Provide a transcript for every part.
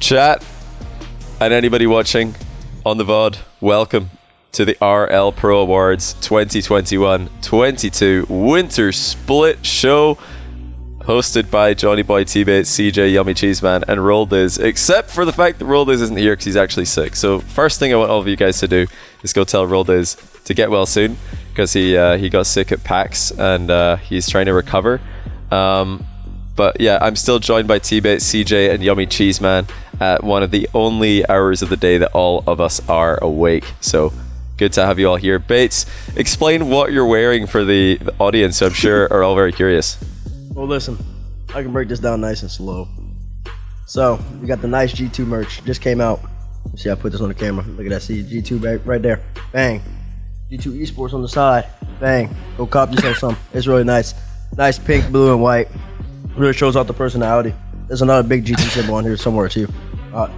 Chat and anybody watching on the VOD, welcome to the RL Pro Awards 2021-22 Winter Split Show, hosted by Johnny Boy T-Bates, CJ Yummy Cheeseman, and Roldiz, except for the fact that Roldiz isn't here because he's actually sick. So first thing I want all of you guys to do is go tell Roldiz to get well soon, because he got sick at PAX and he's trying to recover. But yeah, I'm still joined by T-Bates, CJ, and Yummy Cheeseman at one of the only hours of the day that all of us are awake. So good to have you all here. Bates, explain what you're wearing for the audience, who I'm sure are all very curious. Well, listen, I can break this down nice and slow. So, we got the nice G2 merch. Just came out. Let's see, I put this on the camera. Look at that. See, G2 right there. Bang. G2 Esports on the side. Bang. Go cop yourself some. It's really nice. Nice pink, blue, and white. Really shows off the personality. There's another big G2 symbol on here somewhere, too.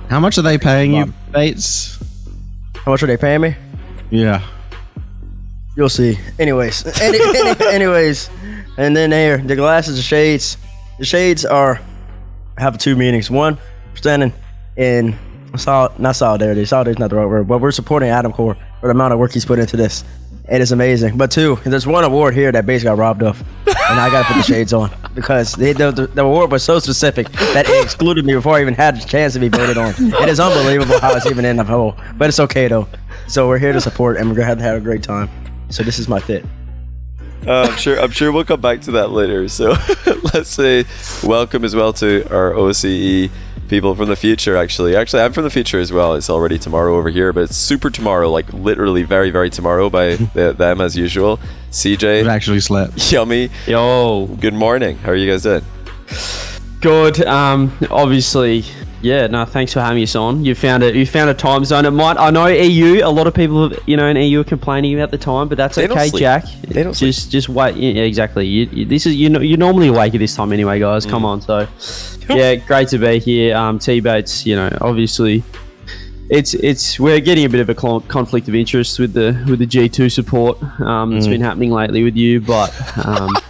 How much are they paying you, Bates? How much are they paying me? Yeah. You'll see. Anyways. Anyways. And then here, the glasses, the shades. The shades have two meanings. One, we're standing in not solidarity. Solidarity is not the right word, but we're supporting Adam Core for the amount of work he's put into this. It is amazing. But two, there's one award here that basically got robbed of, and I got to put the shades on because the award was so specific that it excluded me before I even had a chance to be voted on. It is unbelievable how it's even in the hole, but it's okay though. So we're here to support, and we're gonna have to have a great time. So this is my fit. I'm sure we'll come back to that later. So let's say welcome as well to our OCE people from the future. Actually, I'm from the future as well. It's already tomorrow over here, but it's super tomorrow, like literally very, very tomorrow by them as usual. CJ, I've actually slept. Yummy. Yo. Good morning. How are you guys doing? Good. Obviously, yeah. No, thanks for having us on. You found a time zone. I know EU. A lot of people, in EU are complaining about the time, but that's okay, Jack. They don't sleep. Just wait. Yeah, exactly. You're normally awake at this time anyway, guys. Come on. So, yeah, great to be here. T-Bates. Obviously, we're getting a bit of a conflict of interest with the G2 support. It's been happening lately with you, but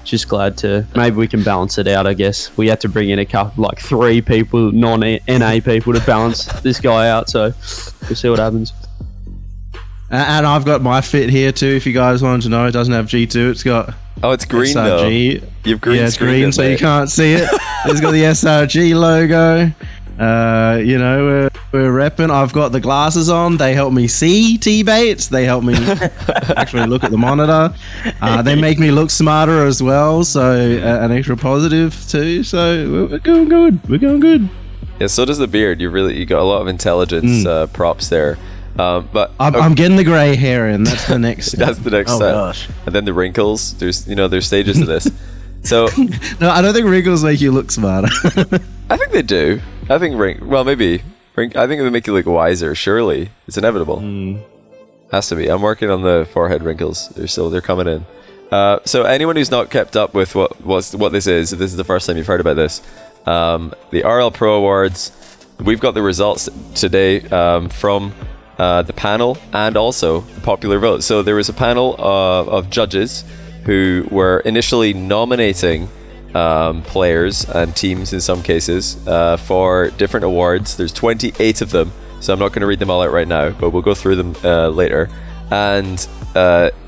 just glad to maybe we can balance it out. I guess we had to bring in a couple, like 3 people, non-NA people, to balance this guy out. So we'll see what happens. And I've got my fit here too. If you guys wanted to know, it doesn't have G2. It's got it's green SRG. though. You've green. Yeah, it's green, so you can't see it. It's got the SRG logo. We're repping. I've got the glasses on. They help me see T-Bates. They help me actually look at the monitor. They make me look smarter as well, so an extra positive too. So we're going good. We're going good. Yeah, so does the beard. You got a lot of intelligence props there. But I'm getting the grey hair in. That's the next step. That's the next step. Gosh. And then the wrinkles. There's stages to this. So no, I don't think wrinkles make you look smarter. I think they do. I think maybe. I think they make you look wiser. Surely it's inevitable. Has to be. I'm working on the forehead wrinkles. They're coming in. So anyone who's not kept up with what this is, if this is the first time you've heard about this, the RL Pro Awards. We've got the results today from the panel and also the popular vote. So there was a panel of judges who were initially nominating players and teams in some cases for different awards. There's 28 of them, so I'm not going to read them all out right now, but we'll go through them later. And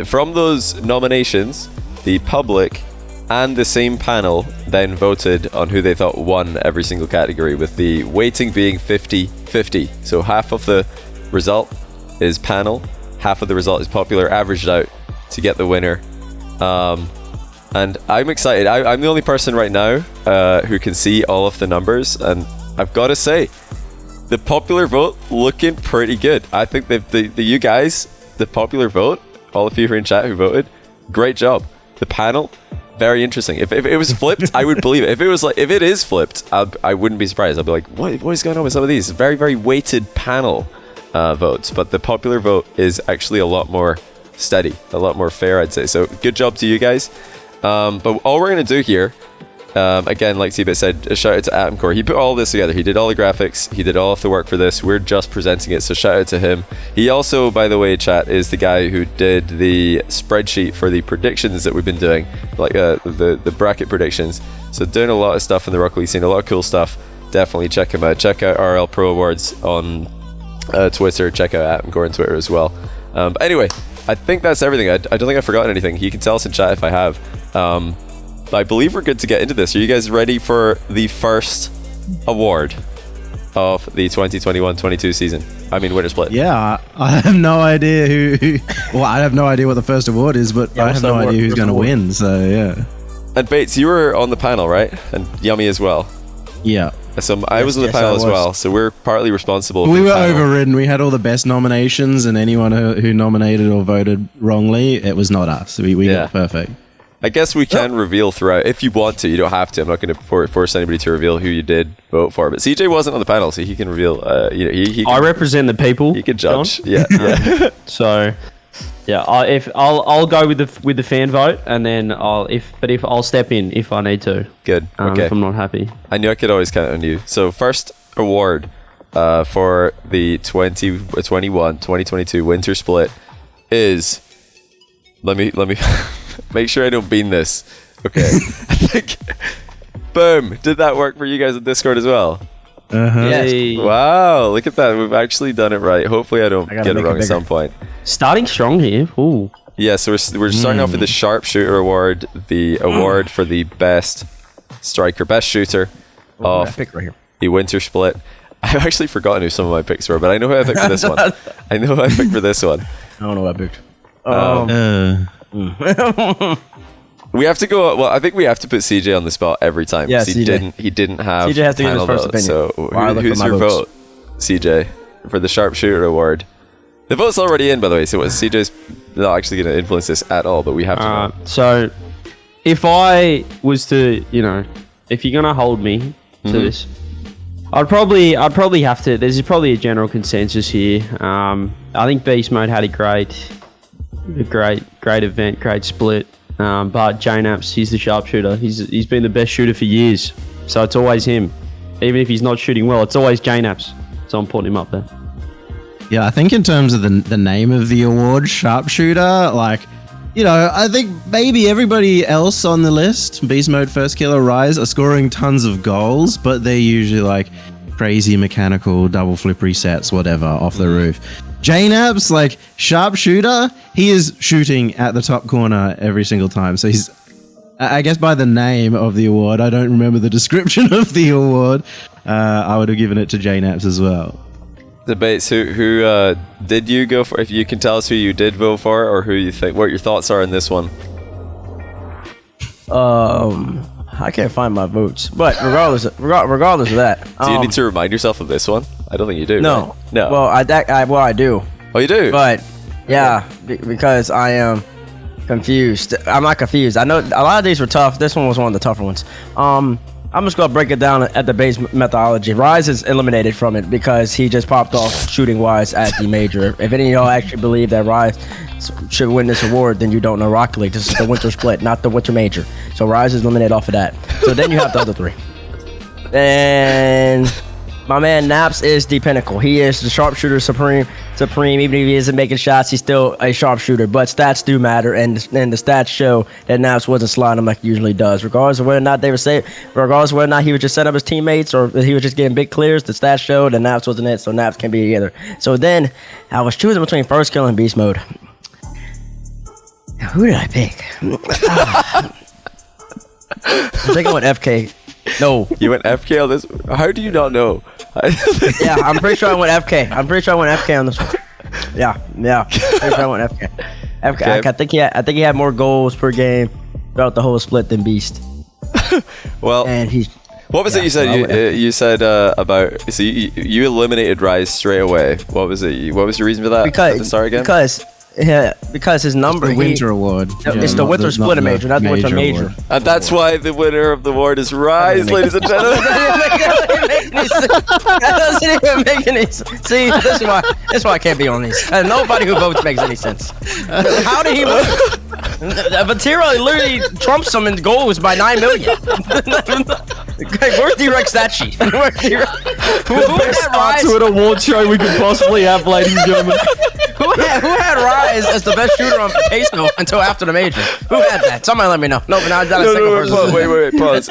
from those nominations, the public and the same panel then voted on who they thought won every single category, with the weighting being 50-50. So half of the result is panel, half of the result is popular, averaged out to get the winner. And I'm excited. I'm the only person right now who can see all of the numbers, and I've got to say, the popular vote looking pretty good. I think you guys, the popular vote, all of you who are in chat who voted, great job. The panel, very interesting. If it was flipped, I would believe it. If it is flipped, I wouldn't be surprised. I'll be like, what is going on with some of these? Very, very weighted panel votes, but the popular vote is actually a lot more steady, a lot more fair, I'd say. So good job to you guys. But all we're going to do here, again, like T-Bit said, a shout out to Atom Core. He put all this together. He did all the graphics. He did all of the work for this. We're just presenting it, so shout out to him. He also, by the way, chat, is the guy who did the spreadsheet for the predictions that we've been doing, like the bracket predictions. So doing a lot of stuff in the Rocket League scene, a lot of cool stuff. definitely check him out. Check out RL Pro Awards on Twitter. Check out Adam Gore on Twitter as well. But anyway, I think that's everything. I don't think I've forgotten anything. You can tell us in chat if I have. I believe we're good to get into this. Are you guys ready for the first award of the 2021-22 season? I mean, winter split. Yeah, I have no idea who. Well, I have no idea what the first award is, but I have no idea who's going to win. So yeah. And Bates, you were on the panel, right? And Yummy as well. Yeah. So I was on the panel as well. So we're partly responsible. We for were the panel. overridden. We had all the best nominations, and anyone who nominated or voted wrongly, it was not us. We got perfect. I guess we can reveal throughout if you want to. You don't have to. I'm not going to force anybody to reveal who you did vote for. But CJ wasn't on the panel, so he can reveal. He can, I represent the people. He can judge. John. Yeah. So, yeah, I'll go with the fan vote, and then I'll step in if I need to. Good. Okay. If I'm not happy. I knew I could always count on you. So first award for the 2021-2022 winter split is. Let me make sure I don't bean this. Okay. I think. Boom. Did that work for you guys on Discord as well? Yes. Wow. Look at that. We've actually done it right. Hopefully I don't get it wrong at some point. Starting strong here. Ooh. Yeah, so we're starting off with the Sharpshooter award, the award for the best striker, best shooter of pick right here. the winter split. I've actually forgotten who some of my picks were, but I know who I picked for this one. I know who I picked for this one. I don't know what I picked. We have to go. Well, I think we have to put CJ on the spot every time. Yeah, CJ. He didn't have. CJ has to give his panel first votes, opinion. So who's your vote, CJ, for the Sharpshooter award? The vote's already in, by the way. So CJ's not actually going to influence this at all, but we have to. Know. So, if I was to, if you're gonna hold me to this, I'd probably have to. There's probably a general consensus here. I think Beast Mode had a great event, great split. But JNaps, he's the sharpshooter. He's been the best shooter for years. So it's always him. Even if he's not shooting well, it's always JNaps. So I'm putting him up there. Yeah, I think in terms of the name of the award, Sharpshooter, I think maybe everybody else on the list, Beast Mode, First Killer, Rise, are scoring tons of goals, but they're usually crazy mechanical double flip resets, whatever, off the roof. JNaps, Sharpshooter, he is shooting at the top corner every single time. So he's, I guess by the name of the award, I don't remember the description of the award. I would have given it to JNaps as well. Debates. Who did you go for? If you can tell us who you did vote for, or who you think, what your thoughts are in this one. I can't find my votes, but regardless of that, Do you need to remind yourself of this one? I don't think you do. No, right? No. Well, I do. Oh, you do. But yeah, because I am confused. I'm not confused. I know a lot of these were tough. This one was one of the tougher ones. I'm just gonna break it down at the base methodology. Rise is eliminated from it because he just popped off shooting wise at the major. If any of y'all actually believe that Rise should win this award, then you don't know Rocket League. This is the winter split, not the winter major. So Rise is eliminated off of that. So then you have the other three. And my man Naps is the pinnacle. He is the sharpshooter supreme. Even if he isn't making shots, he's still a sharpshooter. But stats do matter, and the stats show that Naps wasn't sliding like he usually does. Regardless of whether or not they were safe, regardless of whether or not he was just setting up his teammates or he was just getting big clears, the stats showed that Naps wasn't it, so Naps can be either. So then I was choosing between First Kill and Beast Mode. Now, who did I pick? I think I went FK. No. You went FK on this? How do you not know? Yeah, I'm pretty sure I went FK. I'm pretty sure I went FK on this one. Yeah. Pretty sure I went FK. Okay. I think he had more goals per game throughout the whole split than Beast. Well, and he's. What was it you said? You said about so you eliminated Rise straight away. What was it? What was your reason for that? Because at the start again? Because his number. The winter award. It's the winter split major, not the winter major. And that's why the winner of the award is Rise, ladies and gentlemen. That doesn't even make any sense. See, this is why I can't be on these. Nobody who votes makes any sense. How did he win? Vatira literally trumps him in goals by 9 million. Where's D-Rex stat sheet? Where's D-Rex? Who To an award show we could possibly have, ladies and gentlemen. had Rise as the best shooter on Queso until after the major? Who had that? Somebody let me know. No, but not a single person. Wait, pause.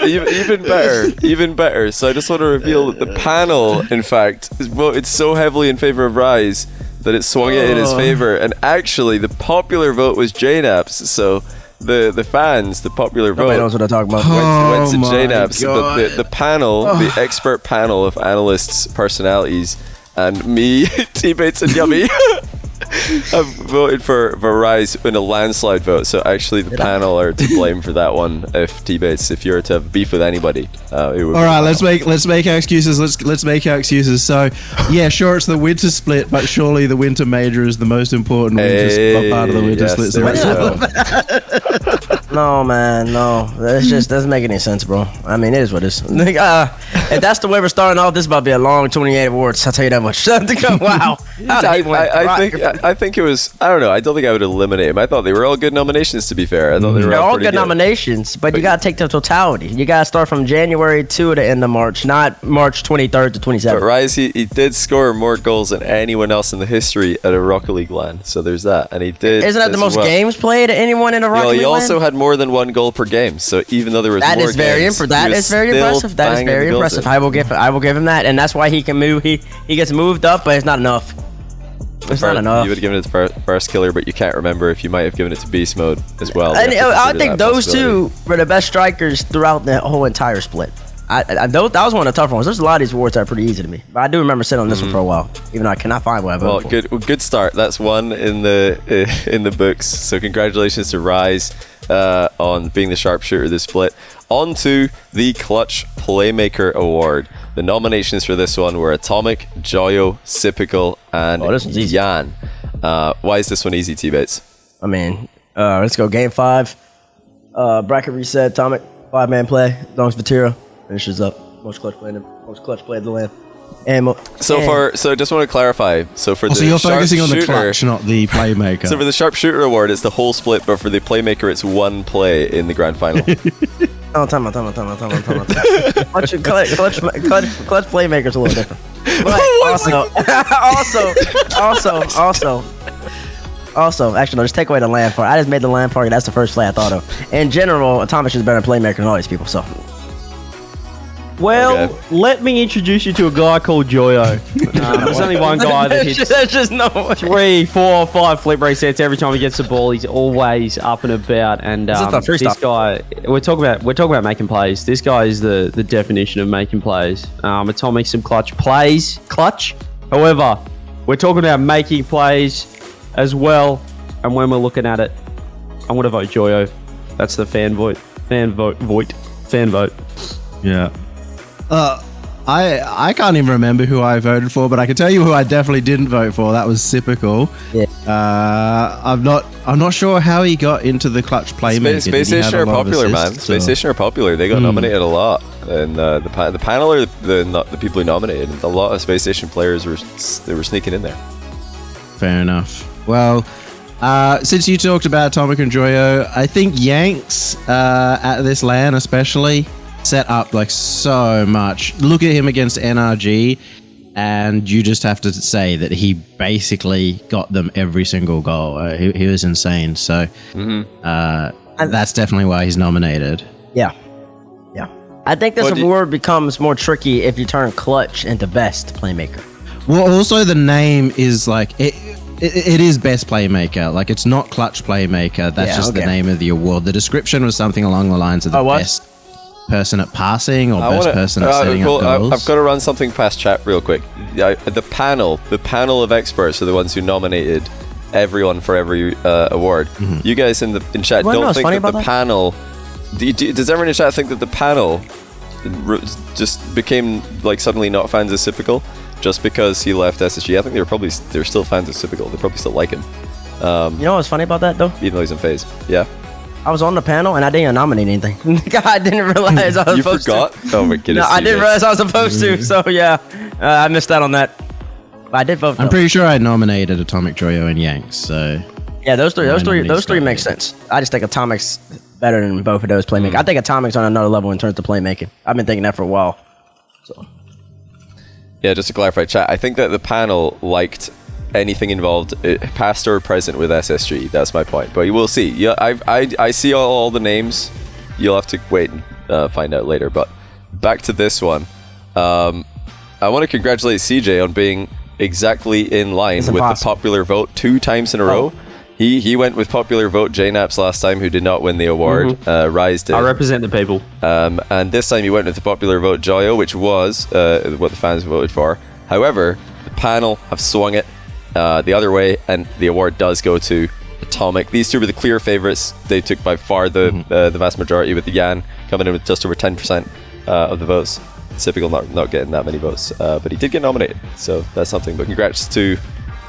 Even better. So I just want to reveal that the panel, in fact, is voted so heavily in favor of Rise that it swung it in his favor. And actually, the popular vote was JNAPS. So the fans, the popular vote, nobody knows what I'm talking about. went to JNAPS. But the panel, the expert panel of analysts, personalities, and me, T-Bates, and Yummy have voted for Rise in a landslide vote. So actually, the panel are to blame for that one. If T-Bates, if you were to have beef with anybody, it would. All right, let's make our excuses. Let's make our excuses. So, yeah, sure, it's the winter split, but surely the winter major is the most important part of the winter split. No, man, no. That just doesn't make any sense, bro. I mean, it is what it is. If that's the way we're starting off, this is about to be a long 28 awards. I'll tell you that much. Wow. I think it was. I don't know. I don't think I would eliminate him. I thought they were all good nominations. To be fair, I thought they were They're all pretty good nominations, but you gotta take the totality. You gotta start from January to the end of March, not March 23rd to 27th. But Rise, he did score more goals than anyone else in the history at a Rocket League LAN. So there's that, and he did. Isn't that the most games played at anyone in a Rocket League He LAN? also had more than one goal per game. So even though there was that more is very games, that is very impressive. That is very impressive. I will give him that, and that's why he can move. He gets moved up, but it's not enough. It's not enough. You would have given it to First Killer, but you can't remember if you might have given it to Beast Mode as well. And I think those two were the best strikers throughout the whole entire split. That was one of the tougher ones. There's a lot of these awards that are pretty easy to me, but I do remember sitting on this one for a while, even though I cannot find what I voted for. Good start. That's one in the books. So congratulations to Rise on being the sharpshooter of this split. On to the Clutch Playmaker Award. The nominations for this one were Atomic, Joyo, Sipical, and Yan. Why is this one easy, T-Bates? I mean, let's go Game 5. Bracket reset, Atomic, 5-man play. Dongs Vatira finishes up. Most clutch play of the land. So just want to clarify. So you're focusing on the clutch, not the playmaker. So for the sharpshooter award, it's the whole split, but for the playmaker, it's one play in the grand final. Oh, time out. Clutch playmaker's a little different. But also, actually, no, just take away the land part. I just made the land part. That's the first play I thought of. In general, Atomic is better playmaker than all these people. So. Well, let me introduce you to a guy called Joyo. There's only one guy that hits 3, 4, 5 flip resets every time he gets the ball. He's always up and about. And this guy, we're talking about making plays. This guy is the definition of making plays. Atomic some clutch plays, clutch. However, we're talking about making plays as well. And when we're looking at it, I'm gonna vote Joyo. That's the fan vote. Yeah. I can't even remember who I voted for, but I can tell you who I definitely didn't vote for. That was Sipical. Yeah. I'm not sure how he got into the clutch playmaker. Space Station are popular, man. Space Station are popular. They got nominated a lot, and the panel are the people who nominated. A lot of Space Station players were sneaking in there. Fair enough. Well, since you talked about Atomic and Joyo, I think Yanks at this LAN especially set up like so much. Look at him against NRG, and you just have to say that he basically got them every single goal. He was insane. So that's definitely why he's nominated. Yeah. I think this award becomes more tricky if you turn clutch into best playmaker. Well, also the name is like it is best playmaker. Like it's not clutch playmaker. That's just the name of the award. The description was something along the lines of the best person at passing or best person at setting up goals. I've got to run something past chat real quick. The panel of experts are the ones who nominated everyone for every award. You guys in chat don't think that the panel. Does everyone in chat think that the panel just became like suddenly not fans of Sipical just because he left SSG? I think they're still fans of Sipical. They probably still like him. You know what's funny about that though? Even though he's in phase. Yeah. I was on the panel and I didn't nominate anything. I didn't realize I was supposed to. You forgot? Oh my goodness. No, I didn't realize I was supposed to. So yeah, I missed out on that. But I did vote. I'm pretty sure I nominated Atomic, Joyo, and Yanks. So yeah, those three make sense. I just think Atomic's better than both of those playmakers. I think Atomic's on another level in terms of playmaking. I've been thinking that for a while. So yeah, just to clarify, chat. I think that the panel liked anything involved, past or present, with SSG. That's my point. But we'll see. Yeah, I see all the names. You'll have to wait and find out later. But back to this one. I want to congratulate CJ on being exactly in line with the popular vote 2 times in a row. He went with popular vote JNaps last time, who did not win the award. Rise did. I represent the people. And this time he went with the popular vote Joyo, which was what the fans voted for. However, the panel have swung it the other way, and the award does go to Atomic. These two were the clear favorites. They took by far the vast majority, with the Yan coming in with just over 10% of the votes. It's typical not getting that many votes, but he did get nominated, so that's something. But congrats to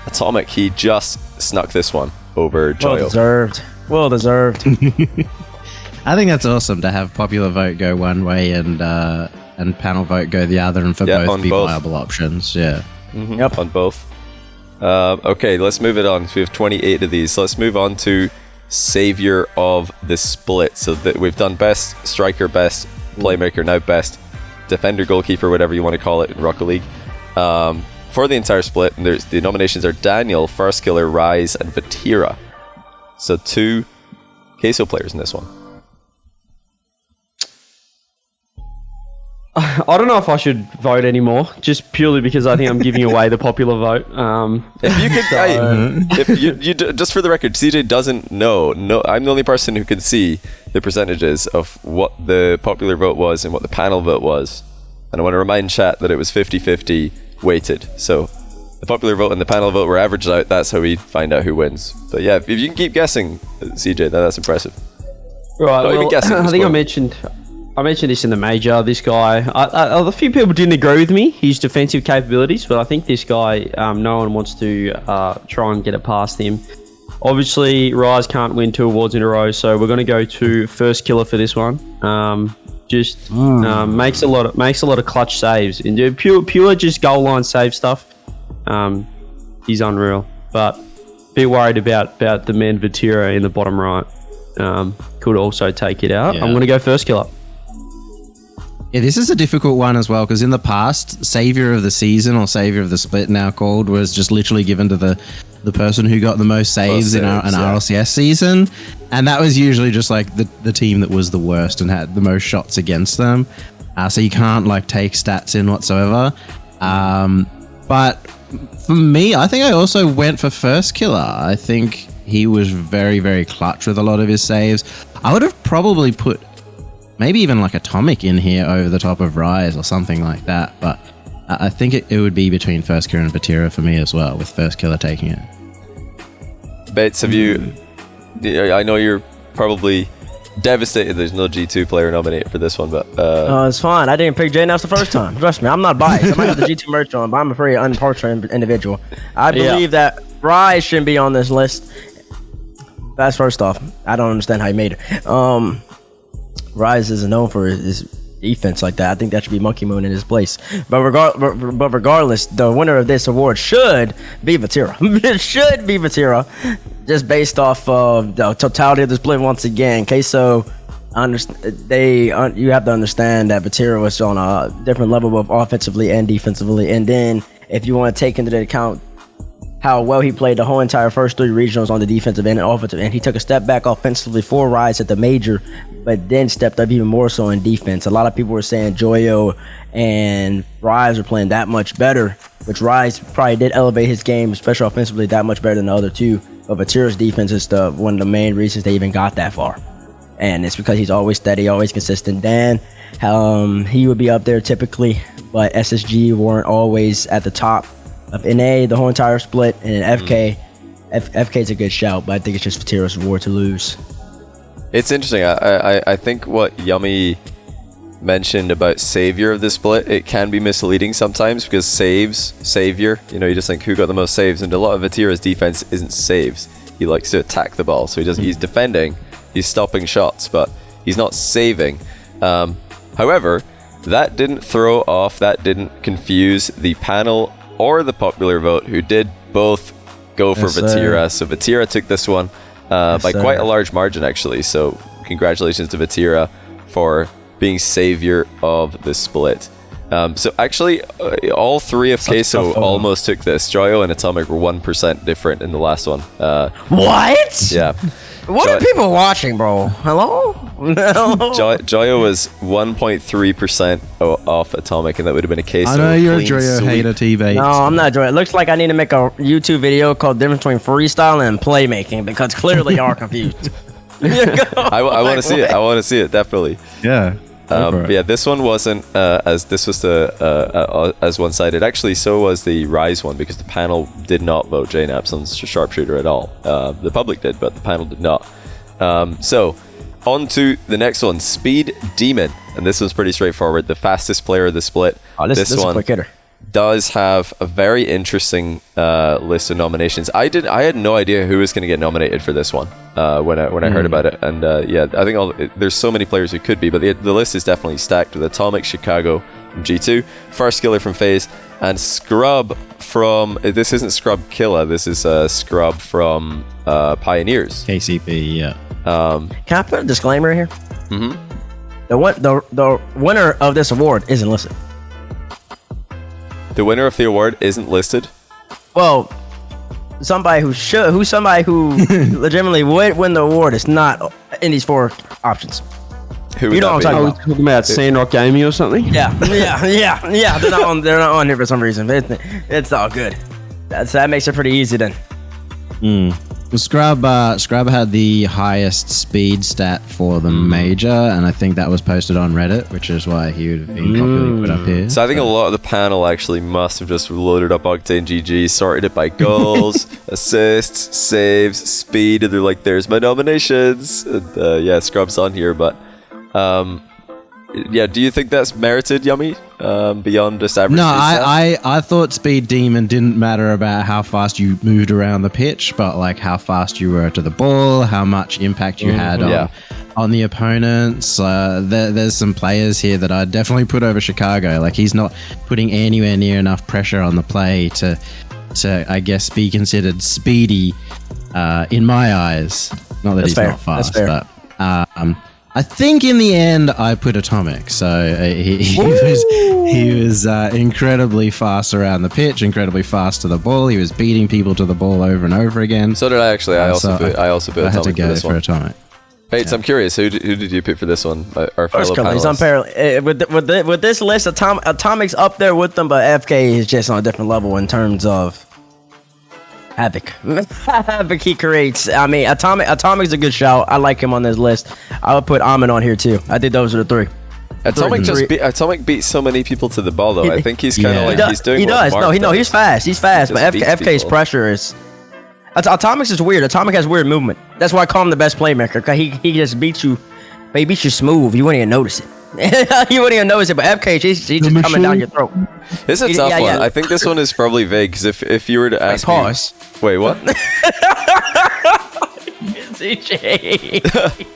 Atomic. He just snuck this one over Joyo. Well deserved. I think that's awesome to have popular vote go one way and panel vote go the other, and for both be viable options. Yeah. Yep, on both. Okay, let's move it on. So we have 28 of these. So let's move on to Savior of the Split. So that we've done best striker, best playmaker, now best defender, goalkeeper, whatever you want to call it in Rocket League. For the entire split, the nominations are Daniel, First Killer, Rise, and Vatira. So 2 Queso players in this one. I don't know if I should vote anymore, just purely because I think I'm giving away the popular vote. If you could, just for the record, CJ doesn't know. No, I'm the only person who can see the percentages of what the popular vote was and what the panel vote was. And I want to remind chat that it was 50-50 weighted. So the popular vote and the panel vote were averaged out. That's how we find out who wins. But yeah, if you can keep guessing, CJ, then that's impressive. Right. Well, I think I mentioned this in the major. This guy, a few people didn't agree with me, his defensive capabilities, but I think this guy, no one wants to try and get it past him. Obviously, Rise can't win 2 awards in a row, so we're going to go to First Killer for this one. Makes a lot of clutch saves, and pure just goal line save stuff. He's unreal, but be worried about the man Vatira in the bottom right. Could also take it out. Yeah. I'm going to go First Killer. Yeah, this is a difficult one as well, because in the past, Savior of the Season, or Savior of the Split now called, was just literally given to the person who got the most saves in an RLCS season, and that was usually just like the team that was the worst and had the most shots against them. So you can't like take stats in whatsoever. But for me, I think I also went for First Killer. I think he was very, very clutch with a lot of his saves. I would have probably put maybe even like Atomic in here over the top of Rise or something like that, but I think it would be between First Killer and Vatira for me as well, with First Killer taking it. Bates, have you... I know you're probably devastated there's no G2 player nominated for this one, but... it's fine. I didn't pick J-Naps the first time. Trust me, I'm not biased. I might have the G2 merch on, but I'm a very unpartial individual. I believe that Rise shouldn't be on this list. That's first off. I don't understand how he made it. Rise isn't known for his defense like that. I think that should be Monkey Moon in his place. But regardless, the winner of this award should be Vatira. It should be Vatira, just based off of the totality of the split once again. Queso, you have to understand that Vatira was on a different level, both offensively and defensively. And then if you want to take into account how well he played the whole entire first 3 regionals on the defensive end and offensive end, he took a step back offensively for Rise at the major, but then stepped up even more so in defense. A lot of people were saying Joyo and Rise are playing that much better, which Rise probably did elevate his game, especially offensively, that much better than the other two. But Vatira's defense is one of the main reasons they even got that far. And it's because he's always steady, always consistent. Dan, he would be up there typically, but SSG weren't always at the top of NA the whole entire split, and then FK. FK's a good shout, but I think it's just Vatira's award to lose. It's interesting. I think what Yummy mentioned about Savior of the split, it can be misleading sometimes, because Savior, you just think who got the most saves, and a lot of Vatira's defense isn't saves. He likes to attack the ball, so he's defending, he's stopping shots, but he's not saving. However, that didn't didn't confuse the panel or the popular vote, who did both go for Vatira. So Vatira took this one by quite a large margin, actually. So congratulations to Vatira for being Savior of the split. So actually, all three of Such a Queso tough photo. almost took this. Joyo and Atomic were 1% different in the last one. What? Yeah. What are people watching, bro? Hello? Joyo was 1.3% off Atomic, and that would have been a Queso. I know you're a clean Joyo sweep. hater, T-Bates. No, I'm not enjoying it. It looks like I need to make a YouTube video called Difference Between Freestyle and Playmaking because clearly you are confused. I want to see it. I want to see it, definitely. Yeah. Go for it. Yeah, this one wasn't as this was the as one-sided. Actually, so was the Rise one because the panel did not vote JNaps on Sharpshooter at all. The public did, but the panel did not. So, on to the next one, Speed Demon, and this was pretty straightforward. The fastest player of the split. Oh, this is a quick hitter. Does have a very interesting list of nominations. I had no idea who was going to get nominated for this one when I heard about it, and yeah, I think there's so many players who could be, but the list is definitely stacked with Atomic, Chicago from G2, First Killer from FaZe, and Scrub from. This isn't Scrub Killer. This is Scrub from Pioneers. KCP, yeah. Can I put a disclaimer here? Mm-hmm. The winner of this award isn't listed. The winner of the award isn't listed. Well, somebody who legitimately would win the award is not in these four options. Who would You know that what I'm be? talking Talking about Sandrock Gaming or something? Yeah. They're not on here for some reason. It's all good. That makes it pretty easy then. Well, Scrub had the highest speed stat for the major, and I think that was posted on Reddit, which is why he would have been popularly put up here. So I think a lot of the panel actually must have just loaded up Octane GG, sorted it by goals, assists, saves, speed, and they're like, "There's my nominations." And, yeah, Scrub's on here, but yeah, do you think that's merited, Yummy? Beyond just average? No, speed stat? I thought Speed Demon didn't matter about how fast you moved around the pitch, but like how fast you were to the ball, how much impact you had on the opponents. There's some players here that I'd definitely put over Chicago. Like he's not putting anywhere near enough pressure on the play to I guess be considered speedy in my eyes. Not that That's he's fair. not fast, That's fair. but I think in the end I put Atomic. So he was incredibly fast around the pitch, incredibly fast to the ball. He was beating people to the ball over and over again. So did I actually. I also put I had to Atomic for go this for one. Atomic. Bates, I'm curious. Who did you pick for this one? Our fellow First He's panelists. unparalleled. With this list, Atomic's up there with them, but FK is just on a different level in terms of havoc. Havoc he creates. I mean, Atomic's a good shout. I like him on this list. I would put Amin on here too. I think those are the three. Atomic beats so many people to the ball though. I think he's kind of like he's doing. He what does. Mark No, he's fast. He's fast. But Just beats FK's people. pressure is. Atomic's is weird. Atomic has weird movement. That's why I call him the best playmaker. Cause he just beats you. But he beats you smooth. You wouldn't even notice it. You wouldn't even notice it. But FK, he's just coming down your throat. This is a tough Yeah, one. yeah. I think this one is probably vague because if you were to ask me, Pause. wait, what? CJ.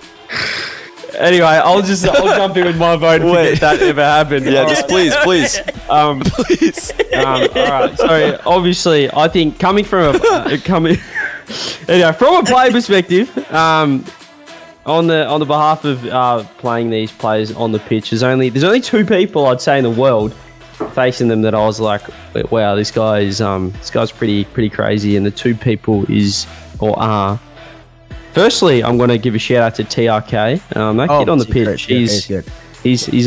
Anyway, I'll jump in with my vote if that ever happened. Yeah, just please. Please. All right. So obviously, I think coming from anyway, from a player perspective, on the behalf of playing these players on the pitch, there's only two people I'd say in the world facing them that I was like, wow, this guy's pretty crazy, and the two people are. Firstly, I'm going to give a shout out to TRK. That kid on the pitch, he's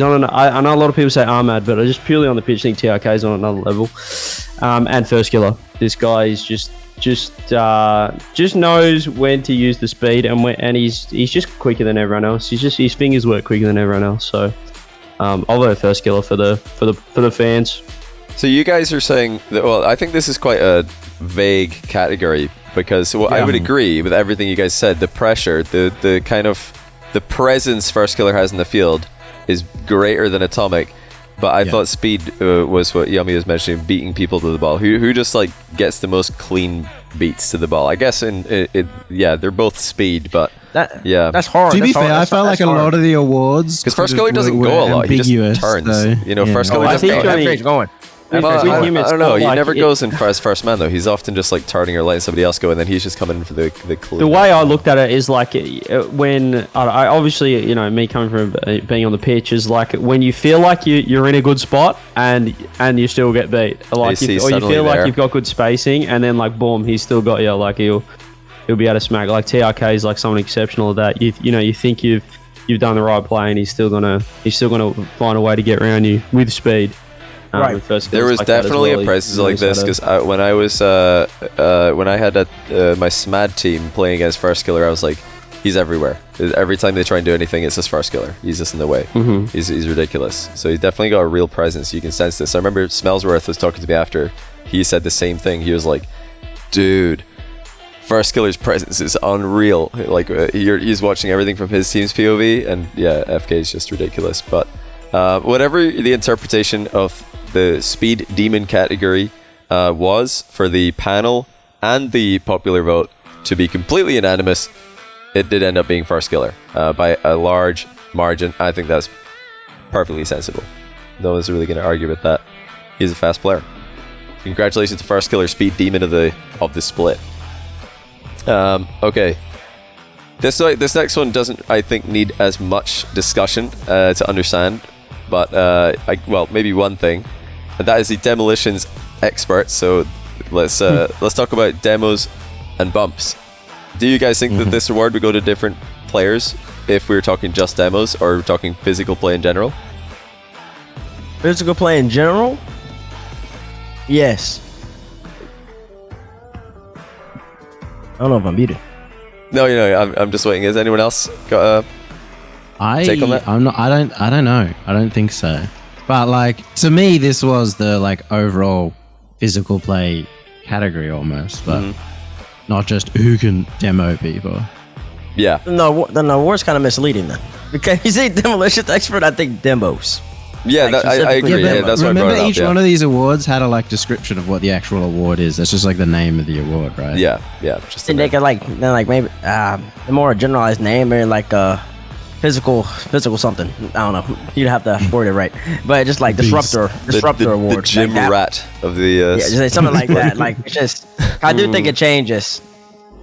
on. I know a lot of people say Ahmad, but I just purely on the pitch think TRK is on another level. And First Killer, this guy is just knows when to use the speed, and he's just quicker than everyone else. His fingers work quicker than everyone else. So I'll vote First Killer for the fans. So you guys are saying that, well, I think this is quite a vague category because I would agree with everything you guys said. The pressure, the kind of the presence First Killer has in the field is greater than Atomic. But I thought speed was what Yummy was mentioning, beating people to the ball. Who just like gets the most clean beats to the ball? I guess they're both speed, but that's hard. To be fair, I felt like a lot of the awards because First Killer doesn't go a lot. He just turns. So, First Killer I just think goes. FK's going. with him, I it's don't know. not He like never goes in first man though. He's often just like tarting or letting somebody else go, and then he's just coming in for the clue. The way I looked at it is like when I obviously, you know, me coming from being on the pitch is like when you feel like you're in a good spot and you still get beat, like or you feel like you've got good spacing, and then like boom, he's still got you. Like he'll be able to smack. Like TRK is like someone exceptional at that. You think you've done the right play, and he's still gonna find a way to get around you with speed. Right. There was definitely a presence like this because when I was when I had my SMAD team playing against First Killer, I was like, he's everywhere. Every time they try and do anything, it's just First Killer. He's just in the way. Mm-hmm. He's ridiculous. So he's definitely got a real presence. You can sense this. I remember Smellsworth was talking to me after. He said the same thing. He was like, dude, First Killer's presence is unreal. Like he's watching everything from his team's POV, and yeah, FK is just ridiculous. But whatever the interpretation of the speed demon category was for the panel and the popular vote, to be completely unanimous, it did end up being First Killer by a large margin. I think that's perfectly sensible. No one's really going to argue with that. He's a fast player. Congratulations to First Killer, speed demon of the split. Okay. This next one doesn't, I think, need as much discussion to understand, but well, maybe one thing, and that is the Demolitions expert. So let's talk about demos and bumps. Do you guys think that this award would go to different players if we were talking just demos, or we're talking physical play in general? Physical play in general? Yes. I don't know if I'm muted. No, I'm just waiting. Has anyone else got a take on that? I don't know. I don't think so. But like, to me, this was the like overall physical play category almost, but not just who can demo people. Yeah. No, the award's kind of misleading then. Because you say Demolitions expert, I think demos. Yeah, Like, I agree. Yeah, that's why I brought remember it up. each one of these awards had a like description of what the actual award is. That's just like the name of the award, right? Yeah. Just And they could like maybe a more generalized name, or like physical something. I don't know. You'd have to word it right, but just like disruptor award. The gym like rat of the. Yeah, just say something like that. Like it's just, I do think it changes,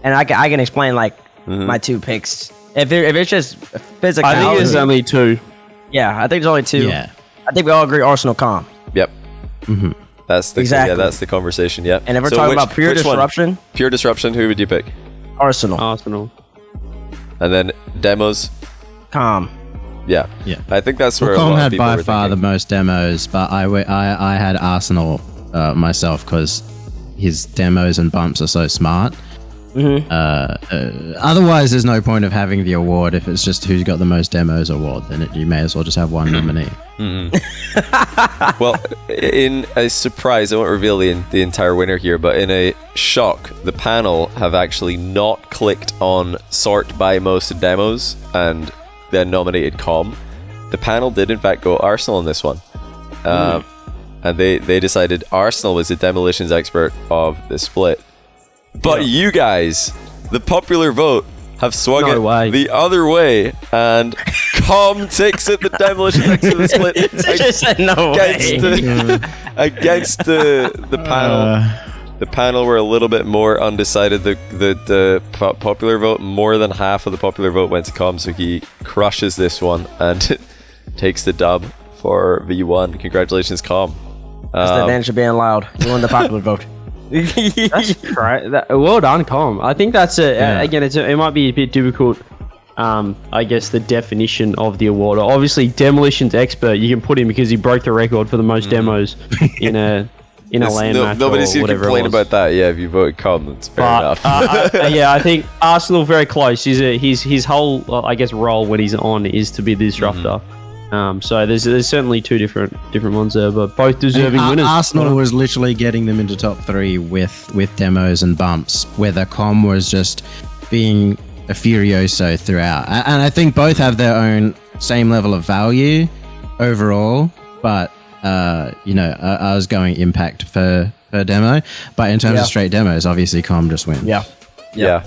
and I can explain like my two picks. If it's just physical, I think there's only two. Yeah, I think there's only two. Yeah. I think we all agree Arsenal calm. Yep. That's the Exactly. Yeah, that's the conversation. Yep. And if we're talking about pure disruption, pure disruption, who would you pick? Arsenal And then demos. calm. Yeah. I think that's where a Com lot of had people by were far the thinking. most demos, but I had Arsenal myself because his demos and bumps are so smart. Otherwise, there's no point of having the award if it's just who's got the most demos award. Then you may as well just have one nominee. Well, in a surprise, I won't reveal the entire winner here, but in a shock, the panel have actually not clicked on sort by most demos and then nominated Com. The panel did in fact go Arsenal on this one. And they decided Arsenal was the Demolitions expert of the split. But you guys, the popular vote, have swung No it way. the other way, and Com takes it the Demolitions expert of the split. Just said no way. Against the panel. The panel were a little bit more undecided. The popular vote, more than half of the popular vote went to Com, so he crushes this one and takes the dub for V1. Congratulations, Com. That's the advantage of being loud. You won the popular vote. That's right. Well done, Com. I think that's again. It might be a bit difficult. I guess the definition of the award. Obviously, Demolitions expert. You can put him because he broke the record for the most demos in a land match. Nobody's or going to whatever complain it was. about that. Yeah, if you voted Com, that's fair enough. Yeah, I think Arsenal very close. His whole I guess role when he's on is to be the disruptor. So there's certainly two different ones there, but both deserving winners. Arsenal was literally getting them into top 3 with demos and bumps, where the Com was just being a furioso throughout. And I think both have their own same level of value overall, but I was going impact per demo. But in terms of straight demos, obviously Com just wins. Yeah.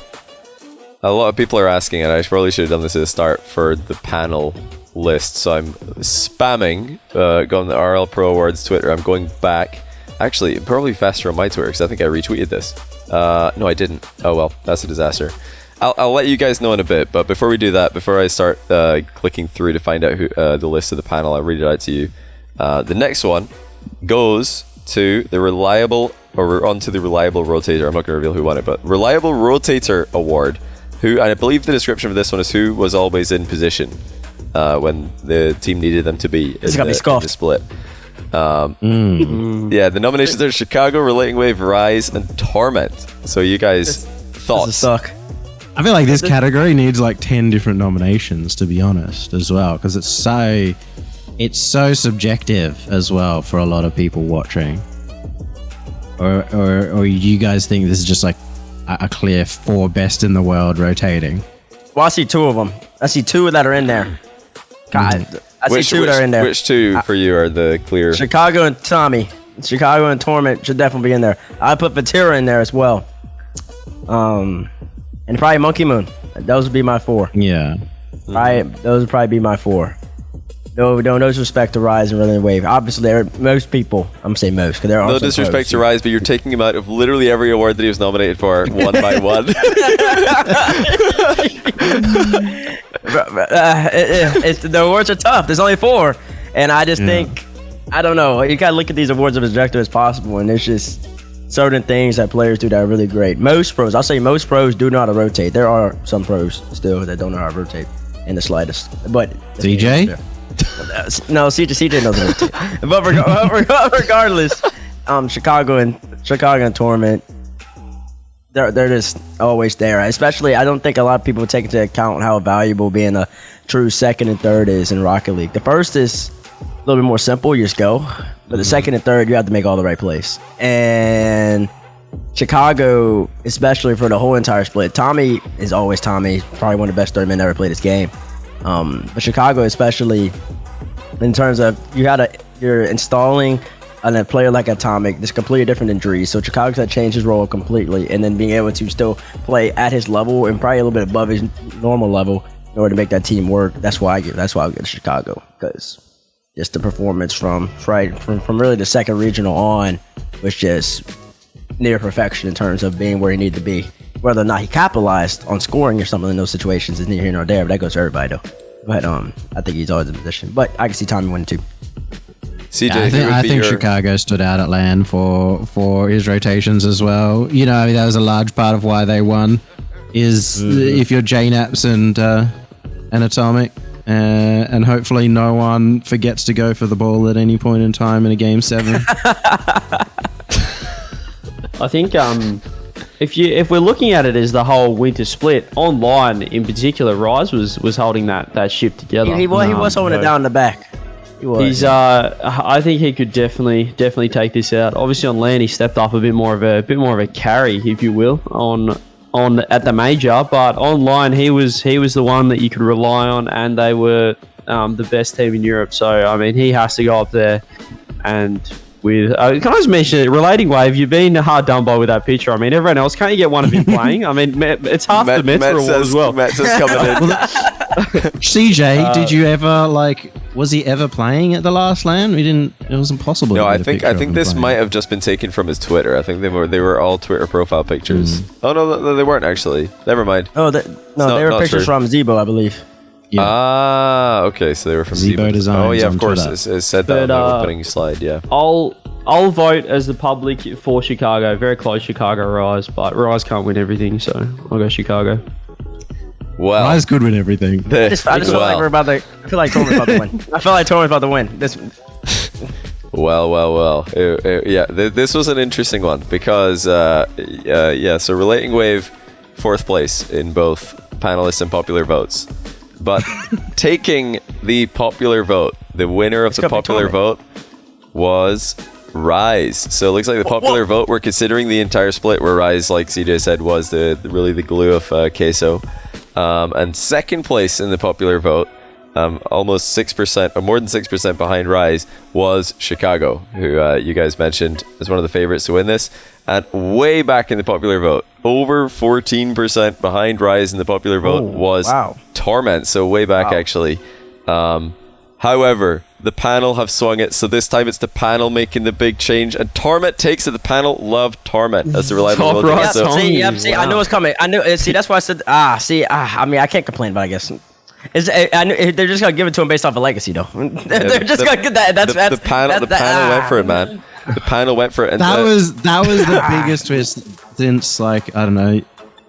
A lot of people are asking, and I probably should have done this at the start for the panel list. So I'm spamming, going to RL Pro Awards Twitter. I'm going back Actually, probably faster on my Twitter because I think I retweeted this. No, I didn't. Oh well, that's a disaster. I'll let you guys know in a bit, but before we do that, before I start clicking through to find out who the list of the panel, I'll read it out to you. The next one goes to the reliable rotator. I'm not going to reveal who won it, but reliable rotator award. And I believe the description of this one is who was always in position when the team needed them to be in the split. Yeah, the nominations are Chicago, Relating Wave, Rise, and Torment. So you guys thoughts? Suck. I feel like this category needs like 10 different nominations, to be honest, as well, because it's so subjective as well for a lot of people watching. Or you guys think this is just like a clear 4 best in the world rotating? Well, I see 2 of them. I see 2 that are in there. God, I see 2 that are in there. Which 2 for you are the clear? Chicago and Tommy. Chicago and Torment should definitely be in there. I put Vatira in there as well. And probably Monkey Moon. Those would be my 4. Yeah. Those would probably be my 4. No disrespect to Rise and Relating Wave. Obviously, most people, I'm going to say most, because there are no disrespect to Rise, but you're taking him out of literally every award that he was nominated for, one by one. The awards are tough. There's only 4. And I just think, I don't know, you got to look at these awards as objective as possible, and there's just certain things that players do that are really great. Most pros, I'll say most pros do know how to rotate. There are some pros still that don't know how to rotate in the slightest. But CJ? No, CJ knows rotate. But regardless, Chicago and Torment, they're just always there. Especially, I don't think a lot of people take into account how valuable being a true second and third is in Rocket League. The first is a little bit more simple, you just go. But the second and third, you have to make all the right plays. And Chicago, especially for the whole entire split, Tommy is always Tommy. Probably one of the best third men ever played this game. But Chicago, especially in terms of you're installing a player like Atomic that's completely different than Dree. So Chicago's got to change his role completely, and then being able to still play at his level and probably a little bit above his normal level in order to make that team work. That's why I get Chicago, because just the performance from really the second regional on was just near perfection in terms of being where he needed to be. Whether or not he capitalized on scoring or something in those situations is neither here nor there, but that goes to everybody though. But I think he's always in position. But I can see Tommy winning too. CJ, yeah, I think Chicago stood out at LAN for his rotations as well. You know, that was a large part of why they won. Is if you're JNaps and Atomic. And hopefully no one forgets to go for the ball at any point in time in a game 7. I think if we're looking at it as the whole winter split, online in particular, Rise was holding that ship together. He was holding it down in the back. He was. He's I think he could definitely take this out. Obviously on LAN he stepped up a bit more of a carry, if you will, on at the major, but online he was the one that you could rely on, and they were the best team in Europe. So I mean, he has to go up there. And with can I just mention it, Relating Wave, you've been hard done by with that picture. I mean, everyone else, can't you get one of him playing? I mean, it's half the Mets reward as well. Mets is coming in. CJ, did you ever was he ever playing at the last LAN? It was impossible. No, I think this might have just been taken from his Twitter. I think they were all Twitter profile pictures. Oh no, they weren't actually. Never mind. Oh, they were pictures from Zebo, I believe. Yeah. Ah, okay, so they were from Zebo Designs. Oh yeah, of course. Twitter. It said that on the opening slide. Yeah. I'll vote as the public for Chicago. Very close, Chicago Rise, but Rise can't win everything, so I'll go Chicago. Well, Rise good with everything. I just feel like we're about to. I feel like Torment's about to win. I feel like Torment's about to win. Well. Yeah, this was an interesting one because, so Relating Wave, 4th place in both panelists and popular votes. But taking the popular vote, the winner of the popular vote was Rise. So it looks like the popular vote, we're considering the entire split where Rise, like CJ said, was really the glue of Queso. And second place in the popular vote, almost 6%, or more than 6% behind Rise, was Chicago, who you guys mentioned as one of the favorites to win this. And way back in the popular vote, over 14% behind Rise in the popular vote was Torment. So way back, actually. However, the panel have swung it, so this time it's the panel making the big change, and Torment takes it. The panel love Torment as the reliable Top voting. right So, See, I knew it's coming. I knew. See, that's why I said. I mean, I can't complain, but I guess they're just gonna give it to him based off of legacy, though. They're just gonna get that. the panel went for it, man. The panel went for it. And That was the biggest twist since, like, I don't know,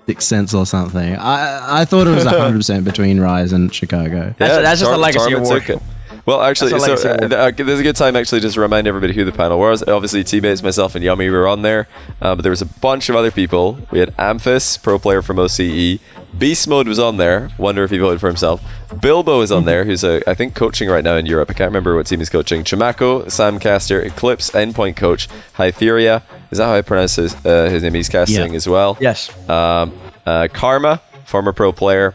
Sixth Sense or something. I thought it was 100% between Rise and Chicago. That's just a legacy Torment award. took it. Well, actually, That's a so legacy award. there's a good time actually just to remind everybody who the panel was. Obviously, teammates, myself, and Yummy were on there, but there was a bunch of other people. We had Amphis, pro player from OCE. Beast Mode was on there. Wonder if he voted for himself. Bilbo is on there, who's I think coaching right now in Europe. I can't remember what team he's coaching. Chimako, Samcaster, Eclipse, Endpoint coach, Hytheria. Is that how I pronounce his name? He's casting as well. Yes. Karma, former pro player.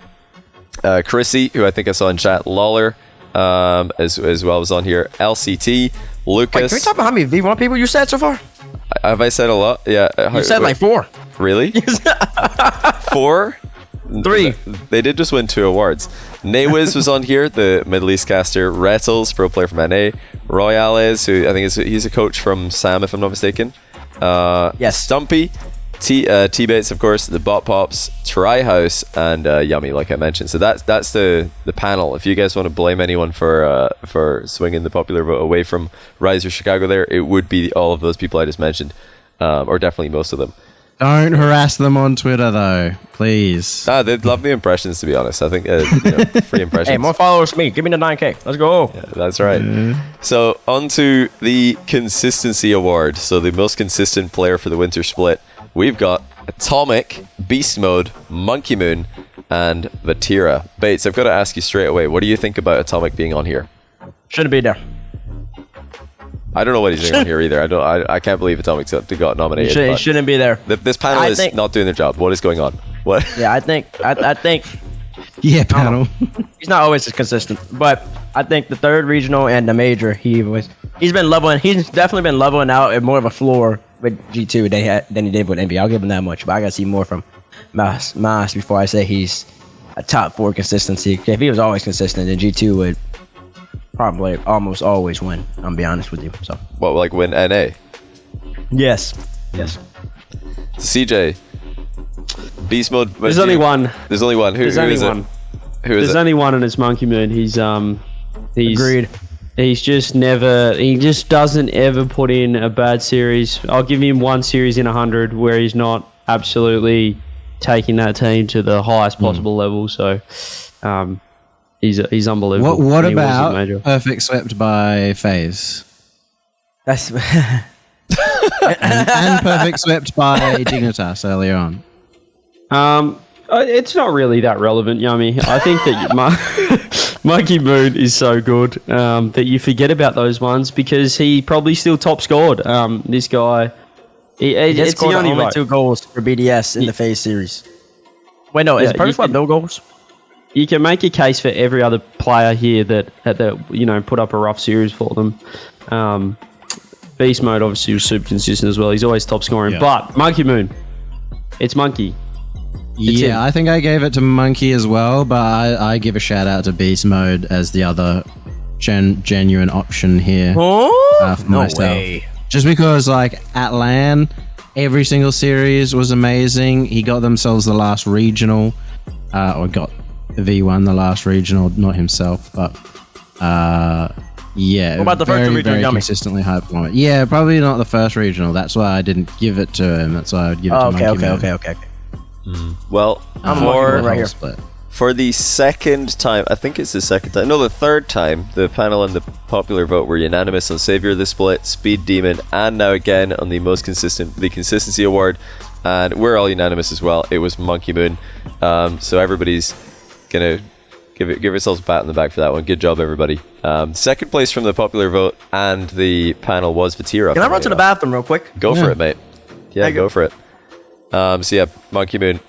Chrissy, who I think I saw in chat. Lawler, as well, was on here. LCT, Lucas. Wait, can we talk about how many V1 people you said so far? Have I said a lot? Yeah. You said like 4. Really? 4? 3. They did just win 2 awards. Nawiz was on here, the Middle East caster. Rettles, pro player from NA. Royales, who I think he's a coach from SAM, if I'm not mistaken. Yes. Stumpy, T-Bates, of course, the Bot Pops, Tryhouse, and Yummy, like I mentioned. So that's the panel. If you guys want to blame anyone for swinging the popular vote away from Rise or Chicago there, it would be all of those people I just mentioned, or definitely most of them. Don't harass them on Twitter, though, please. They'd love the impressions, to be honest. I think free impressions. Hey, more followers for me. Give me the 9K. Let's go. Yeah, that's right. So on to the consistency award. So the most consistent player for the winter split. We've got Atomic, Beast Mode, Monkey Moon, and Vatira. Bates, I've got to ask you straight away. What do you think about Atomic being on here? Shouldn't be there. I don't know what he's doing on here either. I can't believe Atomic's got nominated. He but shouldn't be there. this panel I is think- not doing their job. What is going on? What? Yeah, I think Yeah, panel. he's not always as consistent, but I think the third regional and the major, he's definitely been leveling out at more of a floor with G2 than he did with Envy. I'll give him that much, but I gotta see more from Mas before I say he's a top 4 consistency. If he was always consistent, then G2 would probably almost always win. I'm gonna be honest with you. So What, like win NA? yes. CJ, Beast Mode. There's only one. There's only one. Who There's is only it? one. Who is There's it? only one, and it's Monkey Moon. He's Agreed. He just doesn't ever put in a bad series. I'll give him one series in 100 where he's not absolutely taking that team to the highest possible level. So, he's unbelievable. What And he was a about major. Perfect Swept by FaZe? That's And Perfect Swept by Dignitas earlier on. It's not really that relevant, Yummy. I think that Monkey Moon is so good that you forget about those ones because he probably still top scored. This guy, he it's the scored only only right. 2 goals for BDS in the FaZe series. Wait, no, Yeah, is you Perfect Swept can- no goals? You can make a case for every other player here that put up a rough series for them. Beast Mode obviously was super consistent as well. He's always top scoring. Yeah. But Monkey Moon, it's Monkey. Yeah, him. I think I gave it to Monkey as well, but I give a shout out to Beast Mode as the other genuine option here for No myself. way. Just because, like, at LAN, every single series was amazing. He got themselves the last regional, or got V1 the last regional, not himself, but yeah. What about the first very, regional, very Yummy? consistently high performer. Yeah, probably not the first regional. That's why I didn't give it to him. That's why I would give it to Monkey Moon. Okay. Well, I'm For looking the right whole here. split. for the second time, I think it's the second time, no, the third time, the panel and the popular vote were unanimous on Savior of the Split, Speed Demon, and now again on the Consistency Award, and we're all unanimous as well. It was Monkey Moon. So everybody's gonna give yourselves a pat on the back for that one. Good job, everybody. Second place from the popular vote and the panel was Vatira. Can I run to the bathroom real quick? Go for Yeah. it, mate. Yeah, Thank go you. for it. So yeah, Monkey Moon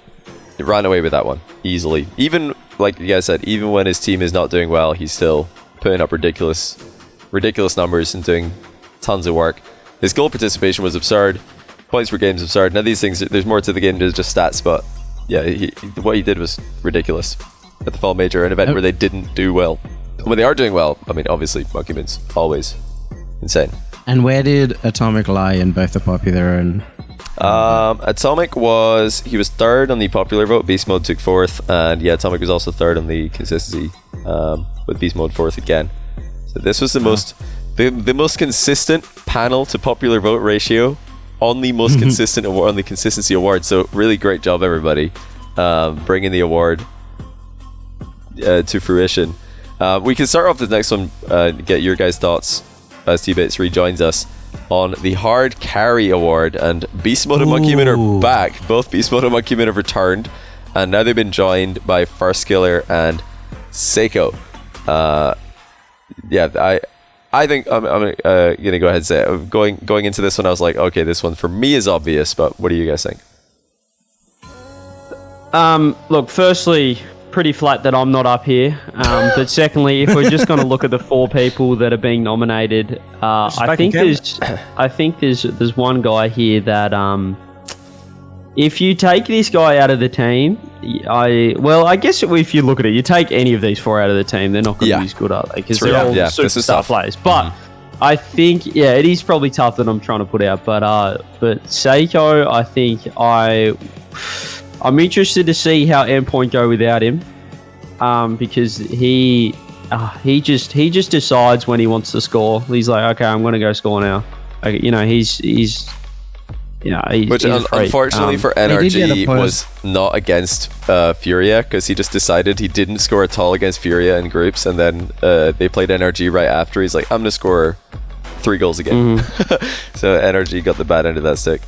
ran away with that one easily. Even like you guys said, even when his team is not doing well, he's still putting up ridiculous numbers and doing tons of work. His goal participation was absurd. Points per game is absurd. Now these things, there's more to the game than just stats, but yeah, what he did was ridiculous at the Fall Major, an event where they didn't do well. when they are doing well, I mean, obviously, Monkey Moon's always insane. And where did Atomic lie in both the popular and... Atomic he was third on the popular vote. Beast Mode took fourth, and yeah, Atomic was also third on the consistency, with Beast Mode fourth again. So this was the most consistent panel to popular vote ratio on the most consistent award, on the consistency award. So really great job, everybody, bringing the award to fruition. We can start off the next one, get your guys' thoughts as T-Bates rejoins us on the hard carry award, and Beast Mode and Monkey Moon are back. Both Beast Mode and Monkey Moon have returned, and now they've been joined by Farskiller and Seiko. I think I'm gonna go ahead and say it. Going into this one, I was like, okay, this one for me is obvious, but what do you guys think? Look, firstly, pretty flat that I'm not up here. But secondly, if we're just going to look at the 4 people that are being nominated, I think there's one guy here that if you take this guy out of the team, I guess if you look at it, you take any of these 4 out of the team, they're not going to be as good, are they? Because they're all superstar players. But I think, it is probably tough that I'm trying to put out. But Seiko, I think I'm interested to see how Endpoint go without him, because he just decides when he wants to score. He's like, okay, I'm going to go score now. He's which unfortunately for NRG was not against Furia, because he just decided he didn't score at all against Furia in groups, and then they played NRG right after. He's like, I'm going to score 3 goals again. So NRG got the bad end of that stick.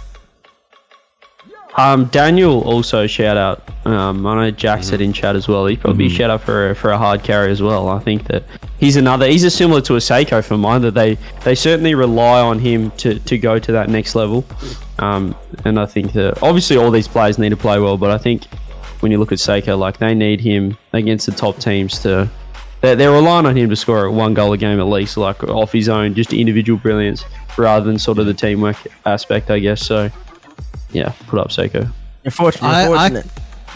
Daniel also shout out. I know Jack said in chat as well. He'd probably shout out for a hard carry as well. I think that he's a similar to a Seiko for mine, that they certainly rely on him to go to that next level. And I think that obviously all these players need to play well, but I think when you look at Seiko, like, they need him against the top teams they're relying on him to score 1 goal a game at least, like off his own, just individual brilliance rather than sort of the teamwork aspect, I guess. So yeah, put up Seiko. Unfortunate.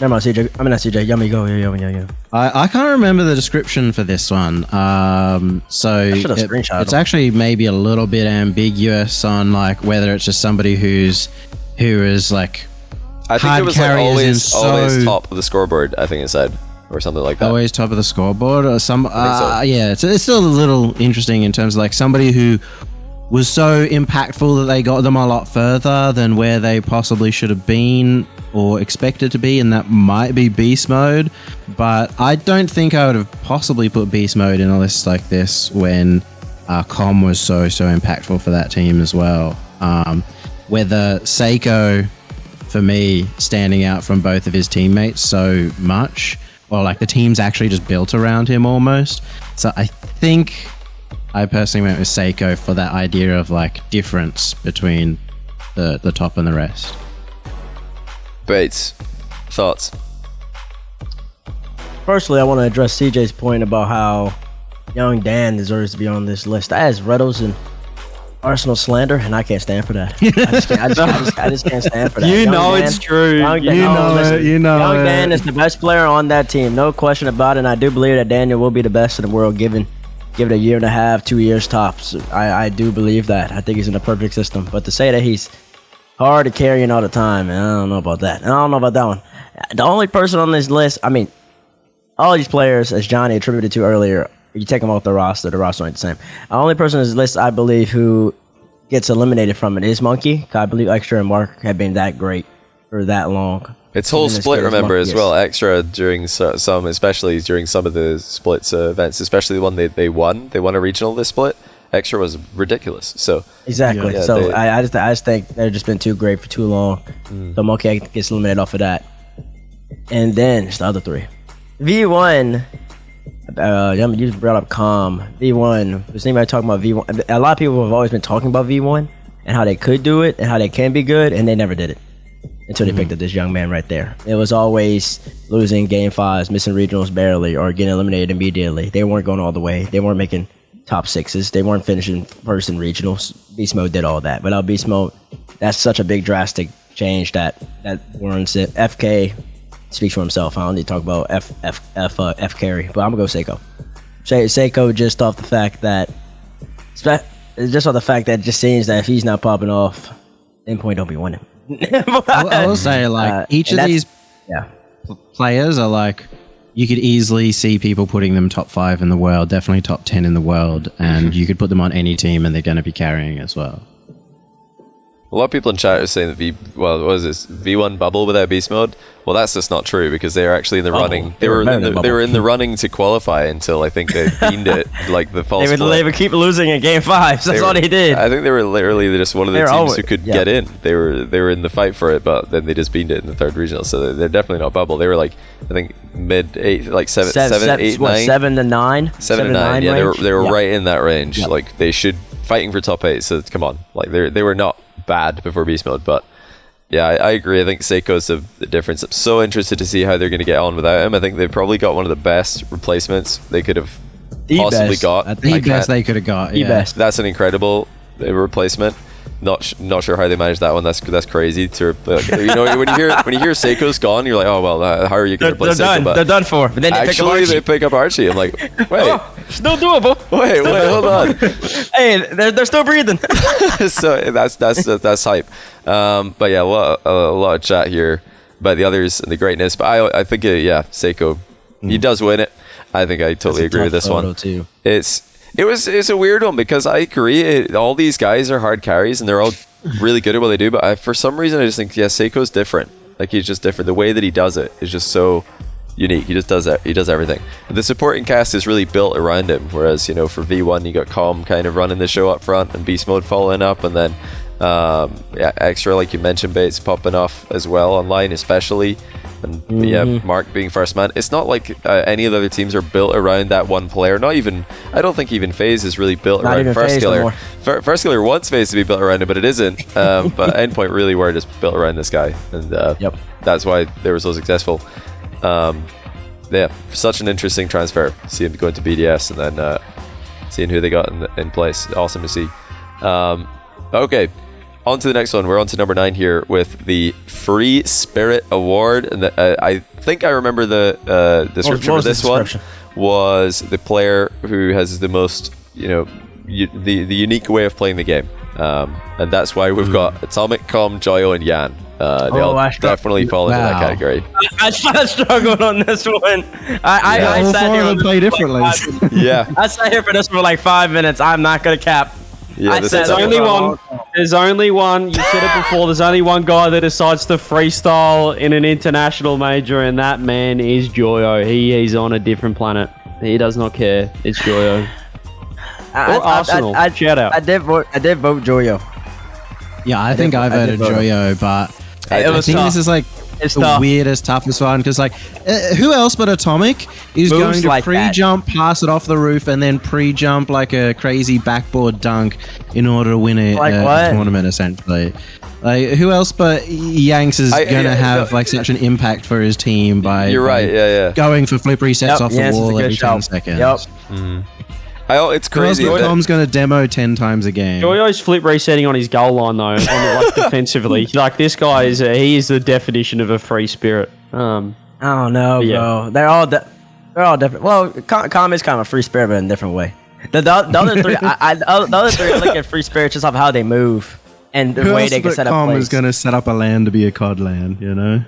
Never mind, CJ. I mean, not CJ. Yummy, go. Yeah. I can't remember the description for this one. So it's actually maybe a little bit ambiguous on like whether it's just somebody who is like. I think it was like always top of the scoreboard. I think it said, or something like that. Always top of the scoreboard, or some. Yeah, it's still a little interesting in terms of like somebody who was so impactful that they got them a lot further than where they possibly should have been or expected to be, and that might be Beast Mode. But I don't think I would have possibly put Beast Mode in a list like this when Com was so impactful for that team as well. Whether Seiko, for me, standing out from both of his teammates so much, or like the team's actually just built around him almost. So I think I personally went with Seiko for that idea of like difference between the top and the rest. Bates, thoughts? Firstly, I want to address CJ's point about how young Dan deserves to be on this list. That is Reddles and Arsenal slander, and I can't stand for that. I just can't stand for that. It's true. Young Dan is the best player on that team, no question about it. And I do believe that Daniel will be the best in the world, given give it a year and a half, 2 years tops. I do believe that. I think he's in a perfect system. But to say that he's hard to carrying all the time, man, I don't know about that. I don't know about that one. The only person on this list, I mean, all these players, as Johnny attributed to earlier, you take them off the roster ain't the same. The only person on this list, I believe, who gets eliminated from it is Monkey. I believe Extra and Mark have been that great for that long. It's whole split, remember, as well. Extra during some, especially during some of the splits events, especially the one they won. They won a regional this split. Extra was ridiculous. So exactly. I just think they've just been too great for too long. So Monkey gets eliminated off of that. And then it's the other 3. V1. You just brought up Calm. V1. Was anybody talking about V1? A lot of people have always been talking about V1 and how they could do it and how they can be good, and they never did it until they picked up this young man right there. It was always losing game 5s, missing regionals barely, or getting eliminated immediately. They weren't going all the way. They weren't making top 6s. They weren't finishing first in regionals. Beast Mode did all that. Without Beast Mode, that's such a big drastic change that warrants it. FK speaks for himself. I don't need to talk about F carry, but I'm gonna go Seiko. Seiko just off the fact that it just seems that if he's not popping off, Endpoint don't be winning. I will say, like, each of these players are like, you could easily see people putting them top 5 in the world, definitely top 10 in the world, and you could put them on any team and they're going to be carrying as well. A lot of people in chat are saying that what was this V1 bubble without beast mode? Well, that's just not true because they are actually in the running. They were in the running to qualify until I think they beamed it like the false. They would keep losing in game 5. That's all they did. I think they were literally just one of the teams who could get in. They were in the fight for it, but then they just beamed it in the 3rd regional. So they're definitely not bubble. They were like I think mid 8, like 7, 8, 9, 7 to 9, 7 to 9. Yeah, they were right in that range. Yep. Like they should fighting for top 8. So come on, like they were not bad before beast mode, but yeah, I agree. I think Seiko's the difference. I'm so interested to see how they're going to get on without him. I think they've probably got one of the best replacements they could have possibly got. The best they could have got. The best. That's an incredible replacement. Not sure how they managed that one. That's crazy. To you know, when you hear Seiko's gone, you're like, oh well, how are you going to replace Seiko? They're done for. But then they pick up Archie. I'm like, wait, still doable. Wait, hold on. Hey, they're still breathing. So that's hype. But yeah, a lot of chat here about the others and the greatness. But I think Seiko, he does win it. I think I totally agree with this one. Too. It's a weird one because I agree. All these guys are hard carries and they're all really good at what they do. But for some reason, I just think Seiko's different. Like he's just different. The way that he does it is just so unique. He just does that. He does everything. The supporting cast is really built around him. Whereas for V1, you got Calm kind of running the show up front and Beast Mode following up, and then extra like you mentioned, Bates popping off as well online, especially. And Mark being first man. It's not like any of the other teams are built around that one player. Not even, I don't think even FaZe is really built around First Killer. First Killer wants FaZe to be built around him, but it isn't. But Endpoint really were just built around this guy, and that's why they were so successful. Such an interesting transfer. See him going to BDS and then seeing who they got in place. Awesome to see. Okay. On to the next one. We're on to number 9 here with the Free Spirit Award. And I think I remember the description of this one was the player who has the most, the unique way of playing the game. And that's why we've got Atomic, Com, Joyo, and Yan. They'll definitely fall into that category. I struggled on this one. I sat here and play differently. I sat here for this for like 5 minutes. I'm not going to cap. Yeah, there's only one. You said it before. There's only one guy that decides to freestyle in an international major, and that man is Joyo. He's on a different planet. He does not care. It's Joyo. Arsenal. Shout out. I did vote Joyo. Yeah, I think I voted Joyo, but I think this is like the weirdest, toughest one because who else but Atomic is going to pre-jump, pass it off the roof, and then pre-jump like a crazy backboard dunk in order to win a tournament, essentially. Like who else but Yanks is gonna have such an impact for his team by going for flip resets off the wall every 10 seconds. Yep. It's crazy. Tom's going to demo 10 times a game. Joyo's flip resetting on his goal line though, defensively. Like this guy is the definition of a free spirit. I don't know, bro. They're all different. Well, Com is kind of a free spirit, but in a different way. The other three, the other three are like a free spirit just off how they move and the way they can set up plays. Com is going to set up a LAN to be a COD LAN,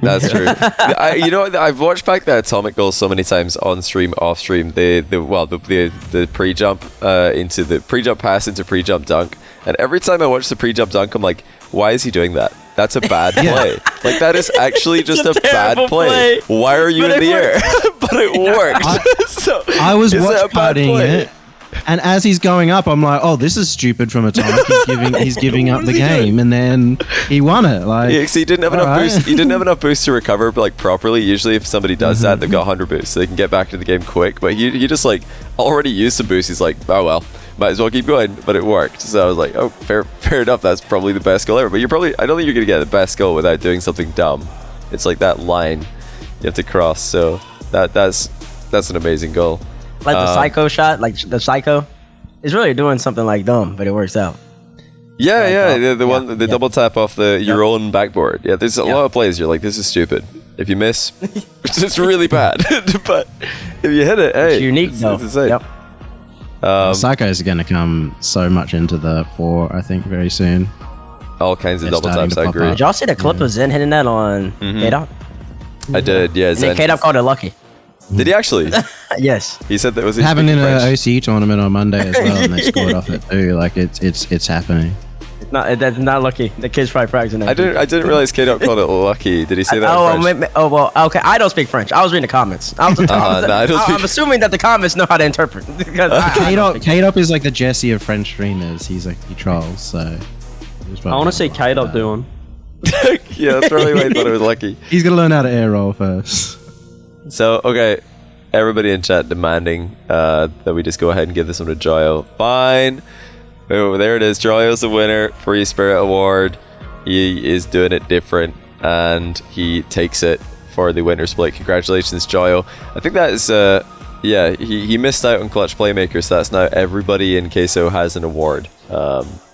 That's true. I've watched back the Atomic goals so many times on stream, off stream. The pre-jump into the pre-jump pass into pre-jump dunk, and every time I watch the pre-jump dunk, I'm like, why is he doing that? That's a bad play. Like that is actually just a bad play. Why are you in the air? But it worked. I was watch partying it. And as he's going up, I'm like, "Oh, this is stupid from Atomic. He's giving up the game, and then he won it." So he didn't have enough boost. He didn't have enough boost to recover properly. Usually, if somebody does that, they've got 100 boosts, so they can get back to the game quick. But he just already used some boost. He's like, "Oh well, might as well keep going." But it worked. So I was like, "Oh, fair enough. That's probably the best goal ever." But I don't think you're gonna get the best goal without doing something dumb. It's like that line you have to cross. So that's an amazing goal. Like the psycho shot, like the psycho is really doing something dumb, but it works out. The double tap off your own backboard. Yeah, there's a lot of plays you're like, this is stupid. If you miss, it's really bad. But if you hit it, hey, It's unique though. It's insane. Yep. Psychos are going to come so much into the fore, I think, very soon. All kinds of It's double starting taps. to I pop agree. up. Did y'all see the clip of Zen hitting that on K-Dop? I did. Yeah. And then Zen. K-Dop called it lucky. Did he actually? Yes. He said that was It happened in French. an OCE tournament on Monday as well, and they scored off it too. Like it's happening. That's not lucky. The kid's probably practicing. I didn't realize K-Dop called it lucky. Did he say that in French? Well, okay. I don't speak French. I was reading the comments. I don't speak- I'm assuming that the comments know how to interpret. Because K-Dop is like the Jesse of French streamers. He trolls. So I want to see K-Dop do one. Yeah, that's probably why I thought it was lucky. He's gonna learn how to air roll first. So, okay, everybody in chat demanding that we just go ahead and give this one to Joyo. Fine. Oh, there it is. Joyo's the winner. Free Spirit Award. He is doing it different, and he takes it for the winner split. Congratulations, Joyo. I think that is, yeah, he missed out on Clutch Playmaker, so that's now everybody in Queso has an award.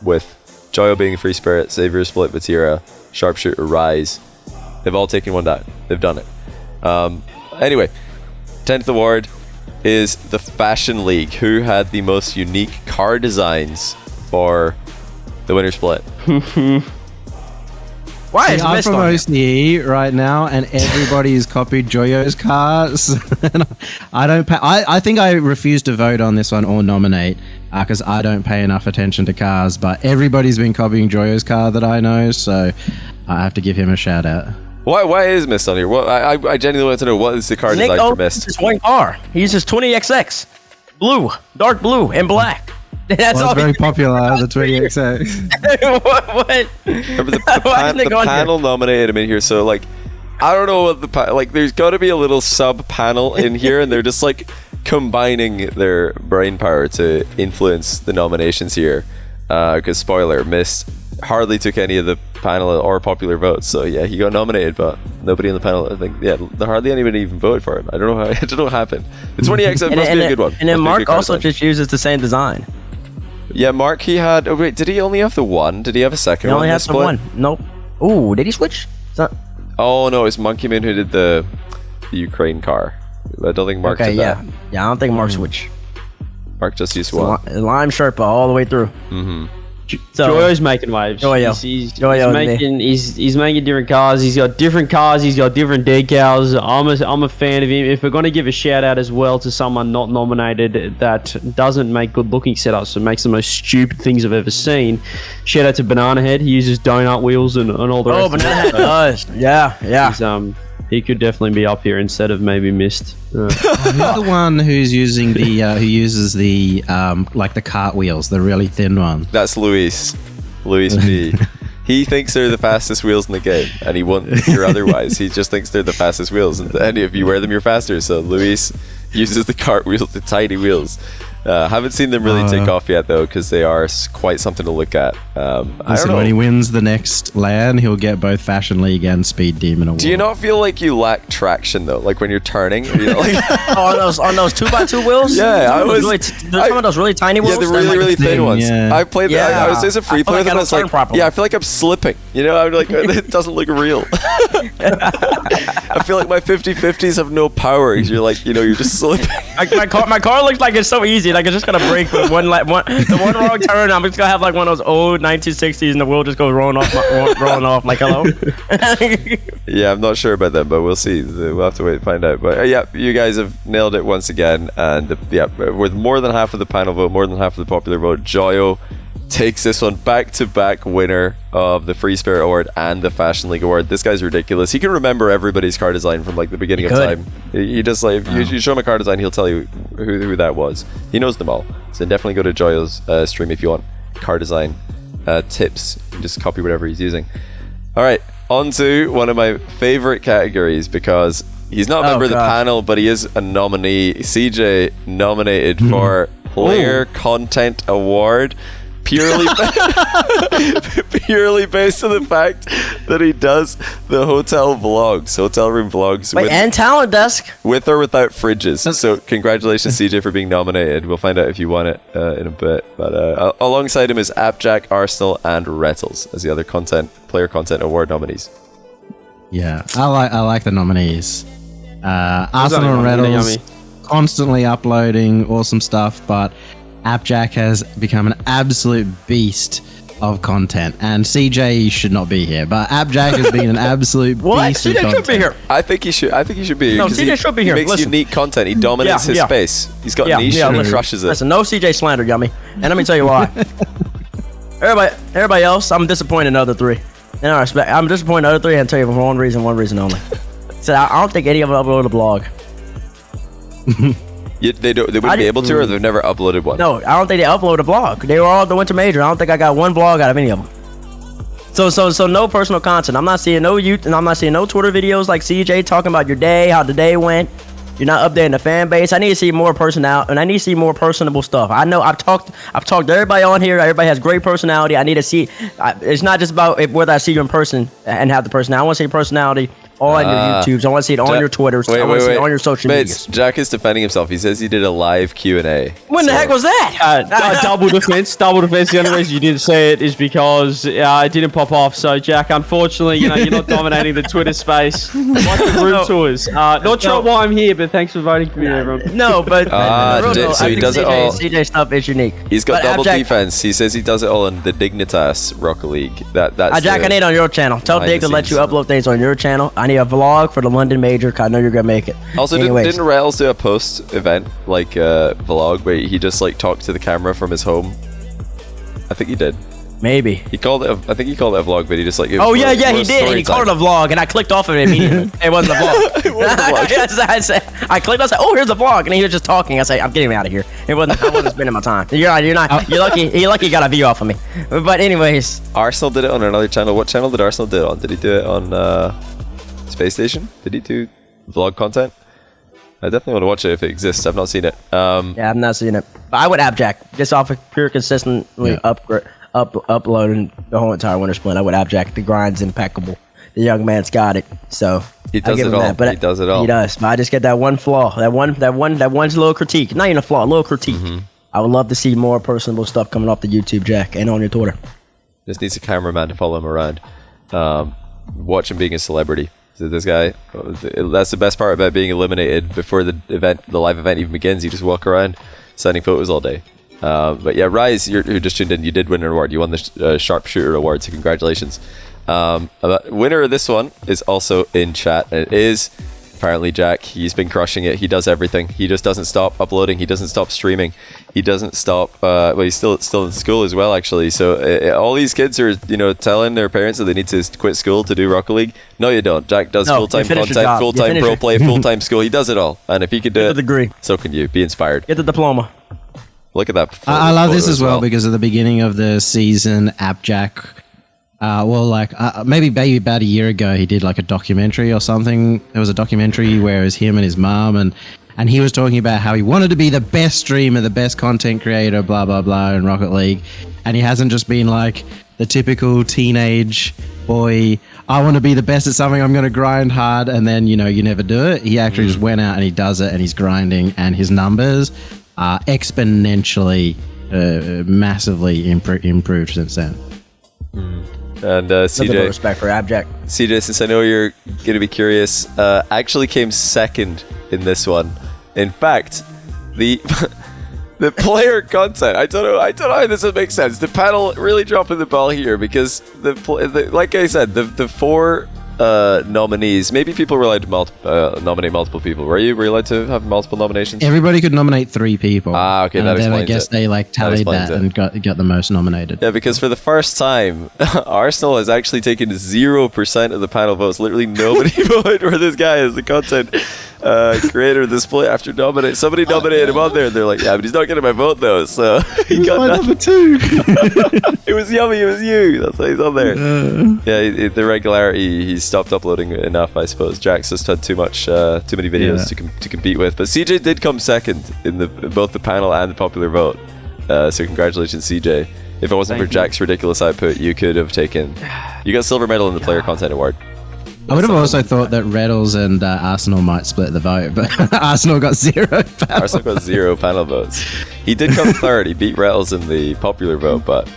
With Joyo being Free Spirit, Savior Split, Vatira, Sharpshooter, Rise. They've all taken one down. They've done it. Anyway, 10th award is the Fashion League, who had the most unique car designs for the winner split. why is I'm missed from on here? OCE right now, and everybody's copied Joyo's cars. I don't pay. I think I refuse to vote on this one or nominate because I don't pay enough attention to cars. But everybody's been copying Joyo's car that I know, so I have to give him a shout out. Why is Mist on here? What I genuinely want to know, what is the car Nick design for owns Mist? just one car. He uses 20XX, blue, dark blue, and black. That's Well, all. it's very popular, the 20XX. what? Remember the Why is Nick on here? panel nominated him in here, so like, I don't know what like. There's got to be a little sub panel in here, and they're just like combining their brain power to influence the nominations here. Because spoiler, Mist hardly took any of the panel or popular votes, so yeah, he got nominated, but nobody in the panel. I think hardly anybody even voted for him. I don't know how. I don't know what happened. The 20X must be a good one. And then Must be a Mark good car also design. just uses the same design. Yeah, Mark, he had. Oh wait, did he only have the one? Did he have a second He one? only this has the split? one. Nope. Ooh, did he switch? Oh no, it's Monkey Man who did the Ukraine car. I don't think Mark Okay, did that. yeah. I don't think Mark switched. Mark just used one. Lime Sherpa all the way through. So, Joyo's making waves. Joyo. He's making different cars. He's got different cars. He's got different decals. I'm a fan of him. If we're going to give a shout out as well to someone not nominated that doesn't make good looking setups and makes the most stupid things I've ever seen, shout out to Banana Head. He uses donut wheels and all the rest. Oh, Banana Head does. Yeah. He's, he could definitely be up here instead of maybe Mist. Who's the one who's using the who uses the like the cartwheels, the really thin one? That's Luis. Luis B. He thinks they're the fastest wheels in the game, and he won't hear otherwise. He just thinks they're the fastest wheels, and if you wear them, you're faster. So Luis uses the cartwheels, the tiny wheels. Haven't seen them really take off yet, though, because they are quite something to look at. I don't Listen, know. when he wins the next LAN, he'll get both Fashion League and Speed Demon Award. Do you not feel like you lack traction, though? Like when you're turning? You know, like, on those 2x2 wheels. Yeah, I was- Some of those really tiny yeah, wheels. the that really, like- really thin thin, ones. yeah. I played that. I was just a free I feel player, like I and I don't was like, turn properly. yeah, I feel like I'm slipping. You know, I'm like, it doesn't look real. I feel like my 50-50s have no power. 'Cause you're like, you're just slipping. my car looks like it's so easy. Like it's just gonna break with one wrong turn. I'm just gonna have like one of those old 1960s, and the wheel just goes rolling off like hello. Yeah, I'm not sure about that, but we'll see. We'll have to wait and find out. But yeah, you guys have nailed it once again. And with more than half of the panel vote, more than half of the popular vote, Joyo takes this one, back-to-back winner of the Free Spirit Award and the Fashion League Award. This guy's ridiculous. He can remember everybody's car design from like the beginning of could. time. He just like, if you show him a car design, he'll tell you who that was. He knows them all. So definitely go to Joyo's stream if you want car design tips. Just copy whatever he's using. All right, on to one of my favorite categories, because he's not a member of the panel, but he is a nominee. CJ nominated for Player Content Award. Purely based on the fact that he does the hotel room vlogs Wait, and talent desk. with or without fridges. So congratulations, CJ, for being nominated. We'll find out if you won it in a bit. But alongside him is Appjack, Arsenal, and Rettles as the other player content award nominees. Yeah, I like the nominees. Arsenal and yummy, Reynolds constantly uploading awesome stuff, but Appjack has become an absolute beast of content, and CJ should not be here, but Appjack has been an absolute What? beast of CJ content. should be here. I think he should be here. No, 'cause CJ should be He here. makes Listen. unique content. He dominates his yeah. space. He's got niche Yeah, and he listen. crushes it. Listen, no CJ slander, Yummy. And let me tell you why. everybody else, I'm disappointed in the other three. And I respect, I'm disappointed in the other three, and I'll tell you for one reason only. So I don't think any of them uploaded a blog. They wouldn't be able to, or they've never uploaded one. No, I don't think they uploaded a blog. They were all at the Winter Major. I don't think I got one blog out of any of them. So no personal content. I'm not seeing no youth, and I'm not seeing no Twitter videos like CJ talking about your day, how the day went. You're not updating the fan base. I need to see more personality, and I need to see more personable stuff. I know I've talked to everybody on here. Everybody has great personality. I need to see. It's not just about whether I see you in person and have the personality. I want to see your personality on your YouTubes. I want to see it on your Twitters. I want to see it on your social Mates, medias. Jack is defending himself. He says he did a live Q&A. When the heck was that? Double defense. The only reason you didn't say it is because it didn't pop off. So, Jack, unfortunately, you're not dominating the Twitter space like the room tours. Not sure why I'm here, but thanks for voting for me, everyone. No, but so he does it all. CJ stuff is unique. He's got But double Jack, defense. He says he does it all in the Dignitas Rocket League. That's Jack, I need on your channel. Tell behind Dig the to let you scenes. upload things on your channel. I need a vlog for the London Major, 'cause I know you're gonna make it. Also, Anyways. didn't Rails do a post event like vlog where he just like talked to the camera from his home? I think he did. Maybe. I think he called it a vlog, but he just like. Oh yeah, he did. And he called it a vlog, and I clicked off of it immediately. It wasn't a vlog. It wasn't a vlog. I clicked. I said, "Oh, here's a vlog," and he was just talking. I said, "I'm getting out of here." I wasn't spending my time. You're not. You're lucky. You're lucky you got a view off of me. But anyways, Arsenal did it on another channel. What channel did Arsenal do it on? Did he do it on Space Station? Did he do vlog content? I definitely want to watch it if it exists. I've not seen it. yeah, I've not seen it. But I would Appjack just off of pure consistently uploading the whole entire Winter Splint. I would Appjack. The grind's impeccable. The young man's got it. So He does I give it him all. that. But He does it all. He does. But I just get that one flaw. That one little critique. Not even a flaw. A little critique. Mm-hmm. I would love to see more personable stuff coming off the YouTube, Jack, and on your Twitter. Just needs a cameraman to follow him around. Watch him being a celebrity. So this guy, that's the best part about being eliminated before the live event even begins. You just walk around sending photos all day. But yeah, Rise, who just tuned in, you did win an award. You won the Sharpshooter award, so congratulations. Winner of this one is also in chat. It is apparently Jack. He's been crushing it. He does everything. He just doesn't stop uploading. He doesn't stop streaming. He doesn't stop. Well, he's still in school as well, actually. So all these kids are, telling their parents that they need to quit school to do Rocket League. No, you don't. Jack does No, full-time you finish your content, job. full-time You pro finish play, full-time school. He does it all. And if he could do Get it, the degree. so can you. Be inspired. Get the diploma. Look at that. I love this photo as well because at the beginning of the season, Appjack, maybe about a year ago, he did like a documentary or something. There was a documentary where it was him and his mom, and he was talking about how he wanted to be the best streamer, the best content creator, blah, blah, blah, in Rocket League. And he hasn't just been like the typical teenage boy, I want to be the best at something, I'm going to grind hard, and then, you never do it. He actually just went out and he does it, and he's grinding, and his numbers are exponentially, massively improved since then. And Nothing but CJ, respect for Appjack. CJ, since I know you're going to be curious, actually came second in this one. In fact, the the player content, I don't know how this would make sense. The panel really dropping the ball here because like I said, the four nominees, maybe people were allowed to nominate multiple people. Were you allowed to have multiple nominations? Everybody could nominate 3 people. Okay, that and then I explains guess it. they tallied explains that it. and got the most nominated. Yeah, because for the first time, Arsenal has actually taken 0% of the panel votes. Literally nobody voted for this guy as the content creator of this play after nominate. Somebody nominated him on there, and they're like, "Yeah, but he's not getting my vote though." So he got My nothing. number 2. It was Yummy. It was you. That's why he's on there. Yeah, the regularity. He stopped uploading enough, I suppose. Jack's just had too many videos to compete with. But CJ did come second in both the panel and the popular vote. So congratulations, CJ. If it wasn't for Jack's ridiculous output, you could have taken. You got silver medal in the player content award. I would have also thought that Reddles and Arsenal might split the vote, but Arsenal got 0 power. Arsenal got 0 panel votes. He did come third. He beat Rettles in the popular vote, but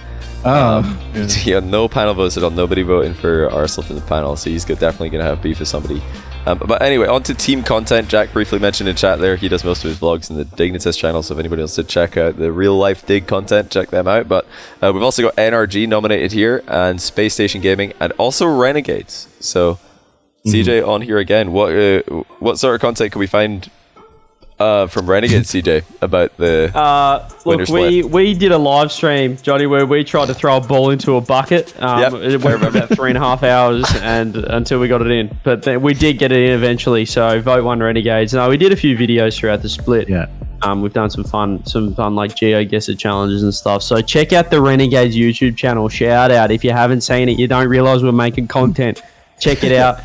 Yeah, no panel votes at all. Nobody voting for Arsenal from the panel, so he's definitely going to have beef with somebody. But anyway, on to team content. Jack briefly mentioned in chat there, he does most of his vlogs in the Dignitas channel, so if anybody wants to check out the real life Dig content, check them out. But we've also got NRG nominated here, and Space Station Gaming, and also Renegades. So CJ on here again. What sort of content can we find from Renegade, CJ, about the winner split? We did a live stream, Johnny, where we tried to throw a ball into a bucket. It went for about 3.5 hours and until we got it in. But then we did get it in eventually, so vote one Renegades. No, we did a few videos throughout the split. Yeah. We've done some fun like GeoGuessr challenges and stuff. So check out the Renegades YouTube channel. Shout out. If you haven't seen it, you don't realize we're making content. Check it out.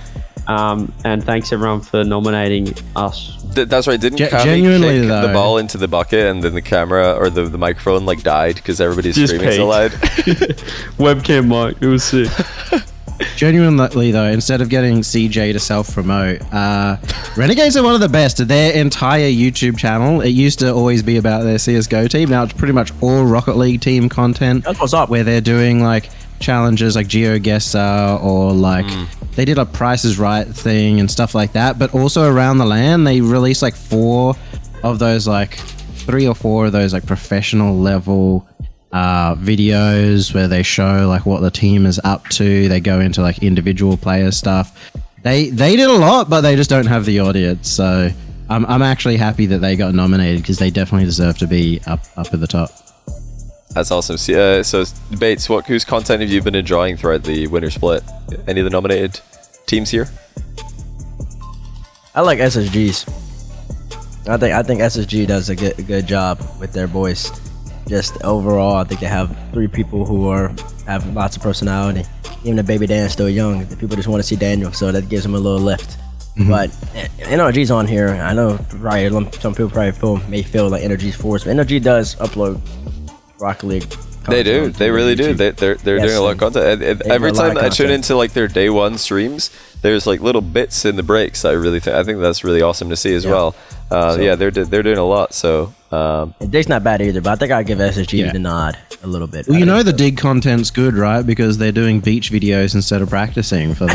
And thanks everyone for nominating us. That's right. Didn't Kami genuinely kick though, the ball into the bucket and then the camera or the microphone like died because everybody's Just screaming so loud? Webcam mic. It was sick. Genuinely though, instead of getting CJ to self-promote, Renegades are one of the best. Their entire YouTube channel, it used to always be about their CSGO team. Now it's pretty much all Rocket League team content. That's what's up. Where they're doing like challenges like GeoGuessr or like they did a Price is Right thing and stuff like that. But also around the LAN, they released like 3 or 4 of those like professional level videos where they show like what the team is up to. They go into like individual player stuff. They did a lot, but they just don't have the audience. So I'm actually happy that they got nominated because they definitely deserve to be up at the top. That's awesome. So Bates, whose content have you been enjoying throughout the winner split? Any of the nominated teams here? I like SSGs. I think SSG does a good job with their voice. Just overall, I think they have 3 people who have lots of personality. Even the baby Dan's still young. The people just want to see Daniel, so that gives them a little lift. But NRG's on here. I know some people may feel like NRG's forced, but NRG does upload Rocket League content. They do. They really do. They're doing a lot of content. And every time I tune into like their day one streams, there's like little bits in the breaks. I think that's really awesome to see as well. They're doing a lot. So Dig's not bad either, but I think I'd give SSG the nod a little bit. Well, you know the Dig content's good, right? Because they're doing beach videos instead of practicing for the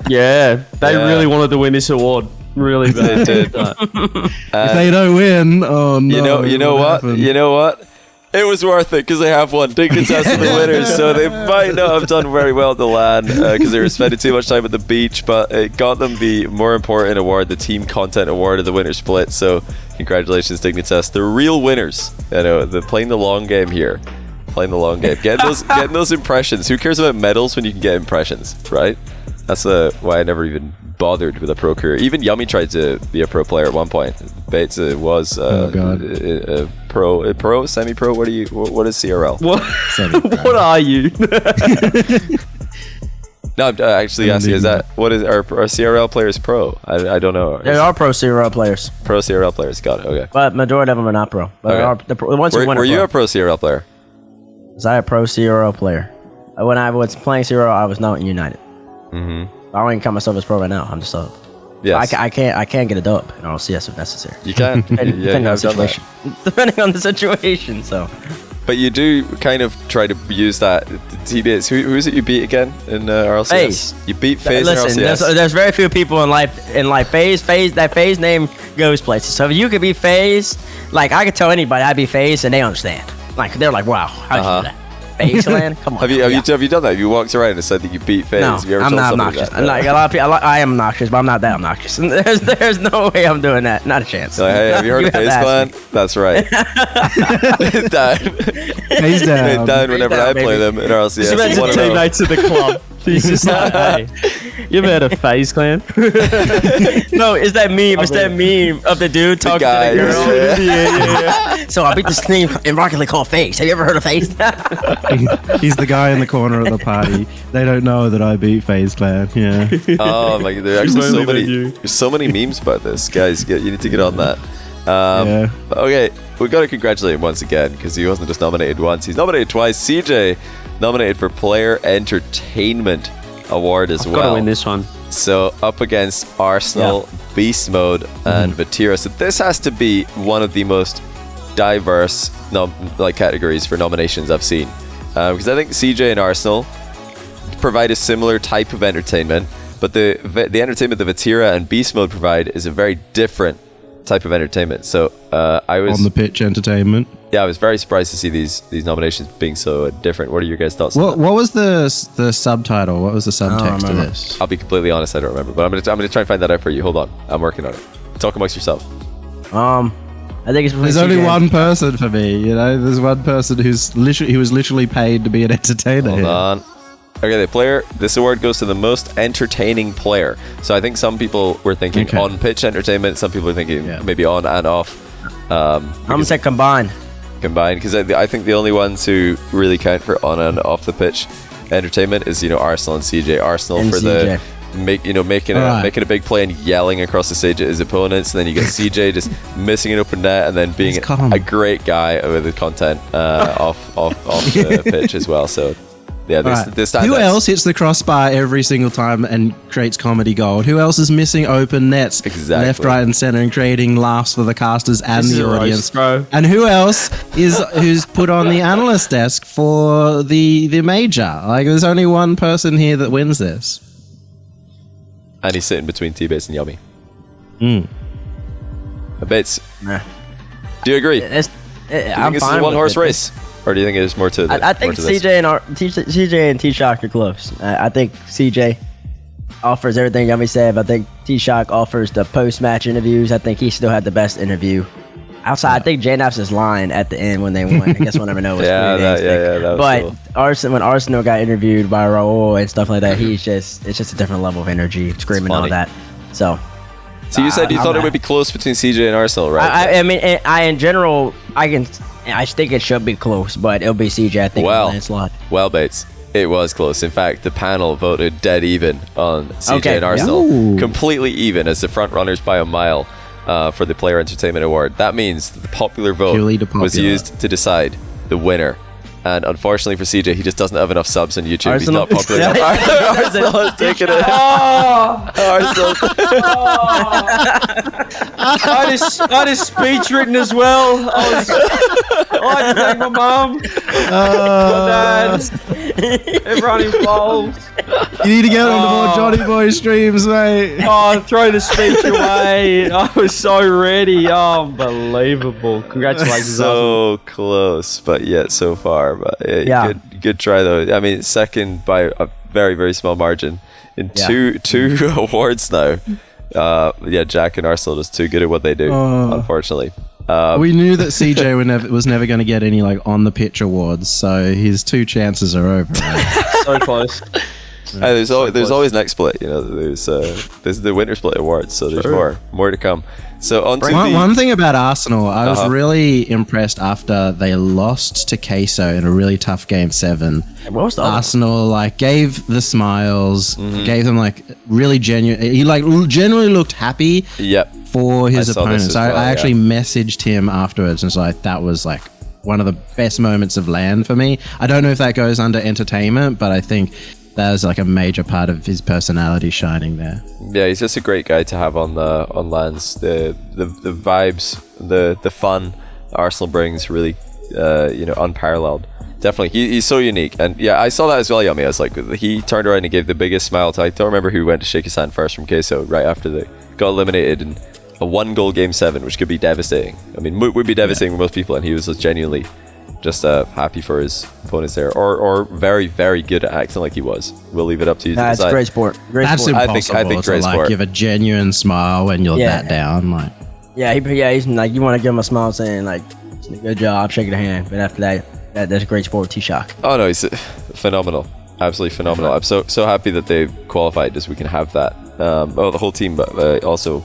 LAN. They really wanted to win this award. Really bad. They did. If they don't win, oh no. You know what? It was worth it because they have won. Dignitas are the winners, so they might not have done very well at the LAN because they were spending too much time at the beach, but it got them the more important award, the Team Content Award of the winner split. So congratulations, Dignitas. The real winners. They're playing the long game here. Playing the long game. Getting those impressions. Who cares about medals when you can get impressions, right? That's why I never even bothered with a pro career. Even Yummy tried to be a pro player at one point. Bates was a pro, semi-pro. What is CRL? What are you? No, I'm actually asking. What is our CRL players pro? I don't know. They are pro CRL players. Pro CRL players. Got it. Okay. But majority of them are not pro. But the ones who were you a pro CRL player? Was I a pro CRL player? When I was playing CRL, I was not in United. I don't even count myself as pro right now. I'm just a. Yes. I can't get a dub in RLCS if necessary. You can. Depending on the situation. Depending on the situation. So. But you do kind of try to use that. TBS. Who is it you beat again in RLCS? FaZe. You beat FaZe in RLCS. There's very few people in life FaZe. That FaZe name goes places. So if you could be FaZe, like I could tell anybody I'd be FaZe and they understand. Like they're like, wow, how'd you do that? FaZe land? Come on. Have you done that? Have you walked around and said that you beat FaZe? No, have you ever I'm told not somebody obnoxious. that? Like a lot of people, I am obnoxious, but I'm not that obnoxious. There's no way I'm doing that. Not a chance. Like, hey, have you heard of FaZe Clan? That's right. FaZe down. Down whenever I play them in RLCS. He's about to teammates of the club. He's just like, hey, you ever heard of FaZe Clan? No, it's that meme. It's that meme of the dude talking to the girl. Yeah. So I beat this team in Rocket League called FaZe. Have you ever heard of FaZe? He's the guy in the corner of the party. They don't know that I beat FaZe Clan. Yeah. Oh my god, there's actually so many memes about this, guys. You need to get on that. Okay, we've got to congratulate him once again because he wasn't just nominated once; he's nominated twice. CJ nominated for Player Entertainment Award as well. Got to win this one. So up against Arsenal, Beast Mode, and Vatira. So this has to be one of the most diverse categories for nominations I've seen. because I think CJ and Arsenal provide a similar type of entertainment, but the entertainment that Vatira and Beast Mode provide is a very different type of entertainment. So I was On the pitch entertainment. I was very surprised to see these nominations being so different. What are your guys' thoughts on that? What was the subtitle? What was the subtext to this? I'll be completely honest, I don't remember, but I'm gonna try and find that out for you. Hold on, I'm working on it. Talk amongst yourself. I think it's There's only one person for me, you know. There's one person who was literally paid to be an entertainer. Hold here. on. Okay, this award goes to the most entertaining player. So I think some people were thinking on pitch entertainment. Some people are thinking maybe on and off. I'm gonna say combined. Because I think the only ones who really count for on and off the pitch entertainment is Arsenal and CJ. Arsenal And for CJ. making a big play and yelling across the stage at his opponents, and then you get CJ just missing an open net and then being a great guy with the content off the pitch as well. So yeah, there's Who else hits the crossbar every single time and creates comedy gold? Who else is missing open nets left, right, and center and creating laughs for the casters and the audience? And who else who's put on the analyst desk for the major? Like, there's only one person here that wins this. And he's sitting between T-Bates and Yummy. Bates, Nah. do you agree? I'm This is a one-horse race, or do you think there's more to it? I think CJ and T-Shock are close. I think CJ offers everything Yummy said. But I think T-Shock offers the post-match interviews. I think he still had the best interview. Outside, I think J-Naps' line at the end when they won. I guess we'll never know. That was but cool. When Arsenal got interviewed by Raul and stuff like that, it's just a different level of energy, screaming all that. So you said you thought it would be close between CJ and Arsenal, right? I mean, in general, I think it should be close, but it'll be CJ. I think. Well, Bates, it was close. In fact, the panel voted dead even on CJ and Arsenal, completely even as the front runners by a mile for the Player Entertainment Award. That means that the popular vote was used to decide the winner. And unfortunately for CJ, he just doesn't have enough subs on YouTube. Arsenal. He's not popular enough. Arsenal has taken it. Arsenal. I had his speech written as well. I had to thank my mum, my dad, everyone involved. You need to get on the more Johnny Boy streams, mate. Oh, throw the speech away. I was so ready. Unbelievable. Congratulations. So close, but yet so far. But good try though. I mean, second by a very, very small margin in two awards now. Jack and Arsenal just too good at what they do, unfortunately. We knew that CJ was never going to get any on the pitch awards, so his two chances are over. Right? So close. There's always next split. There's the winter split awards, so there's more to come. So one thing about Arsenal, I was really impressed after they lost to Queso in a really tough game 7. Arsenal gave the smiles, gave them really genuine. He genuinely looked happy. For his opponents. I actually messaged him afterwards and was like, that was one of the best moments of LAN for me. I don't know if that goes under entertainment, but I think that was a major part of his personality shining there. Yeah, he's just a great guy to have on LANs. The vibes, the fun Arsenal brings really unparalleled. Definitely, he's so unique, and I saw that as well. Yummy, I was like, he turned around and gave the biggest smile to. I don't remember who went to shake his hand first from Queso right after they got eliminated in a 1-goal game 7, which could be devastating. I mean, would be devastating for most people, and he was just genuinely just happy for his opponents there, or very, very good at acting like he was. We'll leave it up to you to decide. It's great sport. That's sport. impossible. I think great sport. Give a genuine smile when you're that down. He's you want to give him a smile saying good job, shaking the hand, but after that's a great sport. T-Shock. Oh no, he's phenomenal, absolutely phenomenal. I'm so happy that they qualified, just we can have that. The whole team, but also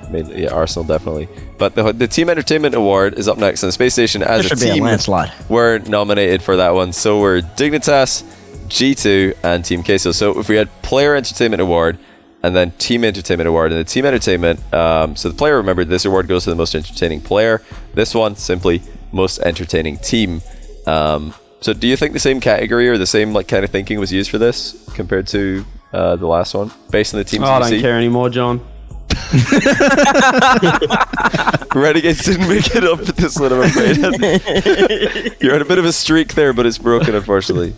mainly Arsenal definitely. But the Team Entertainment Award is up next, and Space Station as a team were nominated for that one. So were Dignitas, G2, and Team Queso. So if we had Player Entertainment Award and then Team Entertainment Award, and the Team Entertainment, so the player, remember, this award goes to the most entertaining player. This one simply most entertaining team. So do you think the same category or the same kind of thinking was used for this compared to the last one, based on the teams? I don't care anymore, John. Renegades didn't make it up with this one, I'm afraid. You're on a bit of a streak there, but it's broken, unfortunately.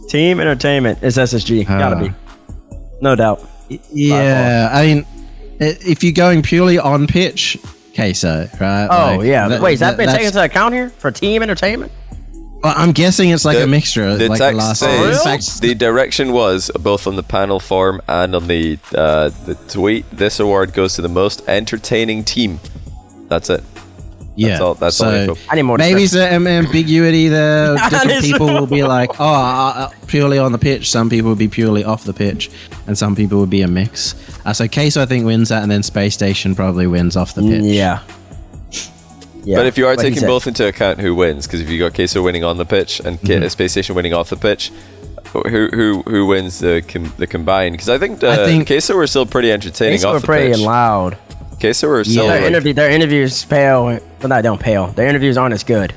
Team entertainment is SSG. Gotta be. No doubt. Yeah, I mean, if you're going purely on pitch, queso, right? Oh, yeah. Wait, is that been taken into account here for team entertainment? Well, I'm guessing it's like a mixture. The like text last says the direction was both on the panel form and on the tweet. This award goes to the most entertaining team. That's it. Yeah, That's all info. I need more. Maybe some ambiguity there. Different people will be like, purely on the pitch. Some people will be purely off the pitch, and some people will be a mix. So Queso, I think, wins that, and then Space Station probably wins off the pitch. Yeah. But if you are taking both into account, who wins? Because if you got Queso winning on the pitch and Space Station winning off the pitch, who wins the combined? Because I think Queso were still pretty entertaining off the pitch. Queso were pretty loud. Queso were still their interviews pale. Well, no, don't pale. Their interviews aren't as good.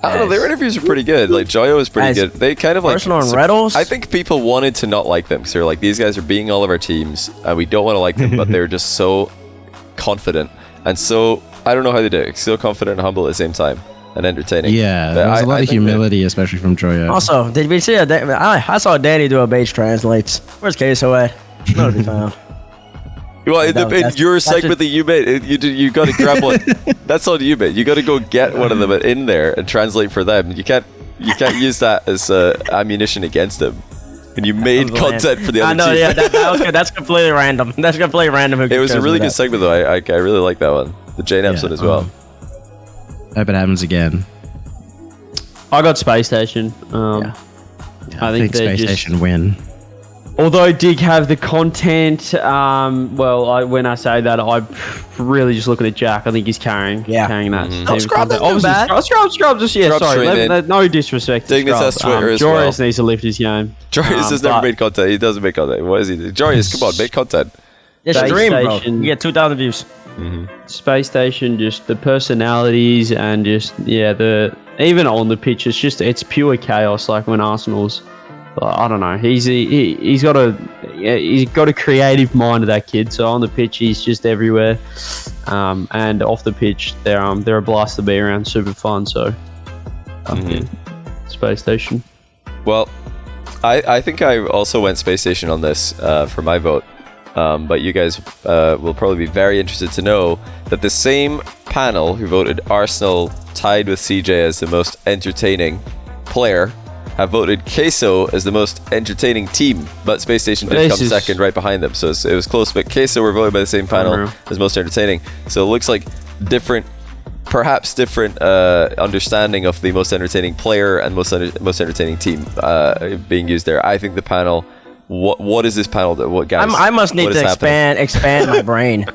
I don't know. Their interviews were pretty good. Like Joyo was pretty good. They kind of like Arsenal and Reddles. I think people wanted to not like them because they're like, these guys are beating all of our teams and we don't want to like them, but they're just so confident and so, I don't know how they do it. So confident and humble at the same time and entertaining. Yeah, there was a lot of humility, especially from Joyo. Also, did we see I saw Danny do a base translates. Where's Queso at? Not to be found. Well, in your segment that you made, you got to grab one. That's on you, mate. You got to go get one of them in there and translate for them. You can't use that as ammunition against them. And you made content for the other team. Yeah, that was good. That's completely random. That's completely random. It was a really good segment, though. I really like that one. The Jane episode as well. Hope it happens again. I got Space Station. I think Space Station win. Although Dig have the content, when I say that, I'm really just looking at Jack. I think he's carrying that. Scrubs isn't bad. Scrubs, no disrespect to Scrubs. Joris needs to lift his game. Joris has never made content. He doesn't make content. What is he doing? Joris, come on, make content. It's stream, bro. You get 2,000 views. Space Station, just the personalities and just even on the pitch, it's pure chaos. Like when Arsenal's. I don't know. He's got a creative mind, that kid. So on the pitch, he's just everywhere, and off the pitch, they're a blast to be around. Super fun. So, Space Station. Well, I think I also went Space Station on this for my vote, but you guys will probably be very interested to know that the same panel who voted Arsenal tied with CJ as the most entertaining player have voted Queso as the most entertaining team, but Space Station did come second right behind them, so it was close, but Queso were voted by the same panel as most entertaining, so it looks like perhaps different understanding of the most entertaining player and most entertaining team being used there. I think the panel, what is this panel do? What guys? I must need to expand my brain.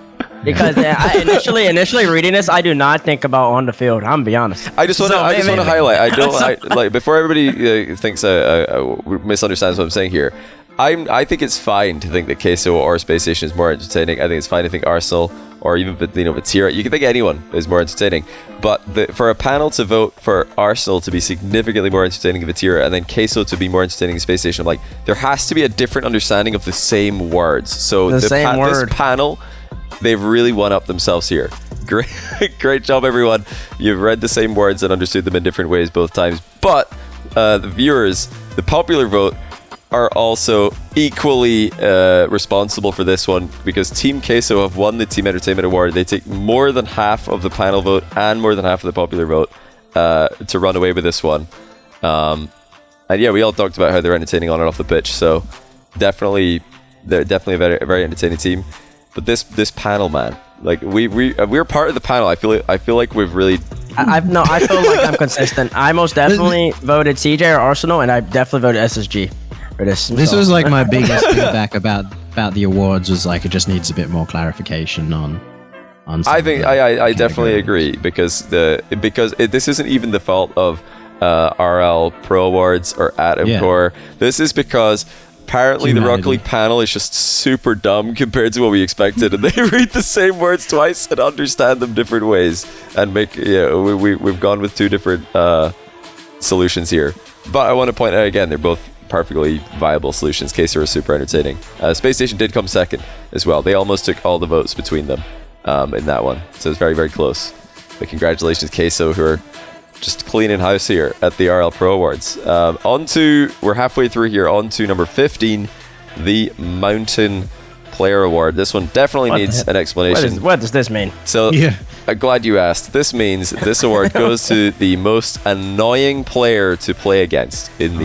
Because initially reading this, I do not think about on the field. I'm gonna be honest. I just want to highlight. I don't before everybody thinks misunderstands what I'm saying here. I think it's fine to think that Queso or Space Station is more entertaining. I think it's fine to think Arsenal or even Vatira. You can think anyone is more entertaining. But for a panel to vote for Arsenal to be significantly more entertaining than Vatira, and then Queso to be more entertaining than Space Station, like there has to be a different understanding of the same words. So this panel. They've really one-upped themselves here. Great job, everyone. You've read the same words and understood them in different ways both times. But the viewers, the popular vote, are also equally responsible for this one because Team Queso have won the Team Entertainment Award. They take more than half of the panel vote and more than half of the popular vote to run away with this one. And yeah, we all talked about how they're entertaining on and off the pitch. So they're definitely a very, very entertaining team. But this panel, man, like we're part of the panel. I feel like we've really. I feel like I'm consistent. I most definitely voted CJ or Arsenal, and I definitely voted SSG for this. This was like my biggest feedback about the awards was like it just needs a bit more clarification on. I think I definitely agree because this isn't even the fault of RL Pro Awards or Atomcore. This is because. Apparently the Rocket League panel is just super dumb compared to what we expected, and they read the same words twice and understand them different ways and we've gone with two different solutions here. But I want to point out again, they're both perfectly viable solutions. Queso was super entertaining. Space Station did come second as well. They almost took all the votes between them in that one. So it's very, very close. But congratulations, Queso, who are just cleaning house here at the RL Pro Awards. We're halfway through here, on to number 15, the Mountain Player Award. This one definitely needs an explanation. What does this mean? So, I'm glad you asked. This means this award goes to the most annoying player to play against in the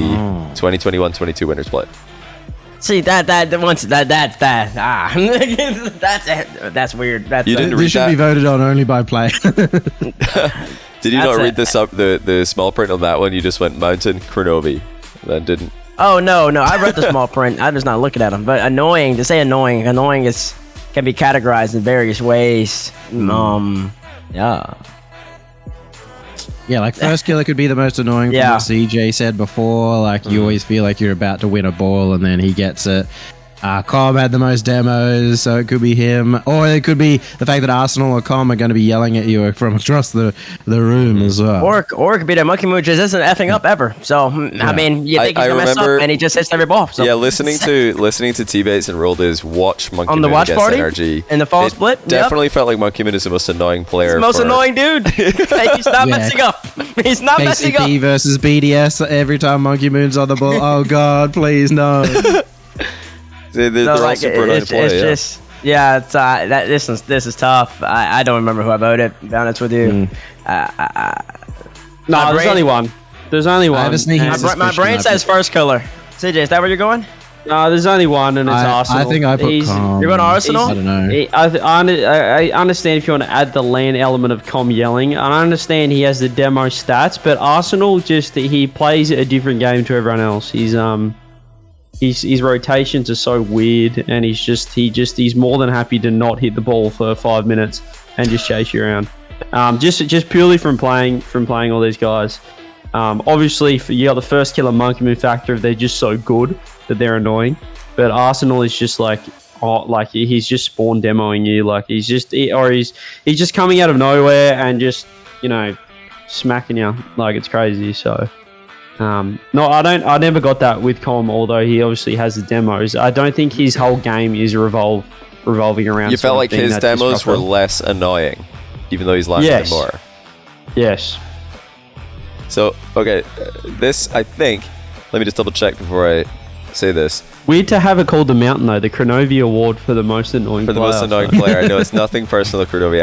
2021-22 Winners Play. See that's weird. You didn't read This should that? be voted on only by play. Did you not read this up, the small print on that one? You just went Mountain Kronovi, then didn't. Oh no, I read the small print. I'm just not looking at them. But annoying, to say annoying can be categorized in various ways. Yeah. Yeah, like first killer could be the most annoying from Yeah. what CJ said before. Like you always feel like you're about to win a ball and then he gets it. Com had the most demos, so it could be him. Or it could be the fact that Arsenal or Com are going to be yelling at you from across the room as well. Or it could be that Monkey Moo just isn't effing up ever. So I mean, you think he's gonna mess up and he just hits every ball. So. Yeah, listening to T-Bates and Rolled is watch Monkey On the Moon watch against party? NRG. In the fall split? Yep. Definitely felt like Monkey Moon is the most annoying player. He's the most annoying dude. He's not messing up. He's not messing up. KCP versus BDS every time Monkey Moon's on the ball. Oh God, please no. They're all super annoying to play. This is tough. I don't remember who I voted. To be honest with you. There's only one. There's only one. My brain says first killer. CJ, is that where you're going? No, there's only one, and it's Arsenal. I think I put Com. You're going to Arsenal? I don't know. I understand if you want to add the LAN element of Com yelling. I understand he has the demo stats, but Arsenal he plays a different game to everyone else. His rotations are so weird, and he's more than happy to not hit the ball for 5 minutes and just chase you around. Just purely from playing all these guys. Obviously, you got the first killer Monkey Moon factor. They're just so good that they're annoying. But Arsenal is just he's just spawn demoing you. Like he's just coming out of nowhere and just smacking you like it's crazy. So. No, I never got that with Com, although he obviously has the demos. I don't think his whole game is revolving around. You felt like his demos were less annoying, even though he's landing more. Yes. So, okay, this, I think, let me just double check before I say this. Weird to have it called the Mountain, though, the Kronovi Award for the most annoying player. For the most annoying player. I know it's nothing personal to Kronovi.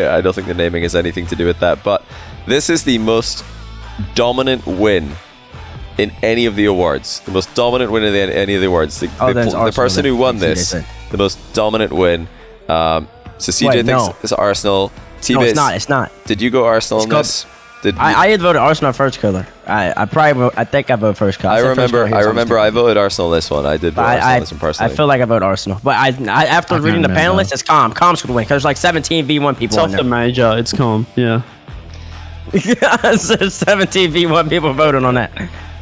I don't think the naming has anything to do with that, but this is the most dominant win in any of the awards. The most dominant win in any of the awards. The person who won this, the most dominant win. So CJ thinks it's Arsenal. T-Base, no, it's not. Did you go Arsenal on this? I had voted Arsenal first killer. I think I voted first killer. I remember I voted Arsenal on this one. I did vote Arsenal on this one personally. I feel like I voted Arsenal. But after reading the panelists, it's Com. Com's going to win because there's like 17 V1 people in there. It's off the major. It's Com. Yeah. 17 V1 people voted on that.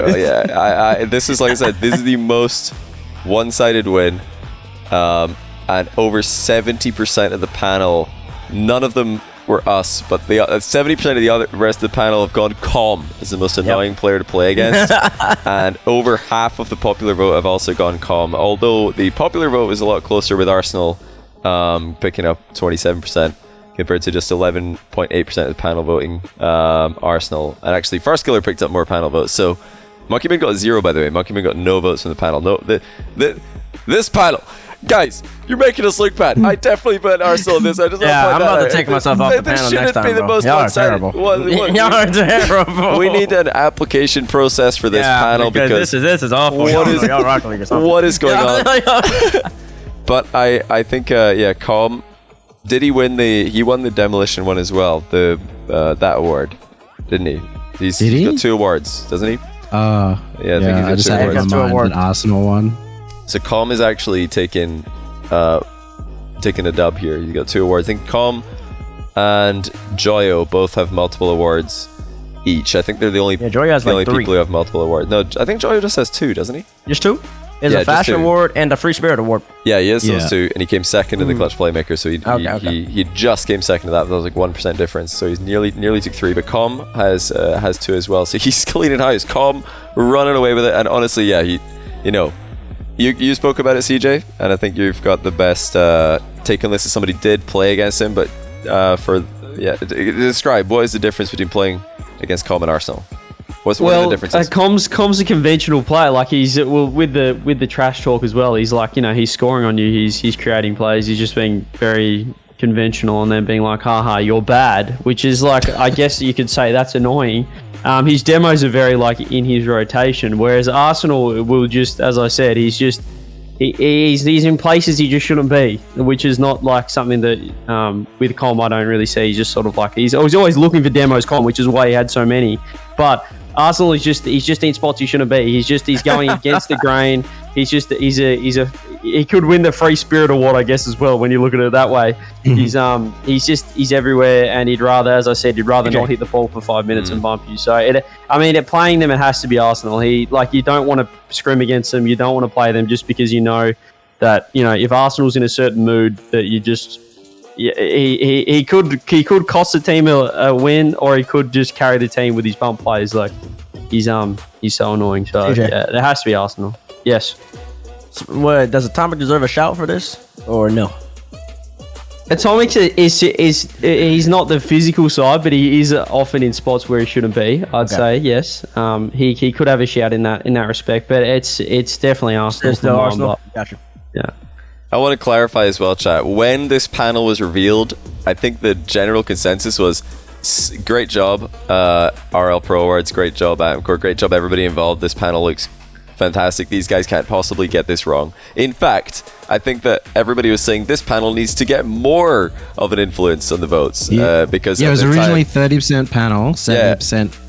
Oh yeah, this is, like I said, this is the most one-sided win, and over 70% of the panel, none of them were us, but 70% of the rest of the panel have gone Com as the most annoying player to play against, and over half of the popular vote have also gone Com. Although the popular vote is a lot closer with Arsenal, picking up 27%. Compared to just 11.8% of the panel voting Arsenal. And actually, First Killer picked up more panel votes. So, Monkey Man got 0, by the way. Monkey Man got no votes from the panel. No, this panel. Guys, you're making us look bad. I definitely put Arsenal in this. I just I'm about to take myself off the panel next time, be the most Y'all are terrible. Y'all are terrible. We need an application process for this panel because this is awful. Y'all Rocket League or something. What is going on? But I think, Com... Did he win he won the Demolition one as well, that award, didn't he? He's got 2 awards, doesn't he? I think he's got 2 awards. I just had an Arsenal one. So Com is actually taking a dub here. He's got 2 awards. I think Com and Joyo both have multiple awards each. I think they're the only, Joyo has the only 3 people who have multiple awards. No, I think Joyo just has 2, doesn't he? Just 2? Is Yeah, a just fast two. reward and a free spirit award. Yeah, he has Yeah. those two, and he came second in the clutch playmaker, so he just came second to that. That was like 1% difference, so he's nearly took 3. But Com has 2 as well, so he's cleaning house. Com running away with it, and honestly, yeah, you spoke about it, CJ, and I think you've got the best take on this. As somebody did play against him, but describe what is the difference between playing against Com and Arsenal? What are the differences? Com's a conventional player. Like he's with the trash talk as well. He's like, he's scoring on you. He's creating plays. He's just being very conventional and then being like, haha, you're bad, which is like, I guess you could say that's annoying. His demos are very like in his rotation, whereas Arsenal will just, as I said, he's in places he just shouldn't be, which is not like something that with Com I don't really see. He's just sort of like he's always looking for demos, Com, which is why he had so many. But Arsenal is just in spots he shouldn't be. He's going against the grain. He could win the free spirit award, I guess, as well when you look at it that way. He's everywhere, and he'd rather, as I said, not hit the ball for 5 minutes and bump you. So playing them, it has to be Arsenal. You don't want to scrim against them. You don't want to play them just because you know that if Arsenal's in a certain mood that you just. Yeah, he could cost the team a win, or he could just carry the team with his bump plays. Like he's so annoying. So CJ. yeah, it has to be Arsenal. Yes. What, does Atomic deserve a shout for this or no? Atomic is he's not the physical side, but he is often in spots where he shouldn't be. I'd say yes. He could have a shout in that respect, but it's definitely Arsenal. It's still Arsenal. Gotcha. Yeah. I want to clarify as well, chat. When this panel was revealed, I think the general consensus was great job, RL Pro Awards, great job, Amcor, great job, everybody involved. This panel looks fantastic. These guys can't possibly get this wrong. In fact, I think that everybody was saying this panel needs to get more of an influence on the votes because it was at the originally time, 30% panel, 70%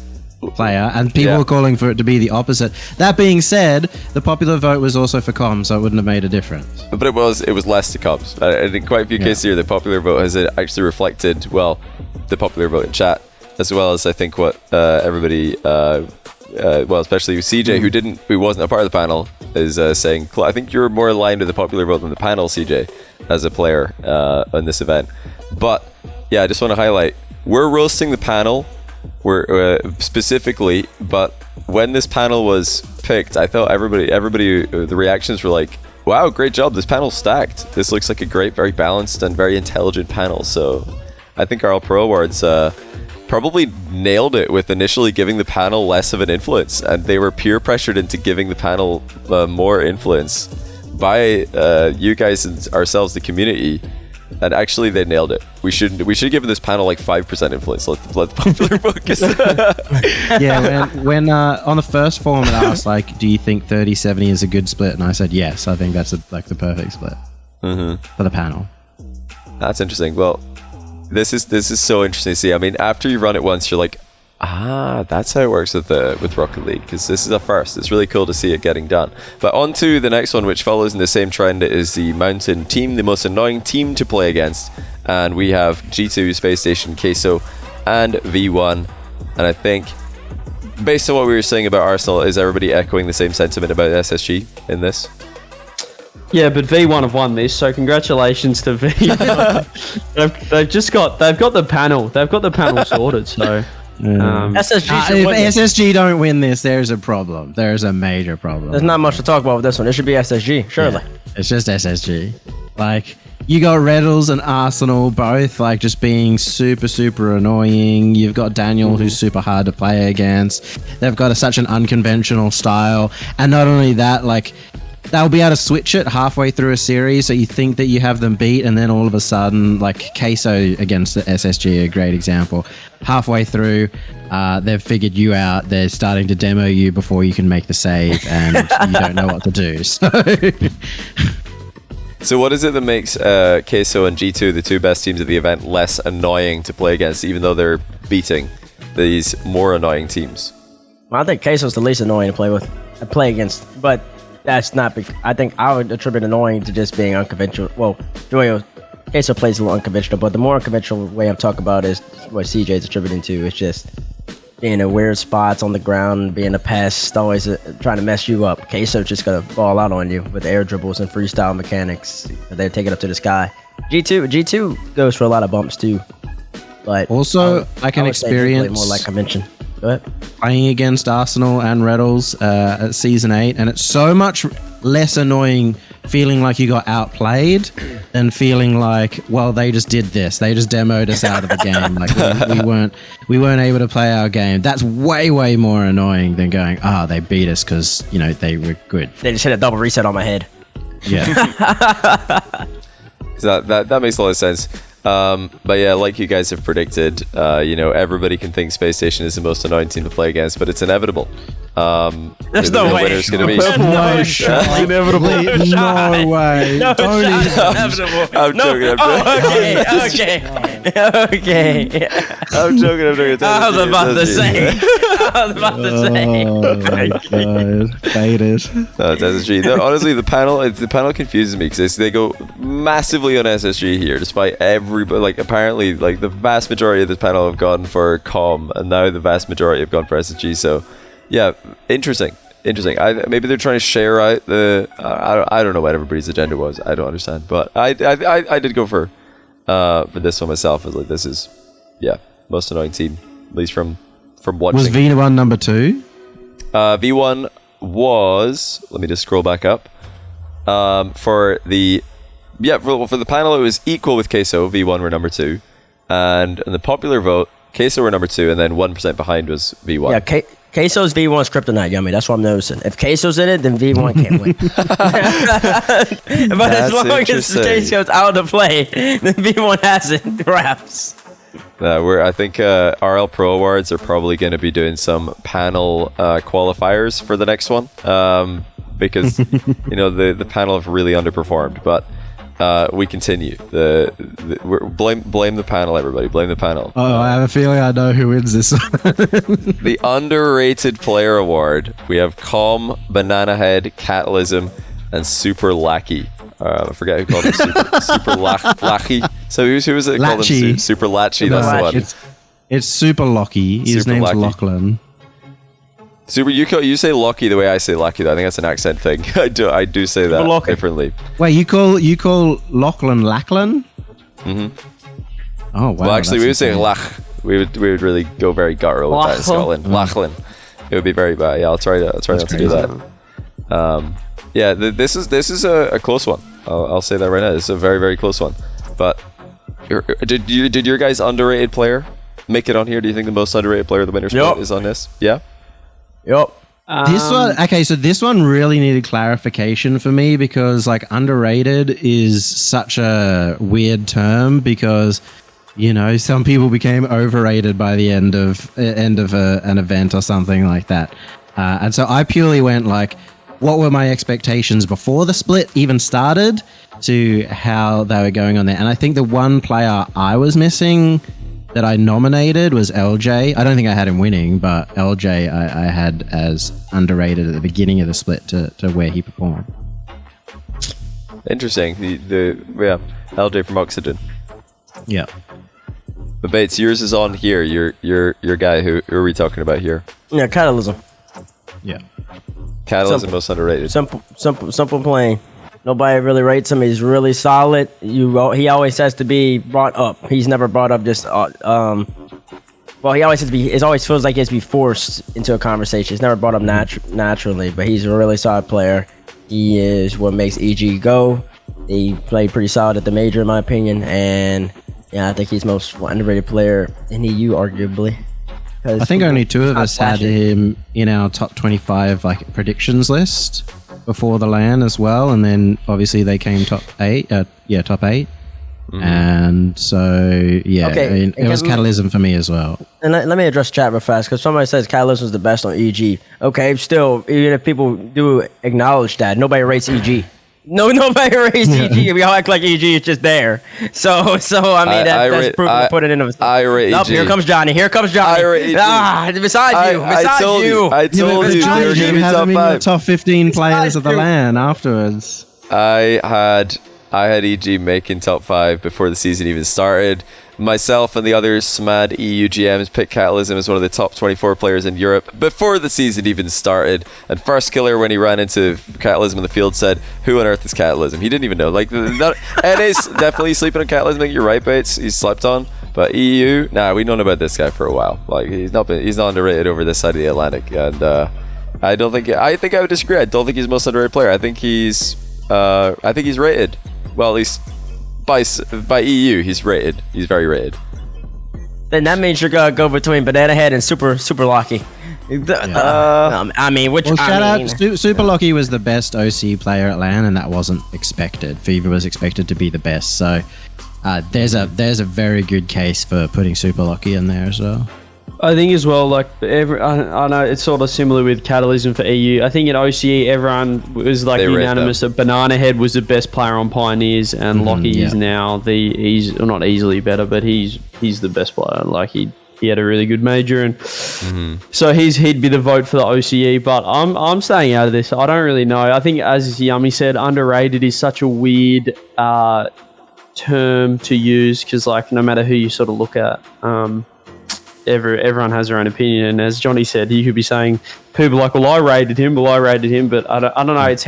player, and people were calling for it to be the opposite. That being said, the popular vote was also for Com, so it wouldn't have made a difference. But it was less to Coms. In quite a few cases here, the popular vote has actually reflected, the popular vote in chat, as well as I think what everybody, especially CJ, who wasn't a part of the panel, is saying, I think you're more aligned with the popular vote than the panel, CJ, as a player in this event. But yeah, I just want to highlight, we're roasting the panel. We're specifically, but when this panel was picked, I thought everybody, the reactions were like, "Wow, great job! This panel's stacked. This looks like a great, very balanced and very intelligent panel." So, I think our Pro Awards probably nailed it with initially giving the panel less of an influence, and they were peer pressured into giving the panel more influence by you guys and ourselves, the community. And actually, they nailed it. We should give this panel like 5% influence. Let the popular focus. Yeah, when on the first forum it asked like, do you think 30-70 is a good split? And I said yes. I think that's the perfect split for the panel. That's interesting. Well, this is so interesting to see. I mean, after you run it once, you're like, that's how it works with Rocket League, because this is a first. It's really cool to see it getting done. But on to the next one, which follows in the same trend, is the Mountain team, the most annoying team to play against. And we have G2, Space Station, Queso, and V1. And I think, based on what we were saying about Arsenal, is everybody echoing the same sentiment about SSG in this? Yeah, but V1 have won this, so congratulations to V1. they've got the panel. They've got the panel sorted, so. SSG should If win this. SSG don't win this, there's a problem. There's a major problem. There's not much to talk about with this one. It should be SSG, surely. Yeah, it's just SSG. Like, you got Reddles and Arsenal both like just being super, super annoying. You've got Daniel, who's super hard to play against. They've got such an unconventional style. And not only that, like, they'll be able to switch it halfway through a series, so you think that you have them beat, and then all of a sudden, like Queso against the SSG, a great example. Halfway through, they've figured you out. They're starting to demo you before you can make the save, and you don't know what to do. So what is it that makes Queso and G2, the two best teams of the event, less annoying to play against, even though they're beating these more annoying teams? Well, I think Queso's the least annoying to play against, but that's not. I think I would attribute annoying to just being unconventional. Well, Queso plays a little unconventional, but the more unconventional way I'm talking about is what CJ's attributing to. It's just being in weird spots on the ground, being a pest, always trying to mess you up. Queso's just gonna ball out on you with air dribbles and freestyle mechanics. They take it up to the sky. G2 goes for a lot of bumps too. But Also, I can would say they play experience more like convention. Go ahead. playing against Arsenal and Reddles at Season 8, and it's so much less annoying feeling like you got outplayed than feeling like, well, they just did this. They just demoed us out of the game. Like we weren't able to play our game. That's way more annoying than going, they beat us because, they were good. They just hit a double reset on my head. Yeah. That makes a lot of sense. But yeah, like you guys have predicted, everybody can think Space Station is the most annoying team to play against, but it's inevitable. There's no way. Winner's gonna be. No shot. Inevitable. No way. No Don't shot. even. Inevitable. I'm joking. Okay. I'm joking. I was about to say. Oh my god. Baited. No, it's SSG. No, honestly, the panel confuses me because they go massively on SSG here, despite everybody. Like apparently, like the vast majority of this panel have gone for Com, and now the vast majority have gone for SSG. So, yeah, interesting. Maybe they're trying to share out the. I don't know what everybody's agenda was. I don't understand, but I did go for this one myself. I was like, this is, most annoying team, at least from watching. Was V1 number 2? V1 was, let me just scroll back up. For the panel, it was equal with Queso. V1 were number 2, and in the popular vote, Queso were number 2, and then 1% behind was V1. Yeah, Queso's V1's kryptonite, Yummy. That's what I'm noticing. If Queso's in it, then V1 can't win. But as long as Queso's out of play, then V1 has it. Raps. I think RL Pro Awards are probably going to be doing some panel qualifiers for the next one, because the panel have really underperformed. But we continue. Blame the panel, everybody. Blame the panel. Oh, I have a feeling I know who wins this one. The underrated player award. We have Calm, Banana Head, Catalysm, and Super Lackey. I forget who called him Super Lackey. So who was it called him? Super Latchy. That's the one. It's Super Locky. His name's Lachlan. Super, you say Lucky the way I say Lucky though. I think that's an accent thing. I do say that differently. Wait, you call Lachlan Lachlan? Mm-hmm. Oh wow. Well, actually, we would say Lach. We would really go very guttural with that in Scotland. Lachlan. It would be very bad. Yeah, I'll try not to do that. This is a close one. I'll say that right now. This is a very, very close one. But did your guys' underrated player make it on here? Do you think the most underrated player of the winter split is on this? Yeah. Yep. This one, okay, so this one really needed clarification for me because like underrated is such a weird term because some people became overrated by the end of an event or something like that, and so I purely went like, what were my expectations before the split even started to how they were going on there, and I think the one player I was missing that I nominated was LJ. I don't think I had him winning, but LJ I had as underrated at the beginning of the split to where he performed. Interesting. LJ from Oxygen. Yeah. But Bates, yours is on here. Your guy. Who are we talking about here? Yeah, Catalysm. Yeah. Catalysm most underrated. Simple plain. Nobody really rates him. He's really solid. He always has to be brought up. He's never brought up just he always has to be. It always feels like he has to be forced into a conversation. He's never brought up naturally. But he's a really solid player. He is what makes EG go. He played pretty solid at the major, in my opinion, and I think he's most underrated player in EU, arguably. I think only 2 of us had him in our top 25 predictions list before the LAN as well, and then obviously they came top 8. Top 8. Mm-hmm. And so it was Catalysm for me as well. And let me address chat real fast because somebody says Catalysm is the best on EG. Okay, still, even if people do acknowledge that, nobody rates EG. No, nobody rates EG. We all act like EG is just there. So I mean that's proof to put it in. I rate EG. Here comes Johnny. I rate EG. Besides you. I told you they were going to be top 5. Top 15 players of the LAN afterwards. I I had EG making top 5 before the season even started. Myself and the other SMAD EU GMs picked Catalysm as one of the top 24 players in Europe before the season even started. And First Killer, when he ran into Catalysm in the field, said, "Who on earth is Catalysm?" He didn't even know. Like, Ed is definitely sleeping on Catalysm. I think you're right, Bates. He's slept on. But EU, we've known about this guy for a while. Like, he's not underrated over this side of the Atlantic. And I think I would disagree. I don't think he's the most underrated player. I think he's rated. Well, at least by EU, he's rated. He's very rated. Then that means you're gonna go between Banana Head and Super Lucky. I mean, Super Lucky was the best OC player at LAN, and that wasn't expected. Fever was expected to be the best, so there's a very good case for putting Super Lucky in there as well. I think as well, like I know it's sort of similar with Catalysm for EU. I think in OCE everyone was like unanimous that Banana Head was the best player on Pioneers, and Lockie is now he's not easily better, but he's the best player. Like he had a really good major, and so he'd be the vote for the OCE. But I'm staying out of this. I don't really know. I think, as Yummy said, underrated is such a weird term to use, because like no matter who you sort of look at, everyone has their own opinion, and as Johnny said, you could be saying people like, well, I rated him, but I don't know. It's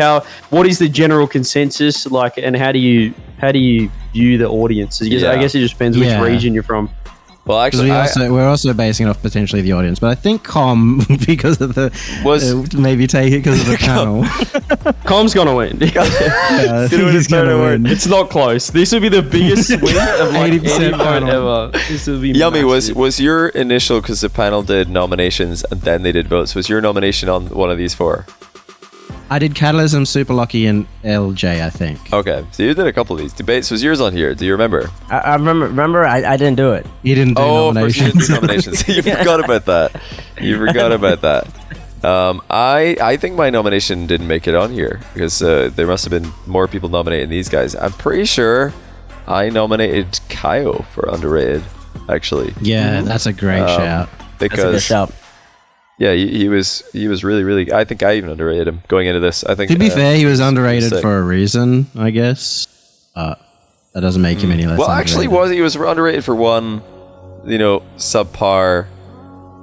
what is the general consensus like, and how do you view the audience? I guess it just depends which region you're from. Well, actually, we're also basing it off potentially the audience, but I think Com, because of the maybe take it because of the panel. Com's gonna win. He's gonna win. It's not close. This will be the biggest win of like 80% ever. This will be Yummy. Massive. Was your initial, because the panel did nominations and then they did votes, was your nomination on one of these 4? I did Catalysm, Super Lucky, and LJ, I think. Okay, so you did a couple of these. Debates, was yours on here? Do you remember? I remember. I didn't do it. You didn't do nominations. Of course you didn't do nominations. You forgot about that. I think my nomination didn't make it on here because there must have been more people nominating these guys. I'm pretty sure I nominated Kaio for underrated, actually. Yeah, that's a great shout. Because that's a good shout. Yeah, he was really, really. I think I even underrated him going into this. I think, to be fair, he was underrated for a reason, I guess. That doesn't make him any less. Well, underrated. actually, he was underrated for one, subpar,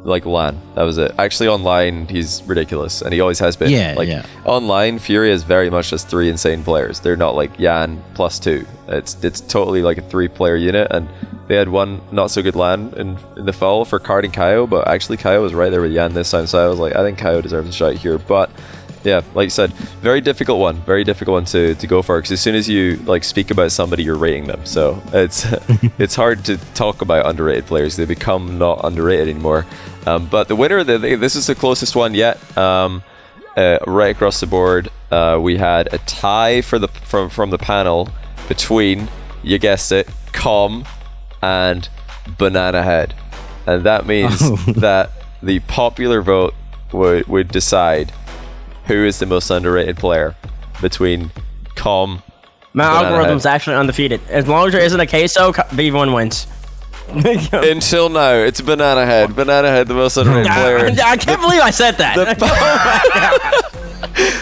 like LAN. That was it. Actually, online, he's ridiculous, and he always has been. Online, Fury is very much just 3 insane players. They're not like Yan plus 2. It's totally like a 3-player unit, and they had one not so good LAN in the fall for carding Kaio, but actually Kaio was right there with Yan this time, so I was like, I think Kaio deserves a shot here. But yeah, like you said, very difficult one to go for, because as soon as you like speak about somebody, you're rating them. So it's hard to talk about underrated players. They become not underrated anymore. But the winner, this is the closest one yet. Right across the board, we had a tie from the panel between, you guessed it, Com and Banana Head, and that means that the popular vote would decide who is the most underrated player between Com. My algorithm's actually undefeated. As long as there isn't a queso, V1 wins. Until now, it's Banana Head. Banana Head, the most underrated player. I can't believe I said that.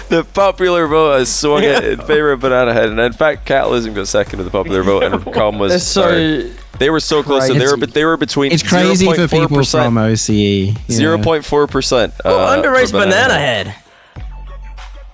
The popular vote has swung it in favor of Banana Head, and in fact, Catalysm got second to the popular vote, and Com was third. They were so close, so they were between. It's crazy for people from OCE. 0.4%. Underrates Banana Head.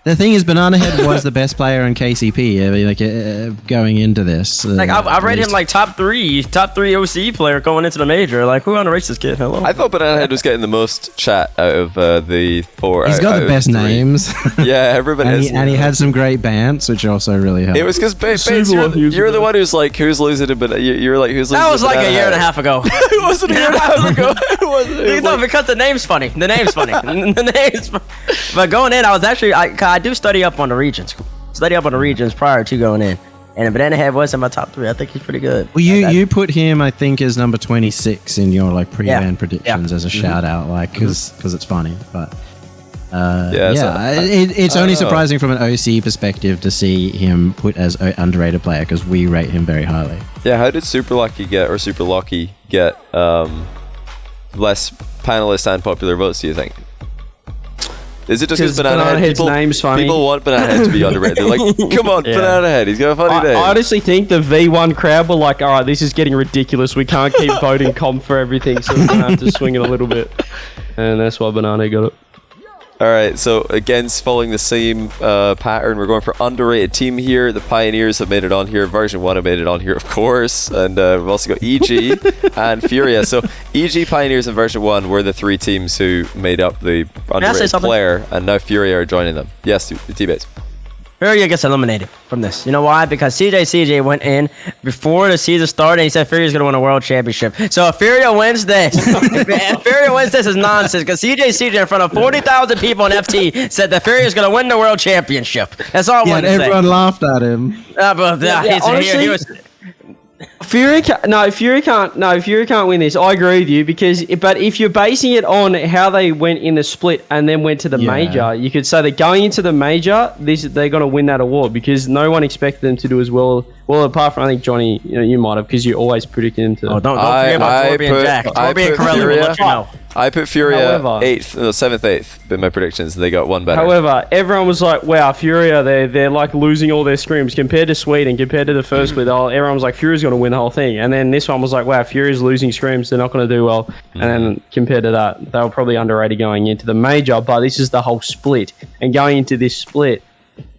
The thing is, Banana Head was the best player in KCP. I mean, going into this. I rated him like top three OCE player going into the major. Like, who underrates this kid? Hello. I thought Banana Head was getting the most chat out of the 4. He's got the best names. Yeah, everybody. and he had some great bants, which also really helped. It was because you're the one who's losing it, but you're like who's losing. That was like a year and a half ago. It wasn't a year and a half ago. It wasn't. Because the name's funny. The name's funny. But going in, I was actually I do study up on the regions. Prior to going in. And Banana Head was in my top 3. I think he's pretty good. Well, you put him, I think, as number 26 in your like pre-ban predictions as a shout out, like because it's funny. But it's only surprising from an OC perspective to see him put as an underrated player, because we rate him very highly. Yeah, how did Super Lucky get less panelists and popular votes, do you think? Is it just because Banana Banana Head? Head's name's funny. People want Banana Head to be underrated. They're like, come on, Banana Head. He's got a funny name. I honestly think the V1 crowd were like, all right, this is getting ridiculous. We can't keep voting comp for everything, so we're going to have to swing it a little bit. And that's why Banana got it. All right, so again, following the same pattern, we're going for underrated team here. The Pioneers have made it on here. Version 1 have made it on here, of course. And we've also got EG and Furia. So EG, Pioneers, and Version 1 were the 3 teams who made up the underrated player. And now Furia are joining them. Yes, T-Bates. Furia gets eliminated from this. You know why? Because CJ went in before the season started and he said Furia's going to win a world championship. So if Furia wins this, if Furia wins this is nonsense because CJ in front of 40,000 people in FT said that Furia's going to win the world championship. That's all I wanted to say. Everyone laughed at him. Honestly, Fury can't win this. I agree with you but if you're basing it on how they went in the split and then went to the major, you could say that going into the major, they're going to win that award because no one expected them to do as well. Well, apart from I think Johnny, you might have because you always predicted him to. Oh, don't forget about Torby and Jack. Torby and Corelli will let you know. I put Furia 7th, 8th in my predictions, and they got one better. However, everyone was like, wow, Furia, they're like losing all their scrims compared to Sweden, compared to the first split. Everyone was like, Furia's going to win the whole thing. And then this one was like, wow, Furia's losing scrims, they're not going to do well. And then compared to that, they were probably underrated going into the major, but this is the whole split. And going into this split,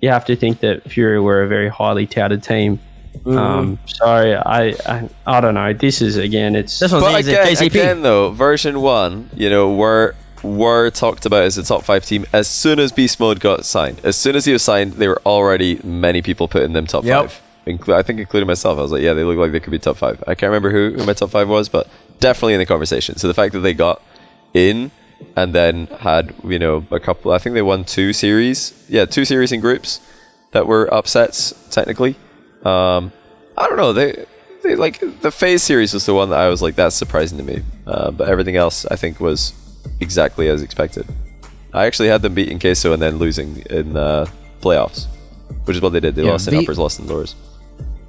you have to think that Furia were a very highly touted team. So I don't know. This is again. This one's but easy. again though, version 1, were talked about as a top 5 team as soon as Beast Mode got signed. As soon as he was signed, there were already many people putting them top 5. I think including myself. I was like, yeah, they look like they could be top 5. I can't remember who my top 5 was, but definitely in the conversation. So the fact that they got in and then had a couple. I think they won 2 series. Yeah, 2 series in groups that were upsets technically. I don't know. They like the FaZe series was the one that I was like, that's surprising to me. But everything else I think was exactly as expected. I actually had them beating Queso and then losing in playoffs, which is what they did. They lost in uppers, lost in lowers.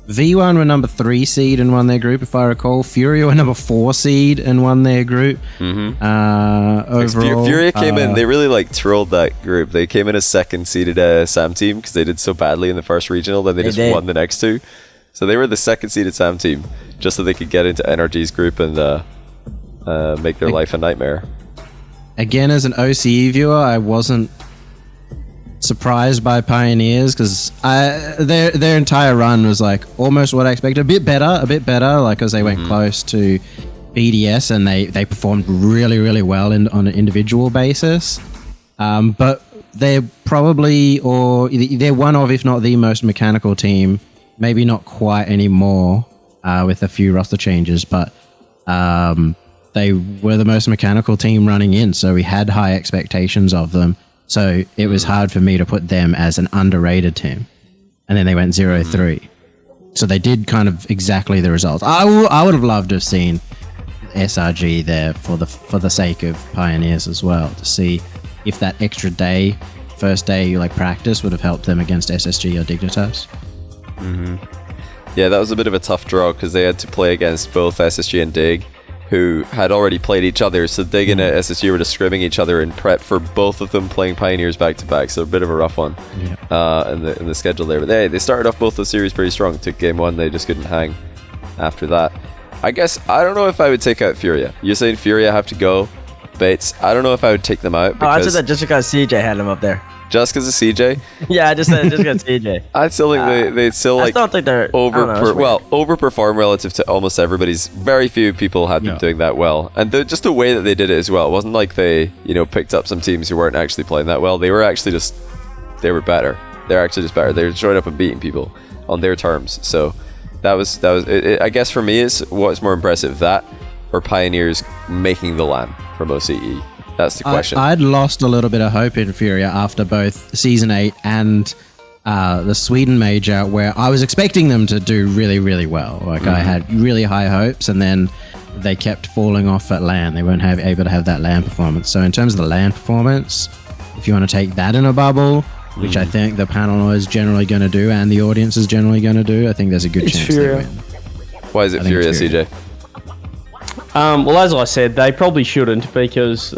V1 were number 3 seed and won their group, if I recall. Furia were number 4 seed and won their group. Overall, Furia came in. They really trolled that group. They came in as 2nd seeded SAM team because they did so badly in the first regional. Then they just won the next 2. So they were the 2nd seeded SAM team just so they could get into NRG's group and make their life a nightmare. Again, as an OCE viewer, I wasn't surprised by Pioneers because their entire run was like almost what I expected. A bit better, like because they went close to BDS and they performed really, really well on an individual basis. But they're probably, they're one of, if not the most mechanical team. Maybe not quite anymore with a few roster changes, but they were the most mechanical team running in, so we had high expectations of them. So it was hard for me to put them as an underrated team. And then they went 0-3. So they did kind of exactly the results. I would have loved to have seen SRG there for the sake of Pioneers as well, to see if that extra day, first day practice would have helped them against SSG or Dignitas. Yeah, that was a bit of a tough draw because they had to play against both SSG and Dig, who had already played each other. So Dig and SSG were just scrimming each other in prep for both of them playing Pioneers back to back. So a bit of a rough one in the schedule there. But they started off both the series pretty strong. Took game 1, they just couldn't hang after that. I guess I don't know if I would take out Furia. You're saying Furia have to go, Bates. I don't know if I would take them out. I said that just because CJ had them up there. Just because of CJ? Yeah, I just said just because CJ. I still think they still I don't think they're overperform relative to almost everybody's. Very few people had them doing that well, and just the way that they did it as well. It wasn't like they picked up some teams who weren't actually playing that well. They were actually they were better. They're actually just better. They were showing up and beating people on their terms. So that was it. I guess for me is what's more impressive, that or Pioneers making the LAN from OCE. That's the question. I'd lost a little bit of hope in Furia after both Season 8 and the Sweden Major, where I was expecting them to do really, really well. I had really high hopes, and then they kept falling off at LAN. They weren't able to have that LAN performance. So in terms of the LAN performance, if you want to take that in a bubble, which I think the panel is generally going to do and the audience is generally going to do, I think there's a good chance they win. Why is it Furia, CJ? Well, as I said, they probably shouldn't because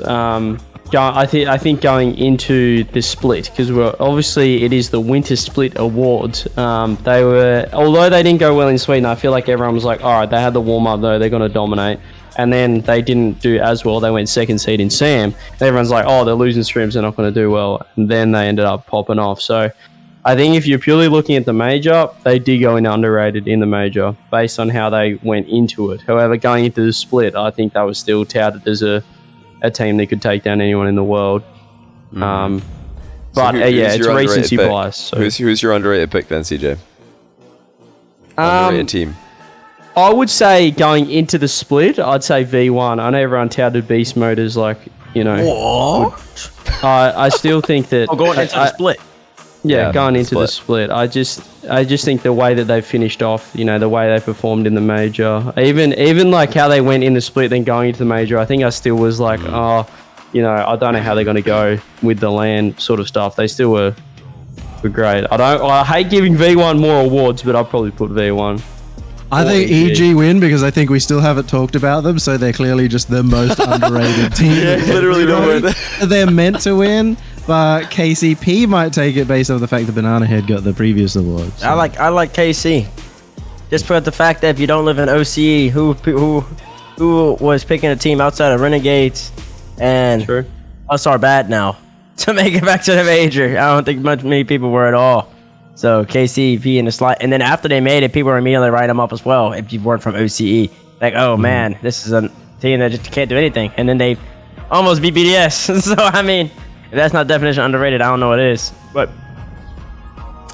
I think going into the split, because obviously it is the Winter Split Awards. Although they didn't go well in Sweden, I feel like everyone was like, all right, they had the warm up though, they're going to dominate. And then they didn't do as well. They went second seed in Sam. Everyone's like, oh, they're losing streams, they're not going to do well. And then they ended up popping off. So I think if you're purely looking at the major, they did go in underrated in the major based on how they went into it. However, going into the split, I think that was still touted as a team that could take down anyone in the world. But it's recency bias. So. Who's your underrated pick then, CJ? Underrated team. I would say going into the split, I'd say V1. I know everyone touted beast mode as like, What? I still think that... going into the split. Yeah, going into the split. I just think the way that they finished off, the way they performed in the major, even like how they went in the split then going into the major, I think I still was like, I don't know how they're going to go with the land sort of stuff. They still were great. I hate giving V1 more awards, but I'll probably put V1. I think EG win because I think we still haven't talked about them, so they're clearly just the most underrated team. Literally don't win. They're meant to win, but KCP might take it based on the fact that Banana Head got the previous award. So. I like KC. Just for the fact that if you don't live in OCE, who was picking a team outside of Renegades and us are bad now to make it back to the major. I don't think many people were at all. So KCP in the slide, and then after they made it, people were immediately writing them up as well. If you weren't from OCE, like, oh man, this is a team that just can't do anything, and then they almost beat BDS. So I mean, if that's not definition underrated, I don't know what is. But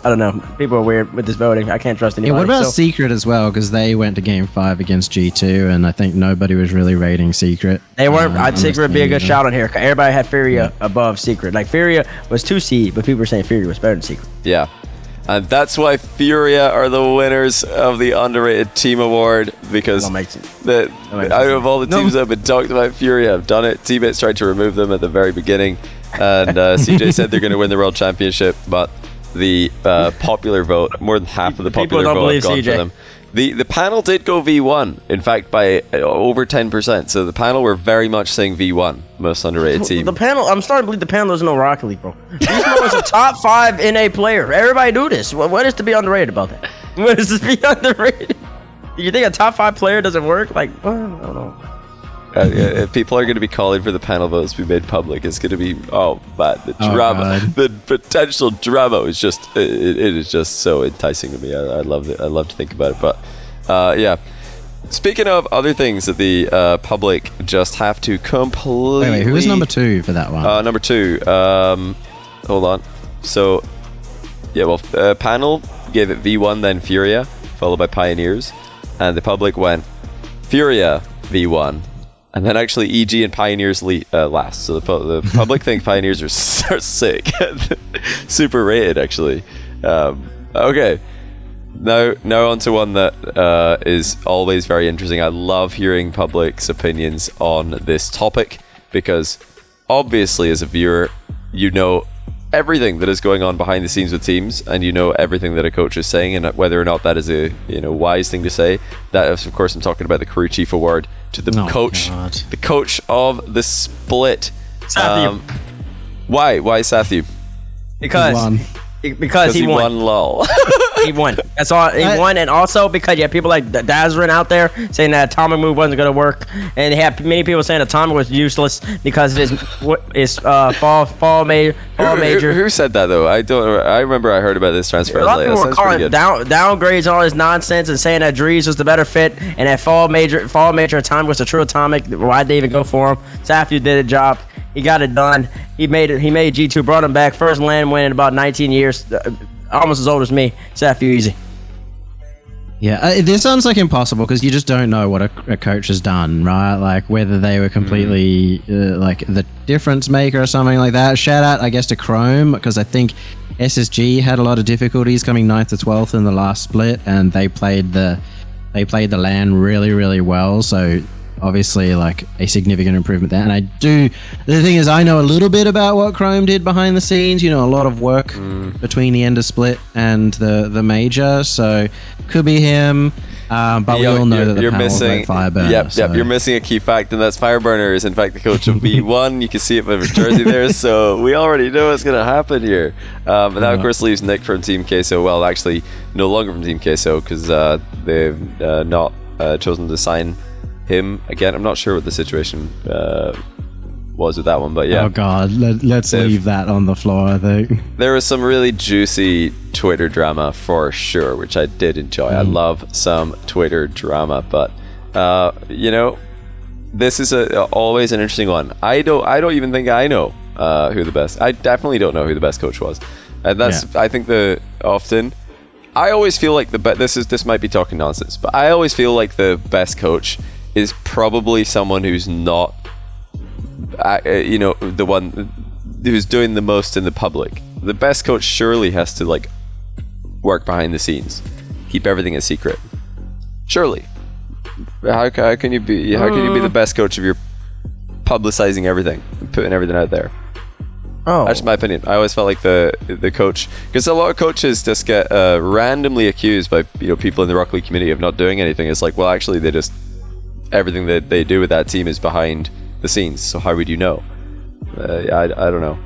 I don't know. People are weird with this voting. I can't trust anybody. Yeah, what about Secret as well? Because they went to Game 5 against G2, and I think nobody was really rating Secret. They weren't. I'd Secret would be a good shout on here. Everybody had Furia above Secret. Like Furia was 2 seed, but people were saying Furia was better than Secret. Yeah. And that's why Furia are the winners of the Underrated Team Award, because out of all the teams that have been talked about, Furia have done it. Teammates tried to remove them at the very beginning, and CJ said they're going to win the World Championship, but the popular vote, more than half of the popular vote have gone for them. The panel did go V1, in fact, by over 10%. So the panel were very much saying V1, most underrated team. The panel, I'm starting to believe the panel doesn't know Rocket League, bro. Beastmo is a top 5 NA player. Everybody do this. What is to be underrated about that? What is to be underrated? Do you think a top 5 player doesn't work? Like, I don't know. If people are going to be calling for the panel votes to be made public, it's going to be the drama, the potential drama is just it is just so enticing to me. I love it. I love to think about it. But yeah, speaking of other things that the public just have to completely. Wait, who was number 2 for that one? Number 2. Hold on. So yeah, well, panel gave it V1, then Furia, followed by Pioneers, and the public went Furia V1. And then actually EG and Pioneers last. So the public think Pioneers are sick. Super rated, actually. Okay. Now on to one that is always very interesting. I love hearing public's opinions on this topic, because obviously as a viewer, you know everything that is going on behind the scenes with teams, and you know everything that a coach is saying, and whether or not that is a wise thing to say. That is, of course, I'm talking about the Crew Chief Award to the coach, the coach of the split. Sathu. Why Sathu? Because he won. Lol. He won. That's all. He won, and also because you have people like Dazarin out there saying that atomic move wasn't going to work, and they have many people saying atomic was useless because it is fall major. Who said that though? I remember I heard about this transfer. A lot of people were calling downgrades and all this nonsense and saying that Drees was the better fit and that fall major atomic was the true atomic. Why'd they even go for him? Sathu did a job. He got it done. He made G2, brought him back. First land win in about 19 years. Almost as old as me. Sathu easy. Yeah, this sounds like impossible because you just don't know what a coach has done, right? Like whether they were completely like the difference maker or something like that. Shout out, I guess, to Chrome, because I think SSG had a lot of difficulties coming 9th to 12th in the last split, and they played the LAN really, really well. So obviously like a significant improvement there. And the thing is, I know a little bit about what Chrome did behind the scenes, a lot of work between the end of split and the major, so could be him. But we all know that the panel is like Fireburner. Yep. You're missing a key fact, and that's Fireburner is in fact the coach of V1. You can see it by his jersey there, so we already know what's going to happen here. And that, of course, leaves Nick from Team Queso. Well, actually, no longer from Team Queso because they've not chosen to sign him again. I'm not sure what the situation was with that one, but yeah. Oh God, let's leave that on the floor. I think there was some really juicy Twitter drama for sure, which I did enjoy. I love some Twitter drama, but this is always an interesting one. I don't even think I know who the best. I definitely don't know who the best coach was, and that's I think I always feel like this might be talking nonsense, but I always feel like the best coach is probably someone who's not the one who's doing the most in the public. The best coach surely has to like work behind the scenes, keep everything a secret. Surely, how can you be the best coach if you're publicizing everything, and putting everything out there? Oh, that's my opinion. I always felt like the coach, because a lot of coaches just get randomly accused by people in the Rocket League community of not doing anything. It's like, well, actually, everything that they do with that team is behind the scenes. So how would you know? I don't know.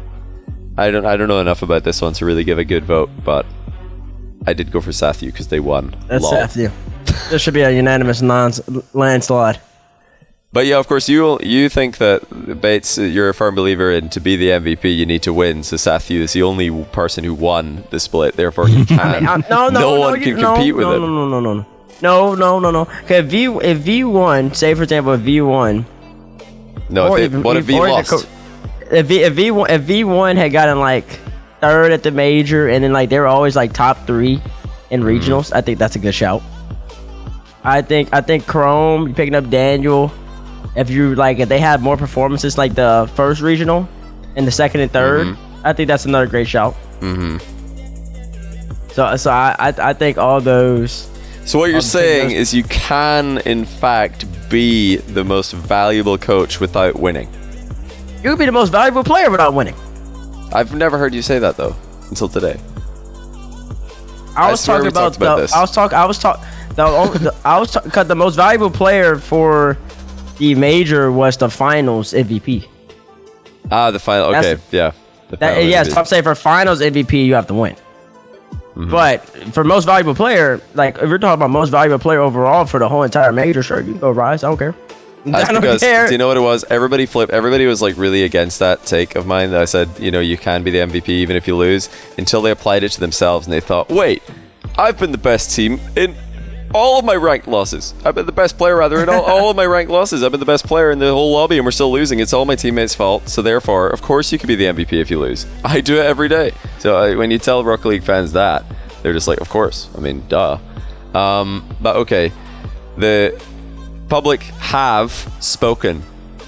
I don't know enough about this one to really give a good vote, but I did go for Sathu because they won. That's Sathu. This should be a unanimous landslide. But yeah, of course, you think that Bates, you're a firm believer in to be the MVP, you need to win. So Sathu is the only person who won the split. Therefore, he can. No one can compete with him. No. Okay, if V1, say for example, if V1. No, if V lost? If V1 had gotten like third at the major, and then like they were always like top 3 in regionals, I think that's a good shout. I think Chrome picking up Daniel. If they had more performances like the first regional and the second and third, I think that's another great shout. So I think all those. So what you're saying is you can in fact be the most valuable coach without winning. You could be the most valuable player without winning. I've never heard you say that though until today. Because the most valuable player for the major was the finals MVP. The final. Okay, yeah. Top say for finals MVP, you have to win. But for most valuable player, like if you're talking about most valuable player overall for the whole entire major, sure, you can go Rise. I don't care. I don't care. Do you know what it was? Everybody flipped. Everybody was like really against that take of mine that I said, you can be the MVP even if you lose, until they applied it to themselves and they thought, wait, I've been the best team in all of my ranked losses. I've been the best player rather in all of my ranked losses. I've been the best player in the whole lobby and we're still losing. It's all my teammates' fault. So therefore, of course you could be the MVP if you lose. I do it every day. So when you tell Rocket League fans that, they're just like, of course. I mean, duh. But okay, the public have spoken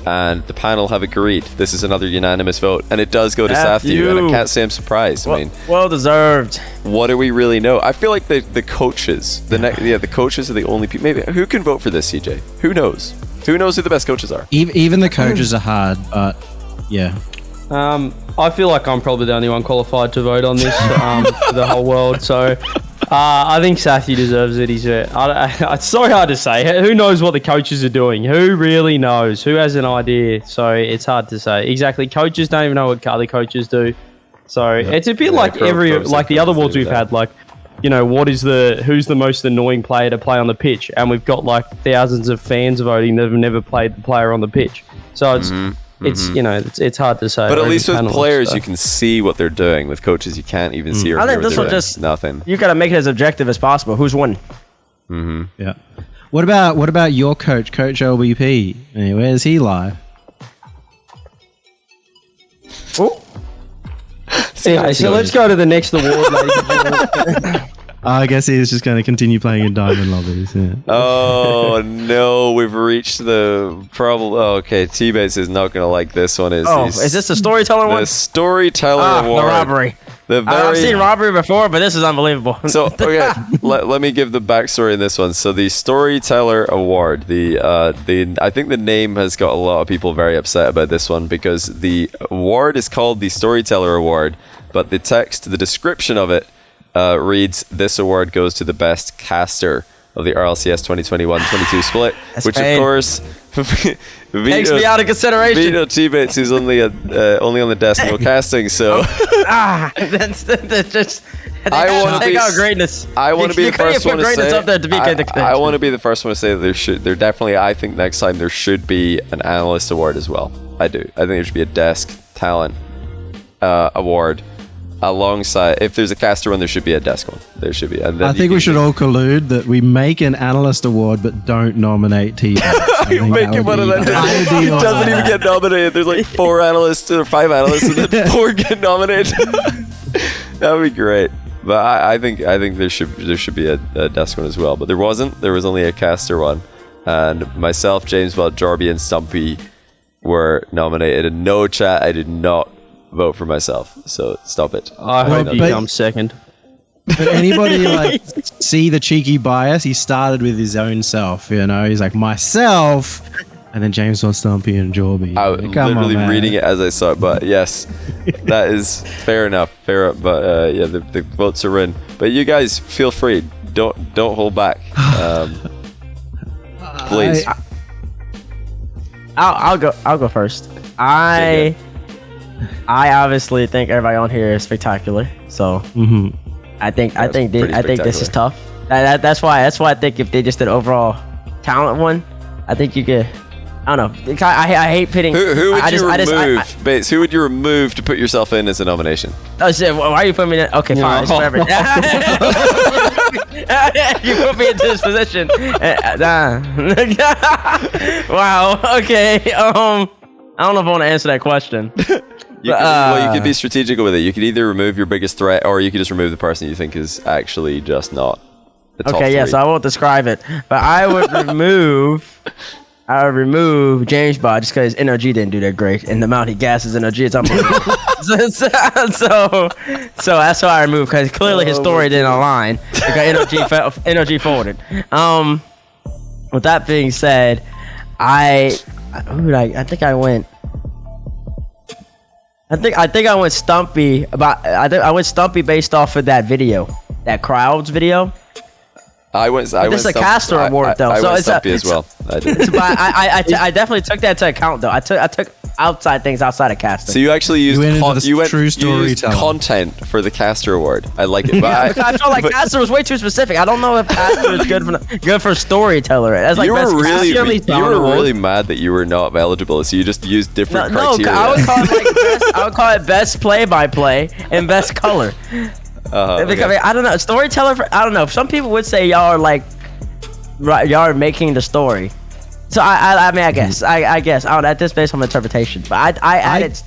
and the panel have agreed. This is another unanimous vote, and it does go to Sathu, and I can't say I'm surprised. Well deserved. What do we really know? I feel like the coaches, the coaches are the only people. Maybe who can vote for this, CJ? Who knows? Who knows who the best coaches are? Even the coaches are hard, but yeah. I feel like I'm probably the only one qualified to vote on this for the whole world. So I think Sathu deserves it. It's so hard to say. Who knows what the coaches are doing? Who really knows? Who has an idea? So it's hard to say. Exactly. Coaches don't even know what other coaches do. So it's a bit like the other awards we've had. Like, who's the most annoying player to play on the pitch? And we've got like thousands of fans voting that have never played the player on the pitch. So it's hard to say. But at least with players, you can see what they're doing. With coaches, you can't even see or hear what they're doing. Nothing. You got to make it as objective as possible. Who's winning? Yeah. What about your coach, Coach LBP? Where does he lie? Oh. Anyway, so let's go to the next award, ladies and gentlemen. I guess he's just going to continue playing in diamond lobbies. Yeah. Oh no, we've reached the problem. Oh, okay, T-Bates is not going to like this one. Is this the storyteller one? The storyteller award. The robbery. I've seen robbery before, but this is unbelievable. So okay, let me give the backstory in this one. So the storyteller award, I think the name has got a lot of people very upset about this one because the award is called the storyteller award, but the description of it reads, "This award goes to the best caster of the RLCS 2021-22 split, which pain. of course Takes me out of consideration. Vito T-Bates, who's only on the desk, no casting, so That's just. I wanna take be- out greatness. I want to be You the couldn't first put one to greatness say. up there to be I want to be the first one to say that there definitely. I think next time there should be an analyst award as well. I do. I think there should be a desk talent award alongside. If there's a caster one, there should be a desk one. There should be. And then I think we should all collude that we make an analyst award but don't nominate T-Bates. You're making one of them. He doesn't even get nominated. There's like 4 analysts or 5 analysts, and then 4 get nominated. That would be great. But I think there should be a desk one as well. But there wasn't. There was only a caster one, and myself, James Bell, Jorby, and Stumpy were nominated. And no chat, I did not vote for myself. So stop it. I Well, hope you but- come second. But anybody like see the cheeky bias? He started with his own self, you know. He's like myself, and then James Bond, Stumpy, and Jorby. I was literally reading it as I saw it, but yes, that is fair enough. Fair, but yeah, the votes are in. But you guys feel free. Don't hold back. Please. I'll go first. I obviously think everybody on here is spectacular. So I think this is tough. That's why I think if they just did overall talent one, I think you could. I don't know. I hate pitting. Who would you remove, I Bates? Who would you remove to put yourself in as a nomination? oh shit! Why are you putting me in? Okay, fine. It's whatever. You put me into this position. Wow. Okay. I don't know if I want to answer that question. You could be strategical with it. You could either remove your biggest threat, or you could just remove the person you think is actually just not the top Okay. three. Yeah. So I won't describe it, but I would remove. I would remove James Bond just because NOG didn't do that great, and the amount he gasses NOG is unbelievable. so that's why I removed, because clearly his story didn't align because NOG forwarded. With that being said, I think I went Stumpy. I went Stumpy based off of that video, that crowds video. This is a caster award, though, I so went it's Stumpy as well. I did. But I definitely took that into account, though. I took outside things outside of casting. So you actually used You went true storytelling. content for the caster award. I like it. But I felt like caster was way too specific. I don't know if caster is good for storyteller. That's like you best were really caster. really mad that you were not eligible. So you just used different No, criteria. I would call it best play-by-play and best color. Because, I mean, I don't know, storyteller. I don't know. Some people would say y'all are making the story. So I mean, I guess I don't know, that's based on interpretation. But I added.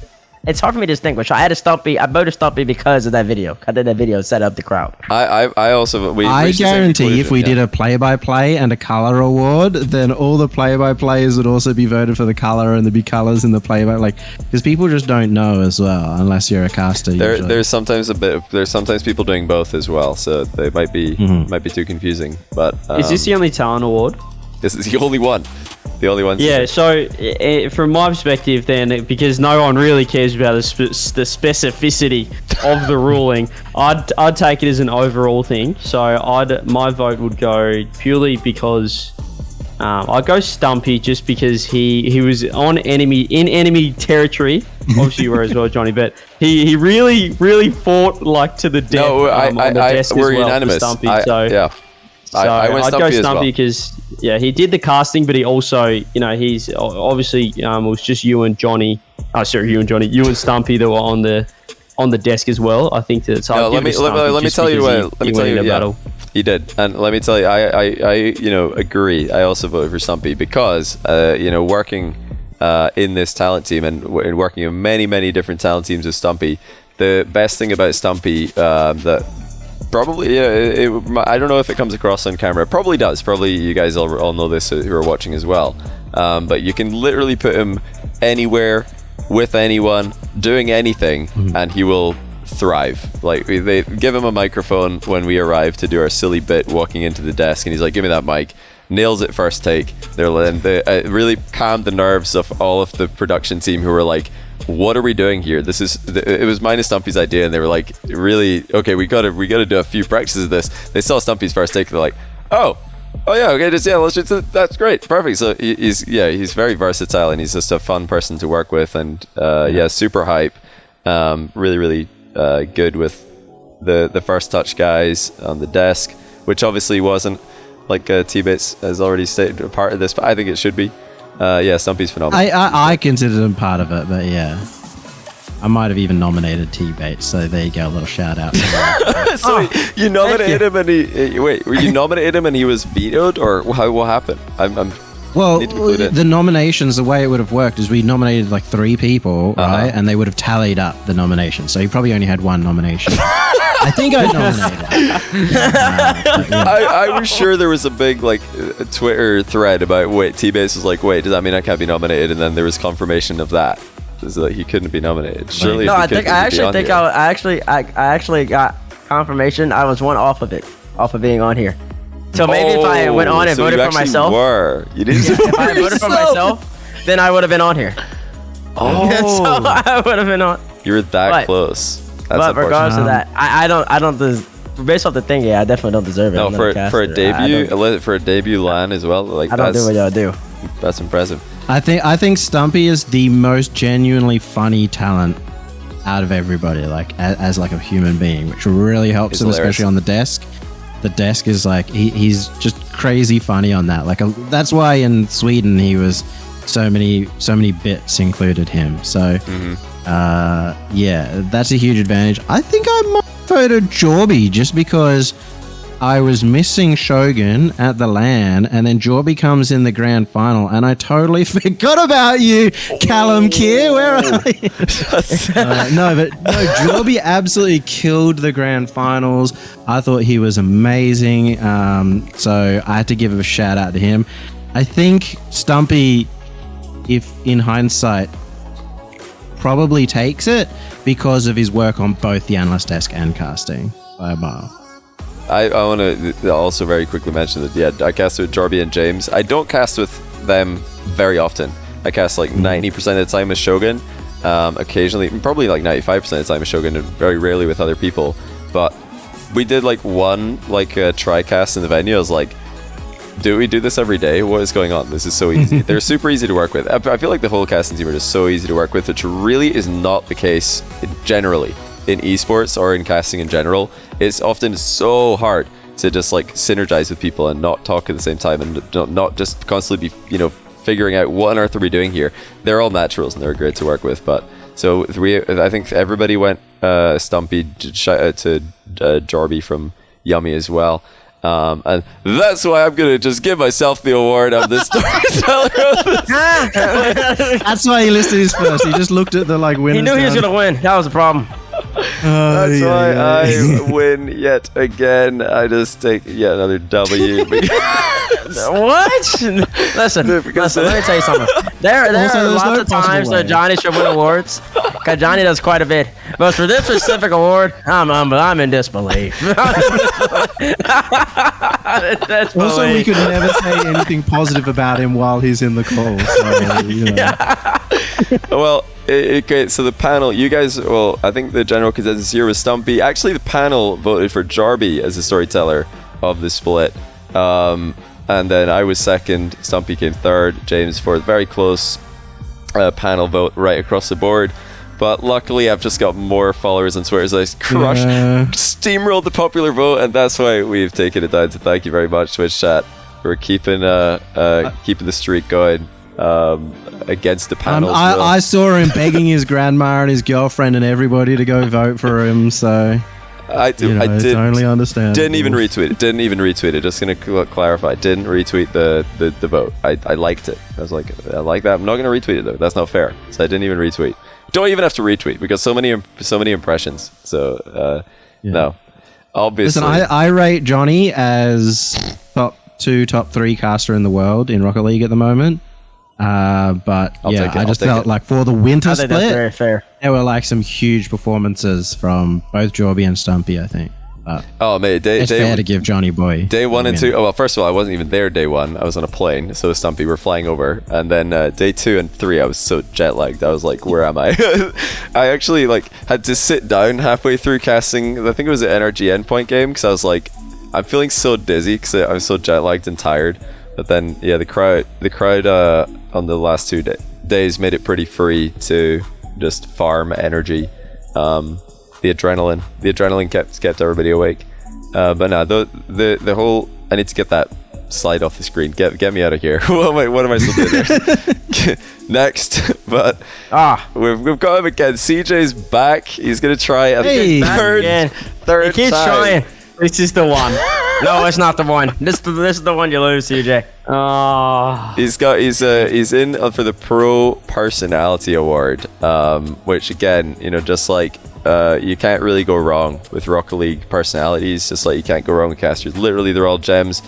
It's hard for me to distinguish. I added Stumpy. I voted Stumpy because of that video. I did that video set up the crowd. I also I guarantee if we did a play-by-play and a color award, then all the play-by-plays would also be voted for the color, and there'd be colors in the play-by, like, because people just don't know as well unless you're a caster. there's sometimes people doing both as well, so they might be too confusing. But Is this the only talent award? this is the only one. The only one. Yeah, so from my perspective then, because no one really cares about the specificity of the ruling, I'd take it as an overall thing. So my vote would go purely because I'd go Stumpy, just because he was in enemy territory. Obviously you were as well, Johnny, but he really fought like to the death. No, on the desk we're as well unanimous. for Stumpy, Yeah. So I went I'd go Stumpy as Stumpy well. because he did the casting, but he also, he's obviously it was just you and Stumpy that were on the desk as well. I think that. So No, let me tell you. Battle. He did, and let me tell you, I agree. I also voted for Stumpy because working in this talent team and working in many different talent teams with Stumpy, the best thing about Stumpy that. Probably, I don't know if it comes across on camera. It probably does. Probably you guys all know this who are watching as well. But you can literally put him anywhere, with anyone, doing anything, and he will thrive. Like, they give him a microphone when we arrive to do our silly bit walking into the desk, and he's like, give me that mic. Nails it first take. They really calmed the nerves of all of the production team who were like, what are we doing here? It was mine and Stumpy's idea, and they were like, really, okay, we gotta do a few practices of this. They saw Stumpy's first take, they're like, oh, Oh yeah, okay, that's great, perfect. So he's very versatile, and he's just a fun person to work with, and super hype. Really good with the first touch guys on the desk, which obviously wasn't, like T-Bates has already stated, a part of this, but I think it should be. Stumpy's phenomenal. I considered him part of it, but yeah. I might have even nominated T-Bates, so there you go, a little shout out. So you nominated him, and you nominated him and he was vetoed, or what happened? Well, need to include it. the nominations, the way it would have worked is we nominated like 3 people, right? And they would have tallied up the nominations. So he probably only had 1 nomination. I think I nominated. I was sure there was a big Twitter thread about T-Base was like, wait, does that mean I can't be nominated? And then there was confirmation of that. So that he couldn't be nominated. Surely, no, I actually got confirmation. I was 1 off of being on here. So maybe if I went on and voted for myself, you didn't. If I voted for myself, then I would have been on here. Oh, so I would have been on. You were that close. That's but regardless of that, I don't. Based off the thing, I definitely don't deserve it. No, for a debut LAN as well. I don't do what y'all do. That's impressive. I think Stumpy is the most genuinely funny talent out of everybody, as a human being, which really helps him, especially on the desk. The desk is he's just crazy funny on that. That's why in Sweden he was so many bits included him. So that's a huge advantage. I think I might vote Jorby just because I was missing Shogun at the LAN, and then Jorby comes in the grand final, and I totally forgot about you, Callum Keir. Where are you? No, Jorby absolutely killed the grand finals. I thought he was amazing, so I had to give a shout out to him. I think Stumpy, if in hindsight, probably takes it because of his work on both the analyst desk and casting by a mile. I want to also very quickly mention that, I cast with Jorby and James. I don't cast with them very often. I cast 90% of the time with Shogun, occasionally, probably 95% of the time with Shogun, and very rarely with other people. But we did one try cast in the venue. I was like, do we do this every day? What is going on? This is so easy. They're super easy to work with. I feel like the whole casting team are just so easy to work with, which really is not the case generally. In esports or in casting in general, it's often so hard to just synergize with people and not talk at the same time, and not just constantly be figuring out what on earth are we doing here. They're all naturals and they're great to work with. But so I think everybody went Stumpy. Shout out to Jorby from Yummy as well. And that's why I'm gonna just give myself the award of the storyteller of this. That's why he listed his first. He just looked at the winners. He knew he was gonna win. That was the problem. That's why I win yet again. I just take yet another W. What? Listen, let me tell you something. There are lots of times that Johnny should win awards, because Johnny does quite a bit. But for this specific award, I'm in disbelief. Also, we could never say anything positive about him while he's in the call. So, Well, okay, so the panel, you guys, I think the general consensus here was Stumpy. Actually, the panel voted for Jorby as the storyteller of the split. And then I was second, Stumpy came third, James fourth. Very close panel vote right across the board. But luckily, I've just got more followers on Twitter, so I steamrolled the popular vote, and that's why we've taken it down. So thank you very much, Twitch chat, for keeping the streak going. Against the panel. I saw him begging his grandma and his girlfriend and everybody to go vote for him, so I totally understand. Didn't even retweet it. Just gonna clarify, didn't retweet the vote. I liked it. I was like, I like that. I'm not gonna retweet it though. That's not fair. So I didn't even retweet. Don't even have to retweet because so many impressions. So no, obviously. Listen, I rate Johnny as top 3 caster in the world in Rocket League at the moment. But I just felt for the winter split, that's very fair. There were some huge performances from both Jorby and Stumpy, I think. Mate, it's fair to give Johnny Boy day 1 and 2. Oh well, first of all, I wasn't even there day 1. I was on a plane, so Stumpy were flying over, and then day 2 and 3, I was so jet lagged. I was like, where am I? I actually had to sit down halfway through casting. I think it was an NRG endpoint game because I was like, I'm feeling so dizzy because I'm so jet lagged and tired. But then, yeah, the crowd on the last 2 days made it pretty free to just farm energy. The adrenaline kept everybody awake. But no, the whole, I need to get that slide off the screen. Get me out of here. what am I still doing? Next, but we've got him again. CJ's back. He's gonna try a third He keeps time. trying. This is the one. No, it's not the one. This is the one you lose, CJ. He's in for the Pro Personality Award, which again, just like you can't really go wrong with Rocket League personalities, just like you can't go wrong with casters. Literally, they're all gems.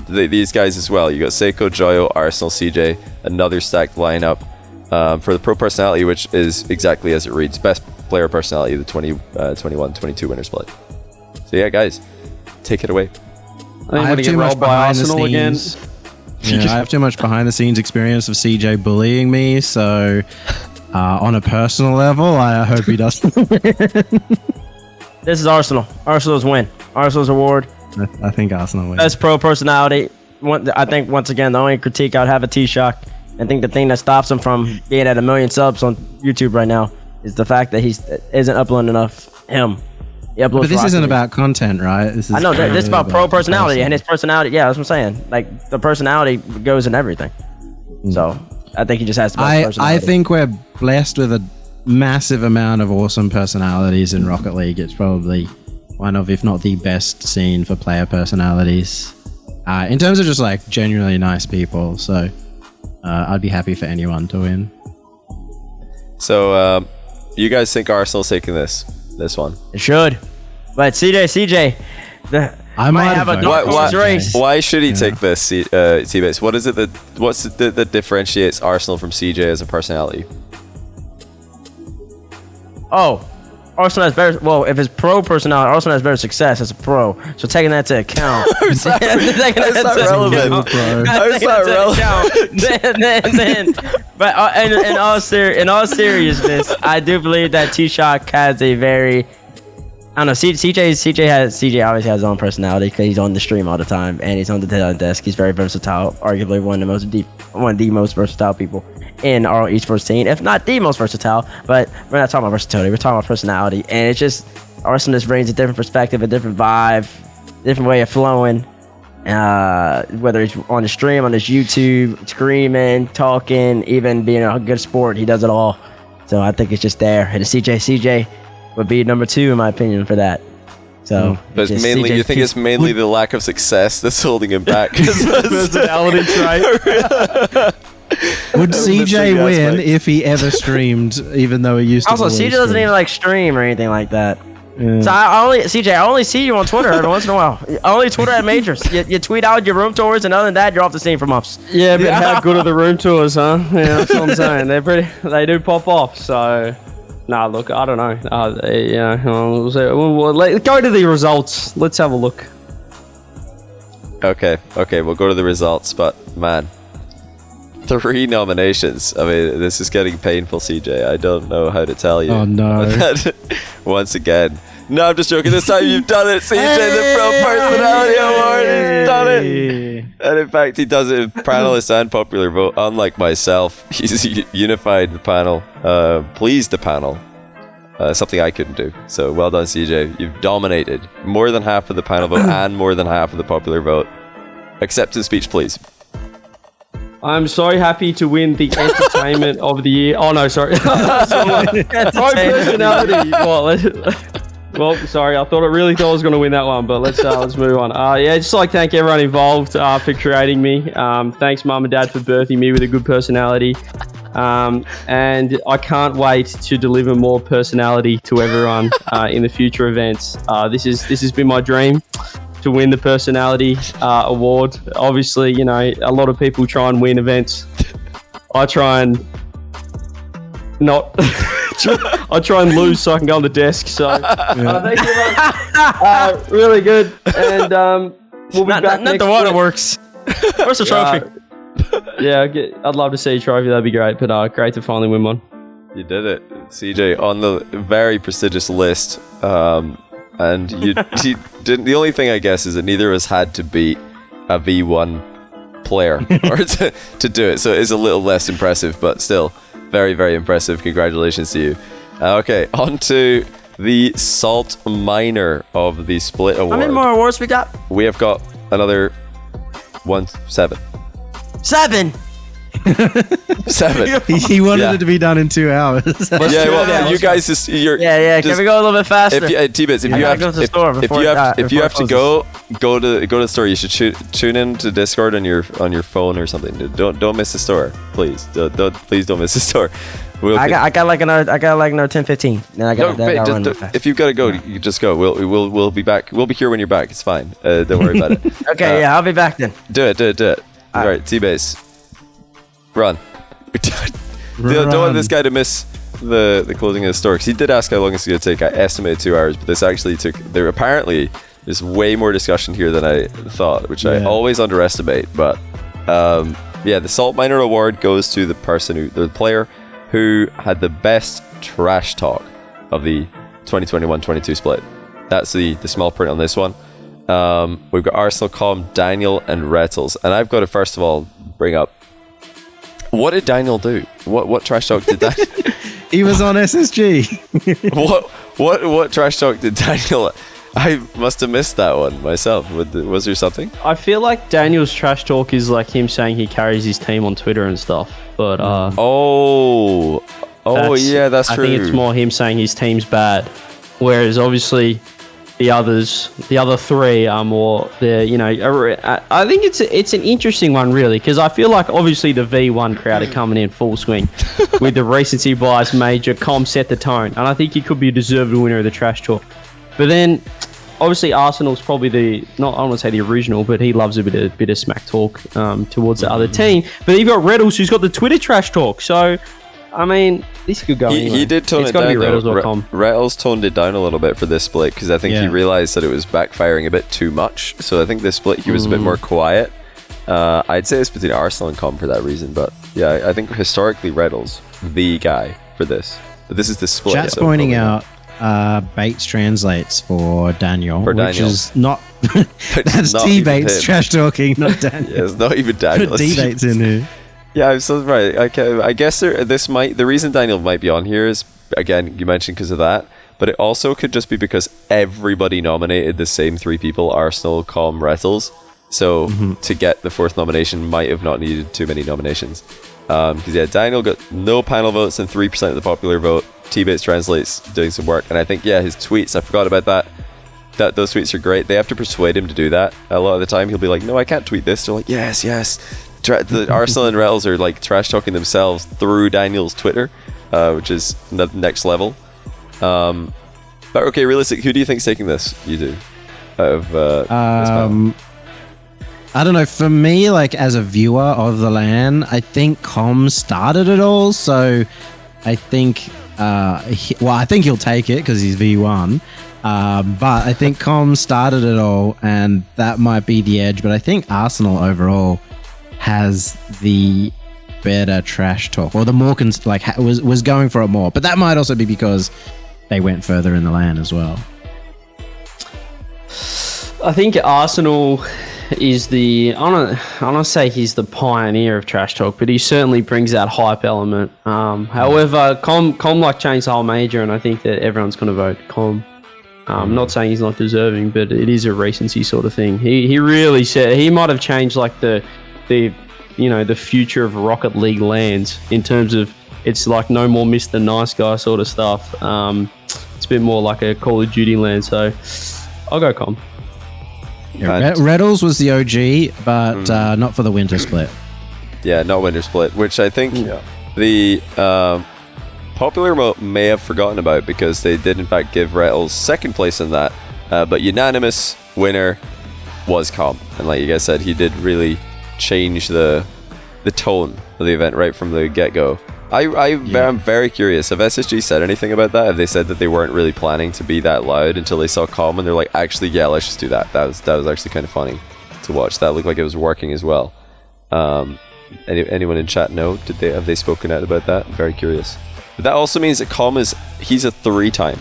These guys as well. You got Seiko, Joyo, Arsenal, CJ, another stacked lineup for the Pro Personality, which is exactly as it reads: best player personality of the 21-22 winners split. So yeah, guys, take it away. I have too much behind the scenes. Yeah, I have too much behind the scenes experience of CJ bullying me, so on a personal level, I hope he doesn't win. This is Arsenal. Arsenal's win. Arsenal's award. I think Arsenal wins. Best pro personality. I think, once again, the only critique I'd have of T-Shock, I think the thing that stops him from being at 1 million subs on YouTube right now is the fact that he isn't uploading enough him. But this isn't about content, right? This is I know this is about pro personality, and his personality. Yeah, that's what I'm saying. Like, the personality goes in everything. So I think he just has to. I think we're blessed with a massive amount of awesome personalities in Rocket League. It's probably one of, if not the best scene for player personalities, in terms of just like genuinely nice people. So I'd be happy for anyone to win. So you guys think Arsenal's taking this one? It should, but CJ, I might have a dark horse race. Why should he take this, T-Base? What is it that differentiates Arsenal from CJ as a personality? Oh, Arsenal has better. Well, if it's pro personality, Arsenal has better success as a pro. So taking that to account, That's not relevant. That's not relevant. But in all seriousness, I do believe that T-Shock has a very, I don't know. CJ obviously has his own personality because he's on the stream all the time and he's on the talent desk. He's very versatile, arguably one of the most versatile people in our esports team, if not the most versatile. But we're not talking about versatility, we're talking about personality, and it's just Arsenal just brings a different perspective, a different vibe, different way of flowing. Whether he's on the stream, on his YouTube, screaming, talking, even being a good sport, he does it all. So I think it's just there. And CJ would be number 2 in my opinion for that. So, but it's mainly, you think it's mainly the lack of success that's holding him back? Personality trait. Would CJ win if he ever streamed, even though he used to? Also, CJ doesn't even like stream or anything like that. Yeah. So I only see you on Twitter every once in a while. Only Twitter at majors. You tweet out your room tours, and other than that, you're off the scene from us. Yeah, but how good are the room tours, huh? Yeah, that's what I'm saying. They do pop off. So, nah, look, I don't know. We'll go to the results. Let's have a look. Okay, we'll go to the results. But man, 3 nominations. I mean, this is getting painful, CJ. I don't know how to tell you. Oh no! Once again. No, I'm just joking. This time you've done it, CJ. The Pro Personality Award. He's done it. And in fact, he does it in panelists and popular vote. Unlike myself, he's unified the panel, pleased the panel. Something I couldn't do. So well done, CJ. You've dominated more than half of the panel vote and more than half of the popular vote. Acceptance speech, please. I'm so happy to win the entertainment of the year. Oh no, sorry. Pro personality. Well, sorry. I really thought I was going to win that one, but let's move on. Just like thank everyone involved for creating me. Thanks, Mum and Dad, for birthing me with a good personality. And I can't wait to deliver more personality to everyone in the future events. This has been my dream, to win the personality award. Obviously, a lot of people try and win events. I try and not. I try and lose so I can go on the desk. So thank you very much. Really good. And we'll be back not next the waterworks. Where's the trophy? I'd love to see a trophy. That'd be great. But great to finally win one. You did it, CJ, on the very prestigious list. And you didn't. The only thing I guess is that neither of us had to beat a V1 player or to do it, so it is a little less impressive, but still very, very impressive. Congratulations to you. Okay, on to the Salt Miner of the Split Award. How many more awards we got? We have got another 7. 7. 7. He wanted it to be done in 2 hours. Yeah, well, you guys just Yeah. Can we go a little bit faster? T-Bits, if you have to go to the store, you should tune in to Discord on your phone or something. Don't miss the store, please. Please don't miss the store. I got like another 10-15. Then I got run real fast. If you've got to go, you just go. We'll be back. We'll be here when you're back. It's fine. Don't worry about it. Okay, I'll be back then. Do it. All right, T-Base. Run. Don't want this guy to miss the closing of the store, because he did ask how long it's going to take. I estimated 2 hours, but this actually took. There's way more discussion here than I thought, which I always underestimate. But the Salt Miner Award goes to the player who had the best trash talk of the 2021-22 split. That's the small print on this one. We've got Arsenal, Calm, Daniel, and Rettles, and I've got to first of all bring up, what did Daniel do? What trash talk did Daniel? He was on SSG. What trash talk did Daniel? I must have missed that one myself. Was there something? I feel like Daniel's trash talk is like him saying he carries his team on Twitter and stuff. But that's true. I think it's more him saying his team's bad, whereas obviously the other three are more I think it's an interesting one, really, because I feel like obviously the V1 crowd are coming in full swing with the recency bias major. Com set the tone, and I think he could be a deserved winner of the trash talk. But then obviously Arsenal's probably I don't want to say the original, but he loves a bit of smack talk towards the other team. But you've got Reddles, who's got the Twitter trash talk. So I mean, this could go anywhere. He did tone it down. Rettles toned it down a little bit for this split, because I think he realized that it was backfiring a bit too much. So I think this split he was a bit more quiet. I'd say it's between Arsenal and Com for that reason. But yeah, I think historically Rettles the guy for this. But this is the split. Chat's pointing out Bates translates for Daniel, which is not. That's T-Bates trash talking, not Daniel. Yeah, it's not even Daniel. T-Bates in here. Yeah, I'm so right. I guess the reason Daniel might be on here is, again, you mentioned because of that, but it also could just be because everybody nominated the same 3 people: Arsenal, Com, Rettles. So to get the 4th nomination might have not needed too many nominations. Because Daniel got no panel votes and 3% of the popular vote. T-Bates translates doing some work, and I think his tweets. I forgot about that. Those tweets are great. They have to persuade him to do that. A lot of the time, he'll be like, "No, I can't tweet this." They're like, "Yes." The Arsenal and Rettles are like trash talking themselves through Daniel's Twitter, which is the next level. But okay, realistic. Who do you think's taking this? You do. Out of this panel? I don't know. For me, like as a viewer of the LAN, I think Com started it all. So I think, I think he'll take it because he's V1. But I think Com started it all, and that might be the edge. But I think Arsenal overall has the better trash talk, or the more was going for it more. But that might also be because they went further in the LAN as well. I think Arsenal is I don't say he's the pioneer of trash talk, but he certainly brings that hype element. However, Com like changed the whole major, and I think that everyone's going to vote Com. I'm not saying he's not deserving, but it is a recency sort of thing. He really said he might have changed like the future of Rocket League lands, in terms of it's like no more Mr. Nice Guy sort of stuff. It's a bit more like a Call of Duty land, so I'll go Com. Yeah, Rettles was the OG, but not for the winter split. Yeah, not winter split, which I think the popular vote may have forgotten about, because they did in fact give Rettles 2nd place in that, but unanimous winner was Com. And like you guys said, he did really change the tone of the event right from the get-go. I'm very curious. Have SSG said anything about that? Have they said that they weren't really planning to be that loud until they saw Com, and they're like, actually, yeah, let's just do that. That was actually kind of funny to watch. That looked like it was working as well. Anyone in chat know? Have they spoken out about that? I'm very curious. But that also means that Com he's a 3-time.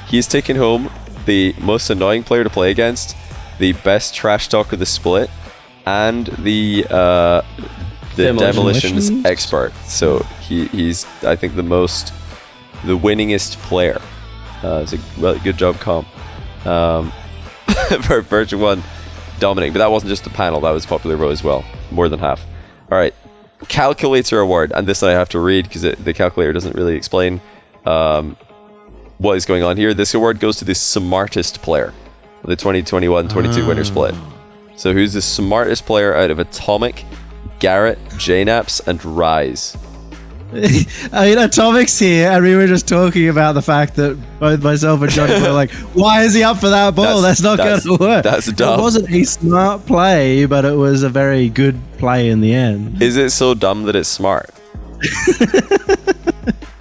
He's taken home the most annoying player to play against, the best trash talk of the split, and the demolitions expert. So he's I think the winningest player. It's a really good job, comp. For version 1 dominating, but that wasn't just the panel, that was popular vote as well, more than half. All right, calculator award, and this I have to read because the calculator doesn't really explain what is going on here. This award goes to the smartest player, the 2021-22 winner split. So who's the smartest player out of Atomic, Garrett, JNaps, and Rise? I mean, Atomic's here, and we were just talking about the fact that both myself and Johnny were like, why is he up for that ball? That's not going to work. That's dumb. It wasn't a smart play, but it was a very good play in the end. Is it so dumb that it's smart?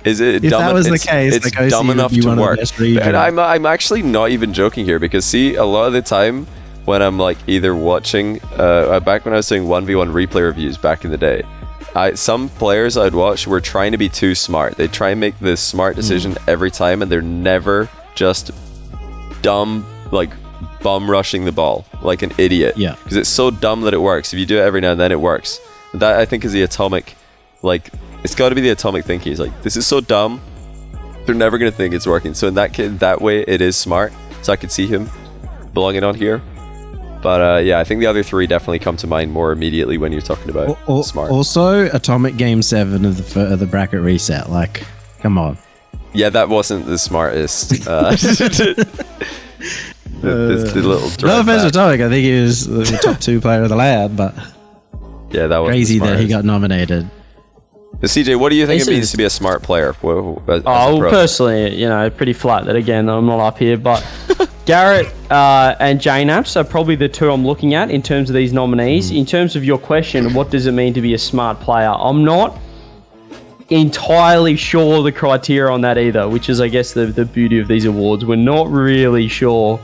Is it if dumb? That was the case, it's dumb enough to work. And I'm actually not even joking here, because see, a lot of the time when I'm like either watching, back when I was doing 1v1 replay reviews back in the day, some players I'd watch were trying to be too smart. They try and make the smart decision every time, and they're never just dumb, like bum rushing the ball like an idiot. Yeah. Because it's so dumb that it works. If you do it every now and then, it works. That I think is the Atomic, like, it's got to be the Atomic thinking. He's like, this is so dumb, they're never going to think it's working. So in that way, it is smart. So I could see him belonging on here. But yeah, I think the other three definitely come to mind more immediately when you're talking about smart. Also, Atomic Game 7 of the bracket reset. Like, come on. Yeah, that wasn't the smartest. The little no offense to Atomic, I think he was the top 2 player of the lab, but yeah, that was crazy that he got nominated. But CJ, what do you think it means to be a smart player? Personally, pretty flat that again, I'm not up here, but Garrett and JNaps are probably the 2 I'm looking at in terms of these nominees. In terms of your question, what does it mean to be a smart player? I'm not entirely sure the criteria on that either, which is, I guess, the beauty of these awards. We're not really sure.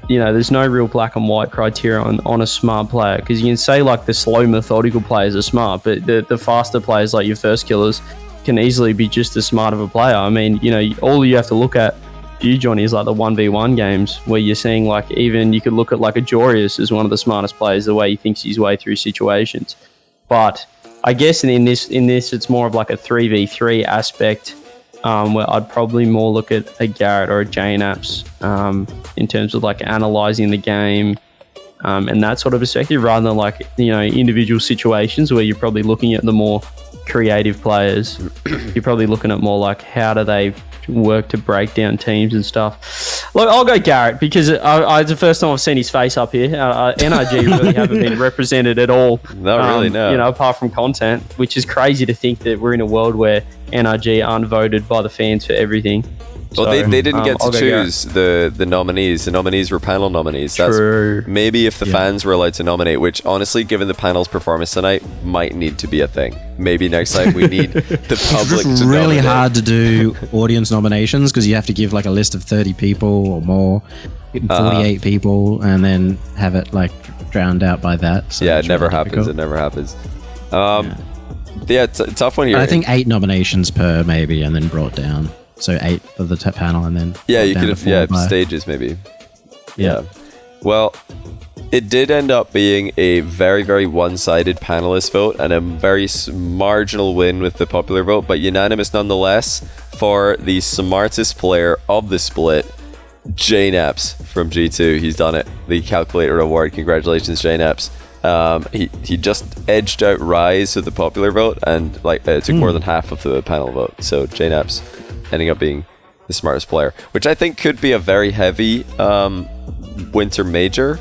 There's no real black and white criteria on a smart player, because you can say like the slow methodical players are smart, but the faster players like your first killers can easily be just as smart of a player. I mean, all you have to look at for you, Johnny, is like the 1v1 games where you're seeing like, even you could look at like a Jorius as one of the smartest players, the way he thinks his way through situations. But I guess in this it's more of like a 3v3 aspect, where I'd probably more look at a Garrett or a JNaps in terms of like analysing the game and that sort of perspective, rather than like, individual situations where you're probably looking at the more creative players. You're probably looking at more like, how do they work to break down teams and stuff. Look, I'll go Garrett, because it's the first time I've seen his face up here. NRG really haven't been represented at all. Not really, no. Apart from content, which is crazy to think that we're in a world where NRG aren't voted by the fans for everything. Well, they didn't get to choose the nominees. The nominees were panel nominees. True. That's maybe if the fans were allowed to nominate, which honestly, given the panel's performance tonight, might need to be a thing. Maybe next time we need the public to nominate. It's really hard to do audience nominations, because you have to give like a list of 30 people or more, 48 people, and then have it like drowned out by that. So yeah, it never happens. It never happens. Tough one here. I think 8 nominations per maybe, and then brought down. So 8 for the panel, and then you could have stages maybe. Yeah. Well, it did end up being a very, very one-sided panelist vote and a very marginal win with the popular vote, but unanimous nonetheless for the smartest player of the split, JNaps from G2. He's done it. The Calculator Award. Congratulations, JNaps. He just edged out Rise with the popular vote, and took more than half of the panel vote. So JNaps ending up being the smartest player, which I think could be a very heavy winter major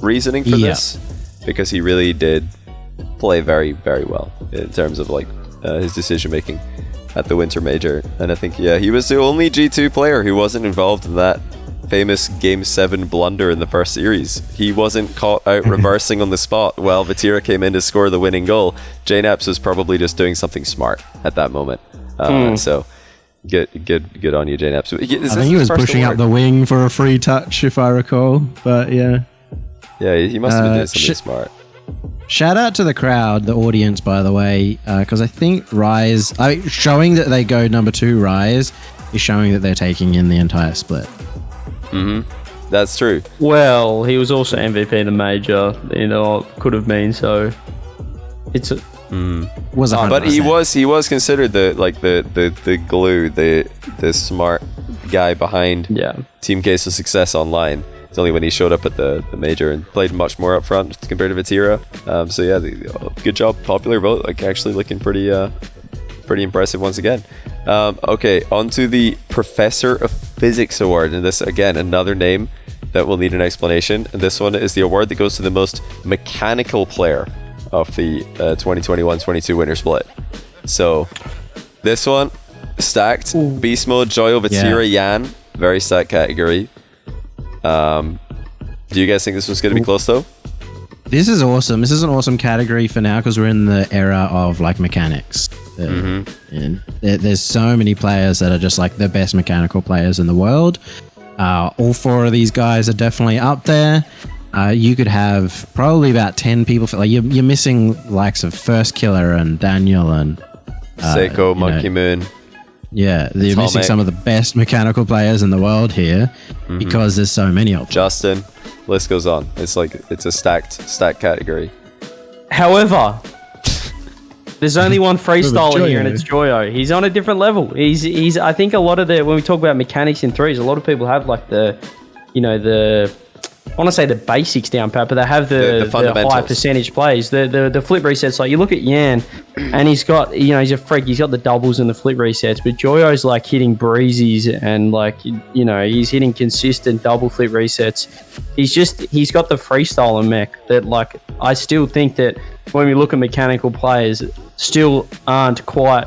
reasoning for this, because he really did play very, very well in terms of his decision making at the winter major. And I think he was the only G2 player who wasn't involved in that famous Game 7 blunder in the first series. He wasn't caught out reversing on the spot while Vatira came in to score the winning goal. JNaps was probably just doing something smart at that moment. So good on you, JNaps. I think he was pushing up the wing for a free touch, if I recall. But yeah, he must have been doing something smart. Shout out to the crowd, the audience, by the way, because I think Rise, showing that they go number 2 Rise, is showing that they're taking in the entire split. That's true. Well, he was also MVP in the major. Could have been. So it's Was 100%. But he was considered the glue, the smart guy behind Team Queso's success online. It's only when he showed up at the major and played much more up front compared to Vatira. So yeah, good job, popular vote. Like actually looking pretty impressive once again. Okay, on to the Professor of Physics Award, and this again another name that will need an explanation. And this one is the award that goes to the most mechanical player of the 2021-22 winter split. So this one stacked. Beast mode, Joyo, Vatira, Yan, very stacked category. Do you guys think this was going to be close though? This is awesome. This is an awesome category for now because we're in the era of like mechanics. And there's so many players that are just like the best mechanical players in the world. All four of these guys are definitely up there. You could have probably about 10 people. Like you're missing likes of First Killer and Daniel and Seiko, Monkey Moon. Yeah, you're missing some of the best mechanical players in the world here because there's so many of them. Justin, list goes on. It's a stacked category. However, there's only one freestyler here, and it's Joyo. He's on a different level. He's. I think a lot of when we talk about mechanics in threes, a lot of people have like the I want to say the basics down pat, but they have the high percentage plays, the flip resets. Like you look at Yan, and he's got he's a freak. He's got the doubles and the flip resets, but Joyo's like hitting breezes and like he's hitting consistent double flip resets. He's got the freestyle mech that like I still think that when we look at mechanical players, still aren't quite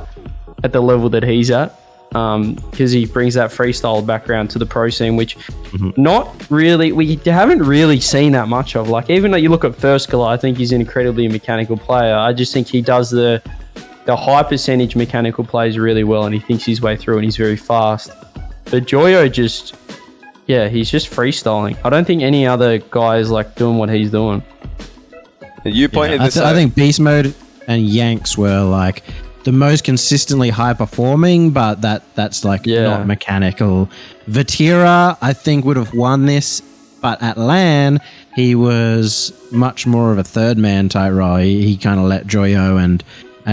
at the level that he's at. Because he brings that freestyle background to the pro scene, which not really, we haven't really seen that much of. Like, even though you look at First Killer, I think he's an incredibly mechanical player. I just think he does the high percentage mechanical plays really well, and he thinks his way through, and he's very fast. But Joyo he's just freestyling. I don't think any other guy is like doing what he's doing. You pointed this out. I think Beast Mode and Yanks were like the most consistently high performing, but that's like not mechanical. Vatira, I think, would have won this, but at LAN, he was much more of a third man type role. He kind of let Joyo and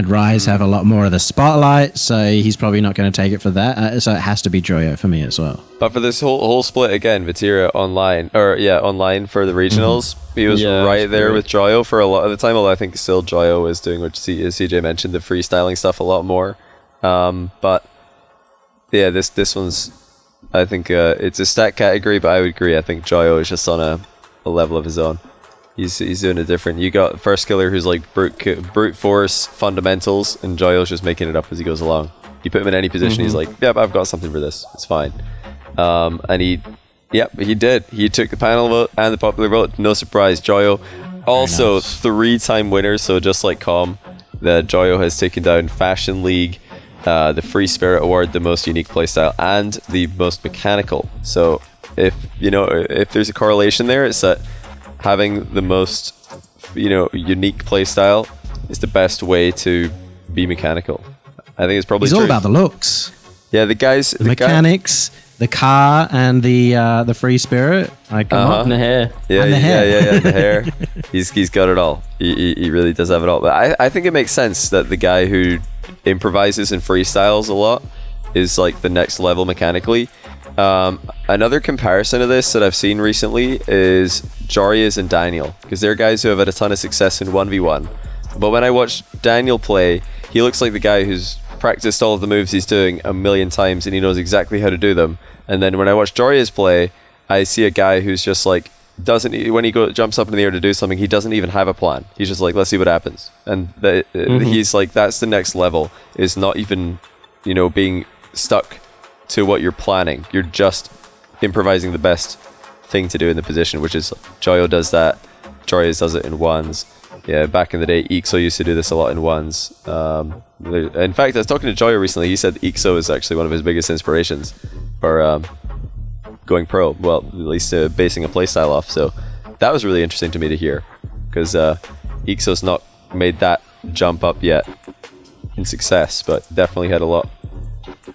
Rise have a lot more of the spotlight, so he's probably not going to take it for that. So it has to be Joyo for me as well. But for this whole split again, Vatira online for the regionals, he was right there with Joyo for a lot of the time. Although I think still Joyo was doing what CJ mentioned, the freestyling stuff a lot more. But yeah, this one's, I think it's a stat category, but I would agree. I think Joyo is just on a level of his own. He's doing it different. You got First Killer who's like brute force fundamentals, and Joyo's just making it up as he goes along. You put him in any position, he's like, yep, I've got something for this. It's fine. And he did. He took the panel vote and the popular vote. No surprise. Joyo, also 3-time winner. So just like Com, the Joyo has taken down Fashion League, the Free Spirit Award, the most unique playstyle, and the most mechanical. So if there's a correlation there, it's that having the most unique playstyle is the best way to be mechanical. I think it's probably all about the looks. Yeah, the mechanics, the car, and the free spirit. Like and the hair. Yeah, and the hair. the hair. He's got it all. He really does have it all. But I think it makes sense that the guy who improvises and freestyles a lot is like the next level mechanically. Another comparison of this that I've seen recently is Jarius and Daniel, because they're guys who have had a ton of success in 1v1. But when I watch Daniel play, he looks like the guy who's practiced all of the moves he's doing a million times and he knows exactly how to do them. And then when I watch Jarius play, I see a guy who's just like when he jumps up in the air to do something, he doesn't even have a plan. He's just like, let's see what happens. And he's like, that's the next level, is not even being stuck to what you're planning. You're just improvising the best thing to do in the position, which is Joyo does that. Jarius does it in ones. Yeah, back in the day, Ixo used to do this a lot in ones. In fact, I was talking to Joyo recently. He said Ixo is actually one of his biggest inspirations for going pro. Well, at least basing a playstyle off. So that was really interesting to me to hear, because Ixo's not made that jump up yet in success, but definitely had a lot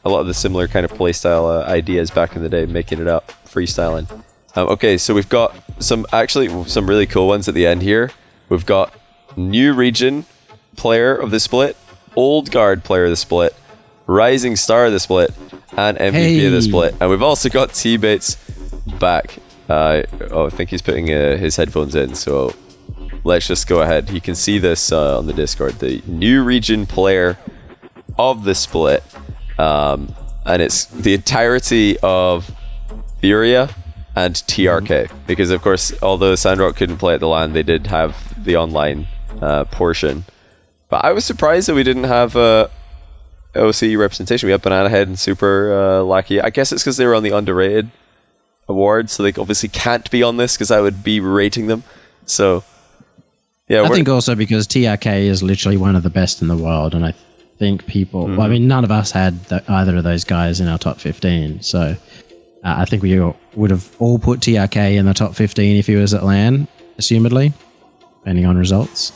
a lot of the similar kind of playstyle ideas back in the day, making it up, freestyling. Okay, so we've got some really cool ones at the end here. We've got new region player of the split, old guard player of the split, rising star of the split, and MVP of the split. And we've also got T-Bates back. I think he's putting his headphones in, so let's just go ahead. You can see this on the Discord. The new region player of the split, and it's the entirety of Furia and TRK, because of course, although Sandrock couldn't play at the LAN, they did have the online portion. But I was surprised that we didn't have OC representation. We have Banana Head and Super Lackey. I guess it's because they were on the underrated award, so they obviously can't be on this because I would be rating them. So yeah, I think also because TRK is literally one of the best in the world, and I think people, well, I mean, none of us had either of those guys in our top 15, so I think we would have all put TRK in the top 15 if he was at LAN, assumedly, depending on results.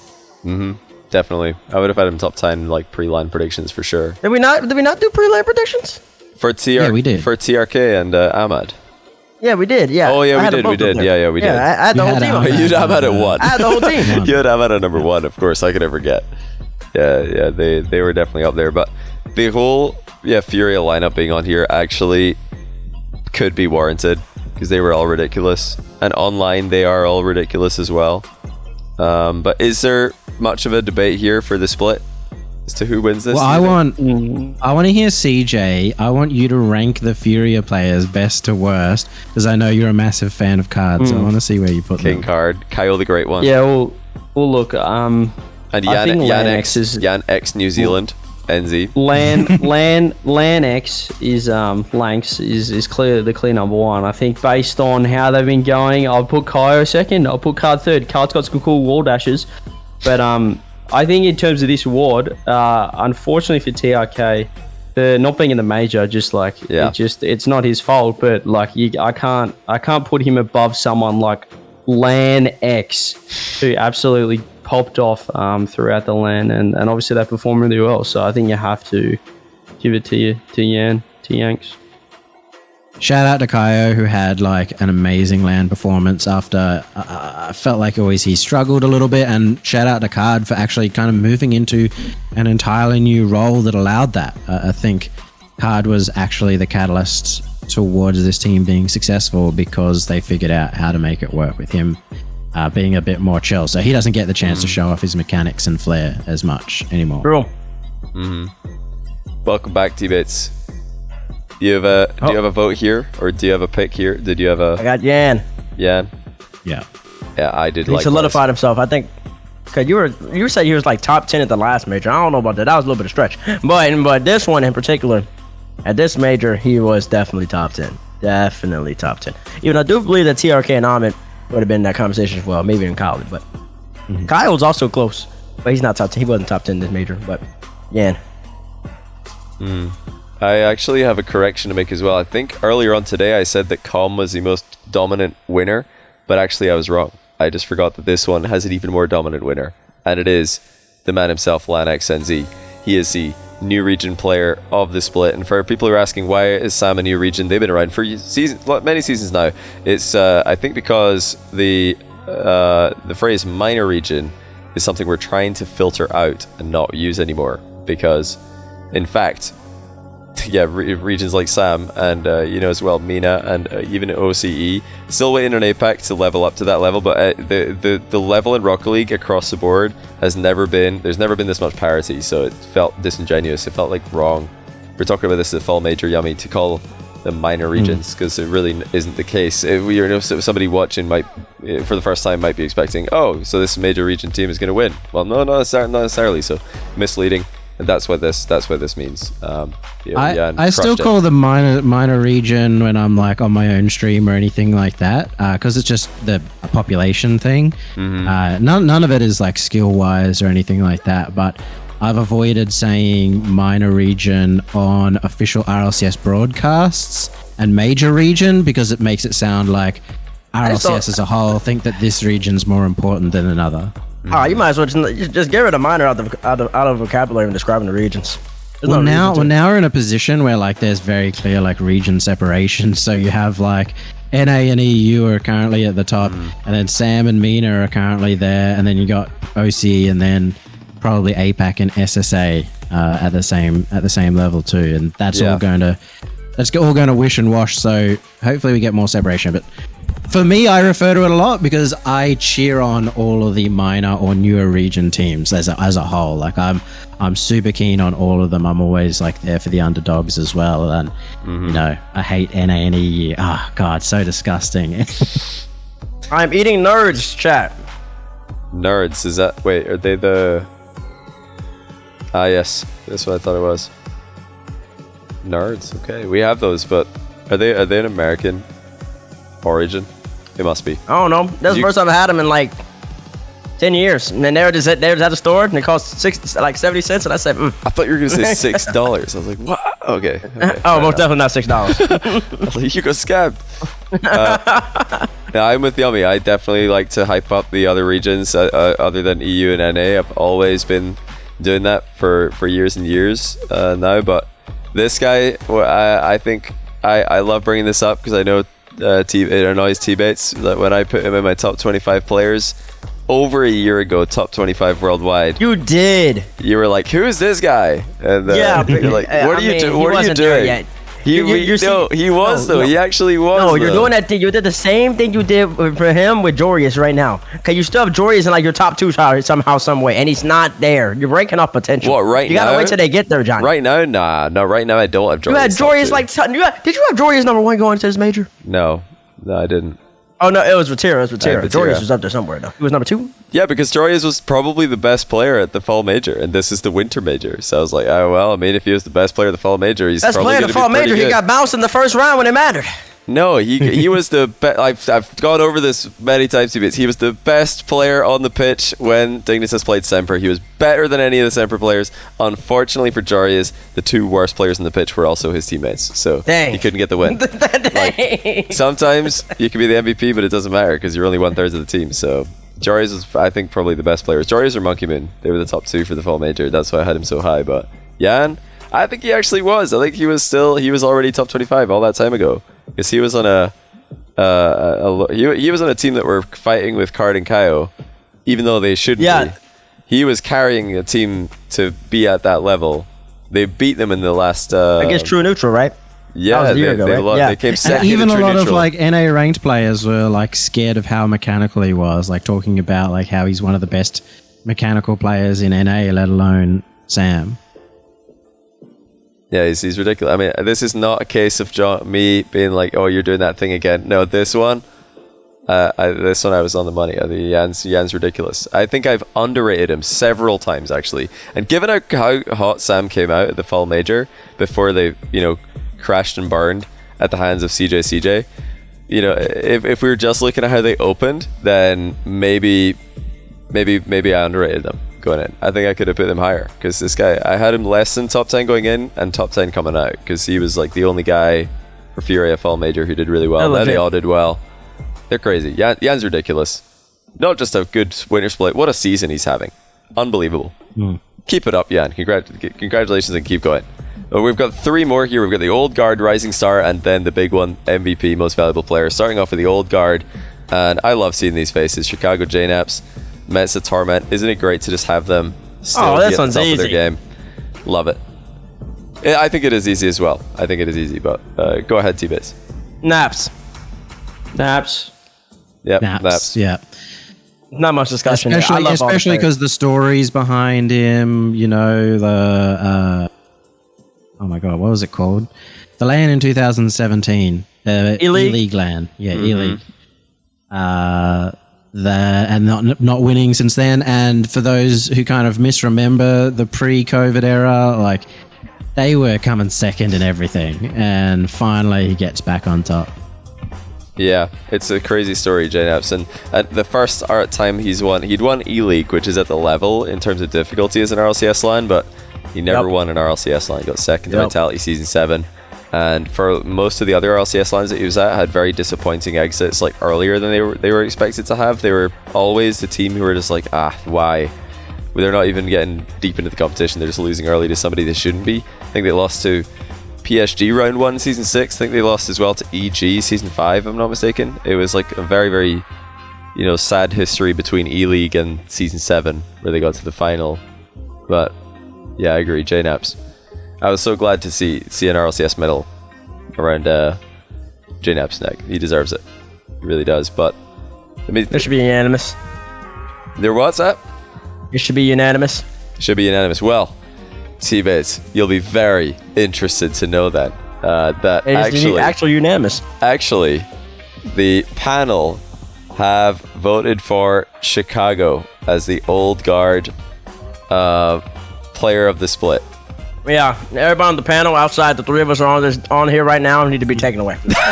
Definitely. I would have had him top 10 like pre-LAN predictions for sure. Did we not do pre-LAN predictions? For Yeah, we did. For TRK and Ahmad. Yeah, we did. Yeah. Oh yeah, I we had did. them We both up did. there. Yeah, we did. I had the You whole had team. Ahmad. on You'd there. have had it one. I had the whole team. You'd have had a number one, of course. I could never forget. Yeah, they were definitely up there. But the whole Furia lineup being on here actually could be warranted because they were all ridiculous, and online they are all ridiculous as well. But is there much of a debate here for the split as to who wins this? Well, I want to hear CJ. I want you to rank the Furia players best to worst, because I know you're a massive fan of cards. So I want to see where you put King them. Card, Kyle the Great One. Yeah, well look, And I think LAN X is Yan X New Zealand, NZ. LAN X is Lanks is clear the clear number one. I think based on how they've been going, I'll put Kyo second. I'll put Card third. Card's got some cool wall dashes, but I think in terms of this award, unfortunately for TRK, the not being in the major, just like it's not his fault, but like I can't put him above someone like LAN X, who absolutely popped off throughout the LAN, and obviously they performed really well. So I think you have to give it to Yanks. Shout out to Kyo, who had like an amazing LAN performance after I felt like always he struggled a little bit, and shout out to Card for actually kind of moving into an entirely new role that allowed that. I think Card was actually the catalyst towards this team being successful because they figured out how to make it work with him being a bit more chill. So he doesn't get the chance to show off his mechanics and flair as much anymore. True. Welcome back, T-Bates. Do you have a vote here, or do you have a pick here? Did you have I got Yan. Yeah, Yeah. I did. He solidified himself. I think. Cause you said he was like top 10 at the last major. I don't know about that. That was a little bit of stretch. But this one in particular, at this major, he was definitely top 10. Definitely top 10. Even I do believe that TRK and Ahmed would have been in that conversation as well, maybe in college. But Kyle was also close, but he's not top 10. He wasn't top 10 this major. But Yan. I actually have a correction to make as well. I think earlier on today I said that Com was the most dominant winner, but actually I was wrong. I just forgot that this one has an even more dominant winner, and it is the man himself, LanXNZ. He is the new region player of the split, and for people who are asking why is Sam a new region, they've been around for many seasons now. It's I think because the phrase minor region is something we're trying to filter out and not use anymore, because in fact regions like Sam and as well Mina and even OCE still waiting on APAC to level up to that level, but the level in Rocket League across the board there's never been this much parity, so it felt disingenuous, it felt like wrong. We're talking about this at Fall Major Yummy to call them minor regions, because it really isn't the case. Somebody watching might for the first time might be expecting, oh, so this major region team is going to win. Well, no, not necessarily, so misleading. And that's what this means. I still call them minor region when I'm like on my own stream or anything like that, because it's just the population thing. None of it is like skill wise or anything like that. But I've avoided saying minor region on official RLCS broadcasts and major region because it makes it sound like RLCS as a whole think that this region's more important than another. You might as well just get rid of minor out of vocabulary when describing the regions. Well, now we're in a position where like there's very clear like region separation. So you have like NA and EU are currently at the top, and then Sam and Mina are currently there, and then you got OC, and then probably APAC and SSA at the same level too, and that's all going to wish and wash. So hopefully we get more separation. But for me, I refer to it a lot because I cheer on all of the minor or newer region teams as a whole. Like I'm super keen on all of them. I'm always like there for the underdogs as well. And you know, I hate NA and EU. Ah, God, so disgusting. I'm eating nerds, chat. Nerds, is that? Wait, are they the? Ah, yes, that's what I thought it was. Nerds, okay, we have those, but are they an American origin? They must be. I don't know. That's the first time I had them in like 10 years, and then they were just at the store, and it cost 70 cents, and I said, I thought you were gonna say $6. I was like, what? Okay. Oh, most definitely not $6. I was like, you got scammed. Yeah, I'm with Yummy. I definitely like to hype up the other regions other than EU and NA. I've always been doing that for years and years now, but this guy, I think I love bringing this up because I know it annoys T-Bates that when I put him in my top 25 players over a year ago, top 25 worldwide. You did. You were like, who is this guy? And yeah, you're like, what are you doing? Yet. He was. He actually was. No, you're doing that thing. You did the same thing you did for him with Jorius right now. Okay, you still have Jorius in like your top 2 somehow, some way, and he's not there. You're ranking up potential. What, right now? You gotta wait till they get there, Johnny. Right now, nah. No, right now I don't have Jorius. You had Jorius like. Did you have Jorius number 1 going to this major? No, I didn't. Oh no, it was Rotator. Vatira. Jorius was up there somewhere though. He was number 2. Yeah, because Jorius was probably the best player at the fall major, and this is the winter major. So I was like, oh well. I mean, if he was the best player at the fall major, he's best probably player at the fall major. He got bounced in the first round when it mattered. No, he was the best. I've gone over this many times. He was the best player on the pitch when Dignitas played Semper. He was better than any of the Semper players. Unfortunately for Jorius, the 2 worst players in the pitch were also his teammates. So he couldn't get the win. Like, sometimes you can be the MVP, but it doesn't matter because you're only 1/3 of the team. So Jorius is, I think, probably the best players. Jorius or Monkey Moon, they were the top 2 for the fall major. That's why I had him so high. But Jan, I think he actually was. I think he was already top 25 all that time ago. Because he was on he was on a team that were fighting with Card and Kaio, even though they shouldn't be. He was carrying a team to be at that level. They beat them in the last. I guess True Neutral, right? Yeah, that was a year ago, right? They came second. And even in a lot True Neutral. of like NA ranked players were like scared of how mechanical he was, like talking about like how he's one of the best mechanical players in NA, let alone Sam. Yeah, he's ridiculous. I mean, this is not a case of me being like, "Oh, you're doing that thing again." No, this one I was on the money. I think Jan's ridiculous. I think I've underrated him several times actually. And given how hot Sam came out at the fall major before they, crashed and burned at the hands of CJ, if we were just looking at how they opened, then maybe I underrated them going in. I think I could have put them higher because this guy, I had him less than top 10 going in and top 10 coming out because he was like the only guy for Fury at fall major who did really well. Now they all did well. They're crazy. Jan's ridiculous. Not just a good winter split. What a season he's having. Unbelievable. Keep it up, Jan. Congratulations and keep going. We've got 3 more here. We've got the Old Guard, Rising Star, and then the big one, MVP, Most Valuable Player. Starting off with the Old Guard, and I love seeing these faces. Chicago JNAPs, Mensa Torment. Isn't it great to just have them still be at the top of their game? Love it. I think it is easy as well. I think it is easy, but go ahead, T-Base. Naps. Yep, Naps. Yeah. Not much discussion. Especially because the stories behind him, oh my god, what was it called? The LAN in 2017. E-League LAN. Yeah, E-League. And not winning since then. And for those who kind of misremember the pre-COVID era, like they were coming second in everything, and finally he gets back on top. Yeah, it's a crazy story, JNAPS. And at the first time he'd won E-League, which is at the level in terms of difficulty as an RLCS line, but he never won an RLCS line. He got second to Vitality Season 7. And for most of the other RLCS lines that he was at, had very disappointing exits, like earlier than they were expected to have. They were always the team who were just like, why? they're not even getting deep into the competition. They're just losing early to somebody they shouldn't be. I think they lost to PSG round 1 season 6. I think they lost as well to EG season 5, if I'm not mistaken. It was like a very, very, sad history between E-League and season 7 where they got to the final. But yeah, I agree. JNaps. I was so glad to see an RLCS medal around JNap's neck. He deserves it. He really does. But There should be unanimous. There was that? It should be unanimous. Should be unanimous. Well, T-Bates, you'll be very interested to know that Actually unanimous. Actually, the panel have voted for Chicago as the old guard player of the split. Yeah, everybody on the panel outside the three of us are on here right now need to be taken away. They're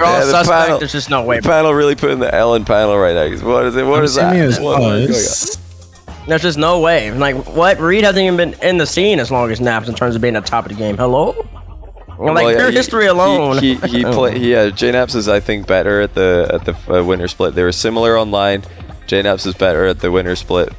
all suspect. Panel, There's just no way. The panel really putting the L in panel right now. What is it? What is that? There's just no way. Like, what? Reed hasn't even been in the scene as long as Naps in terms of being at the top of the game. Hello? Pure history alone. JNaps is, I think, better at the winter split. They were similar online. JNaps is better at the winter split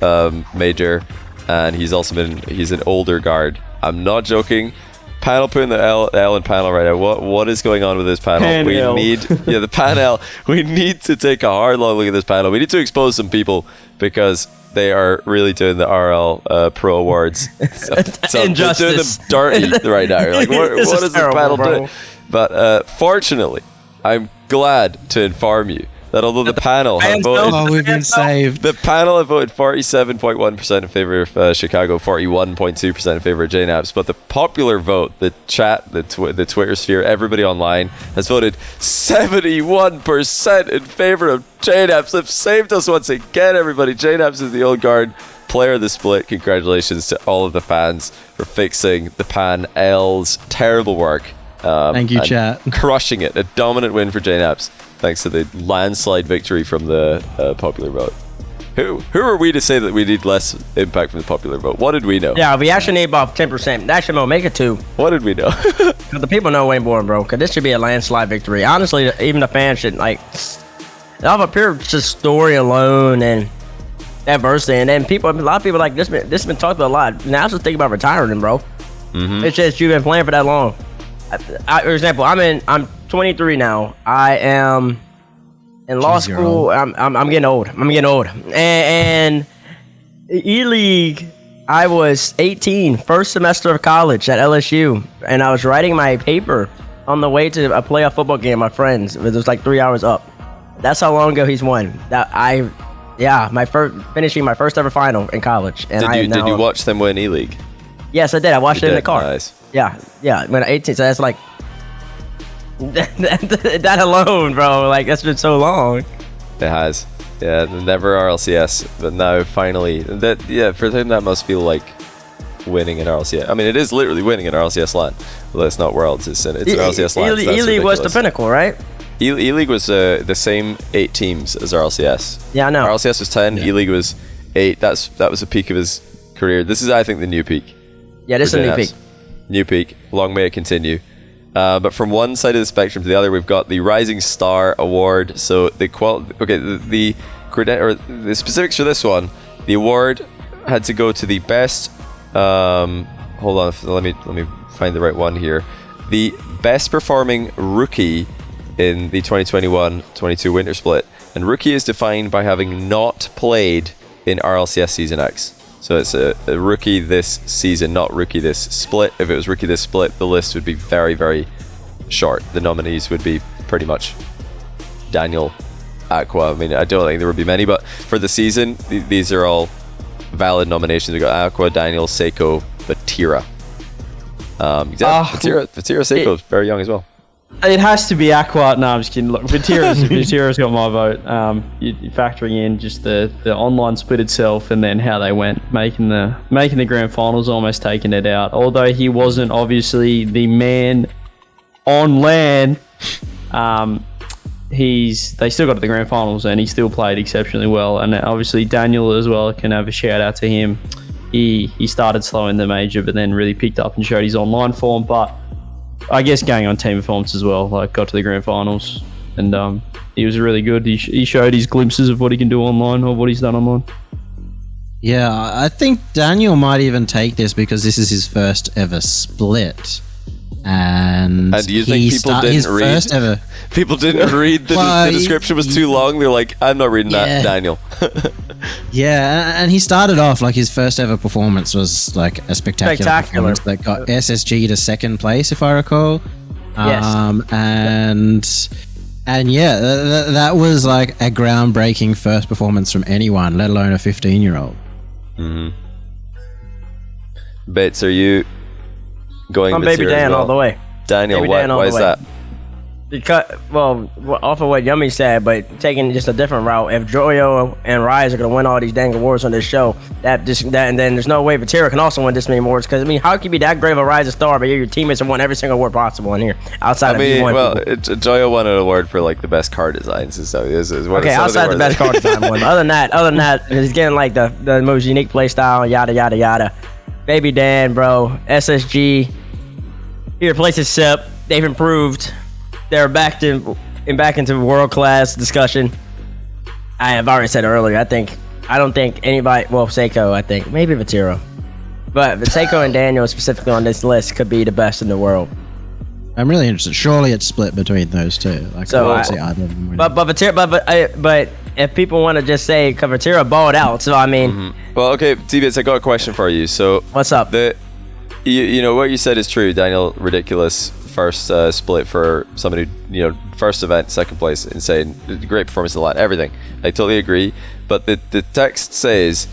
major, and he's an older guard. I'm not joking. Panel putting the L in panel right now. What is going on with this panel? The panel. We need to take a hard long look at this panel. We need to expose some people because they are really doing the RL Pro Awards. So they're doing them dirty right now. Like, what is this panel doing? But fortunately, I'm glad to inform you that although the panel have voted, we've been saved. The panel have voted 47.1% in favor of Chicago, 41.2% in favor of JNaps, but the popular vote, the chat, the Twitter sphere, everybody online has voted 71% in favor of JNaps. They've saved us once again, everybody. JNaps is the old guard player of the split. Congratulations to all of the fans for fixing the pan L's terrible work. Thank you, chat. Crushing it. A dominant win for JNaps. Thanks to the landslide victory from the popular vote. Who are we to say that we need less impact from the popular vote? What did we know? Yeah, we actually need about 10%. Actually, no, make it 2. What did we know? The people know way more, bro. Because this should be a landslide victory. Honestly, even the fans should, off a pure just story alone and adversity. And then a lot of people like this has been talked about a lot. Now I was just thinking about retiring, bro. Mm-hmm. It's just you've been playing for that long. For example, I'm 23 now. I am in law school. I'm getting old. And E-League, I was 18, first semester of college at LSU, and I was writing my paper on the way to a playoff football game with my friends. It was like 3 hours up. That's how long ago he's won. Finishing my first ever final in college. And did you watch them win E-League? Yes, I did. I watched it in the car. Nice. Yeah. When I'm 18, so that's like that alone, bro. Like, that's been so long. It has. Yeah, never RLCS, but now finally. For them that must feel like winning an RLCS. I mean, it is literally winning an RLCS LAN. Although it's not Worlds, it's an RLCS LAN. E-League was the pinnacle, right? E-League was the same 8 teams as RLCS. Yeah, I know. RLCS was 10, yeah. E-League was 8. That was the peak of his career. This is, I think, the new peak. Yeah, this is a new peak. New peak. Long may it continue. But from one side of the spectrum to the other, we've got the Rising Star Award. So the specifics for this one, the award had to go to the best. Hold on, let me find the right one here. The best performing rookie in the 2021-22 Winter Split, and rookie is defined by having not played in RLCS Season X. So it's a rookie this season, not rookie this split. If it was rookie this split, the list would be very, very short. The nominees would be pretty much Daniel, Aqua. I mean, I don't think there would be many, but for the season, these are all valid nominations. We got Aqua, Daniel, Seiko, Vatira. Vatira Seiko is very young as well. It has to be Aqua. No, I'm just kidding. Look, Vatira's got my vote. You're factoring in just the online split itself, and then how they went, making the grand finals, almost taking it out. Although he wasn't obviously the man on LAN, they still got to the grand finals, and he still played exceptionally well. And obviously Daniel as well, can have a shout out to him. He started slow in the major, but then really picked up and showed his online form. But I guess going on team performance as well, like got to the grand finals, and he was really good. He showed his glimpses of what he can do online, or what he's done online. Yeah, I think Daniel might even take this because this is his first ever split. And do you think people didn't read? First ever. People didn't read the description was too long. They're like, I'm not reading that, Daniel. Yeah, and he started off like his first ever performance was like a spectacular performance that got SSG to second place, if I recall. Yes. And yeah, that was like a groundbreaking first performance from anyone, let alone a 15-year-old. Mm-hmm. Bates, are you going? I'm Baby Dan all the way. Daniel, why is that? Because, well, off of what Yummy said, but taking just a different route. If Joyo and Rise are going to win all these dang awards on this show, and then there's no way Vatira can also win this many awards. Because, I mean, how can you be that great of a Rising Star, but your teammates have won every single award possible in here, outside of V1 people? Joyo won an award for, like, the best car designs and stuff. Okay, outside the best car design one. Other than that, he's getting, like, the most unique play style, yada, yada, yada. Baby Dan, bro. SSG. He replaces Sip. They've improved. They're back into world class discussion. I have already said earlier. I don't think anybody. Well, Seiko. I think maybe Vatiro, but Seiko and Daniel specifically on this list could be the best in the world. I'm really interested. Surely it's split between those two. Like, so I either of them winning. but if people want to just say Vatiro balled out, so I mean. Mm-hmm. Well, okay, T-Bits, I got a question for you. So what's up? You know what you said is true. Daniel, ridiculous first split for somebody who, first event, second place, insane, great performance, a lot, everything. I totally agree. But the text says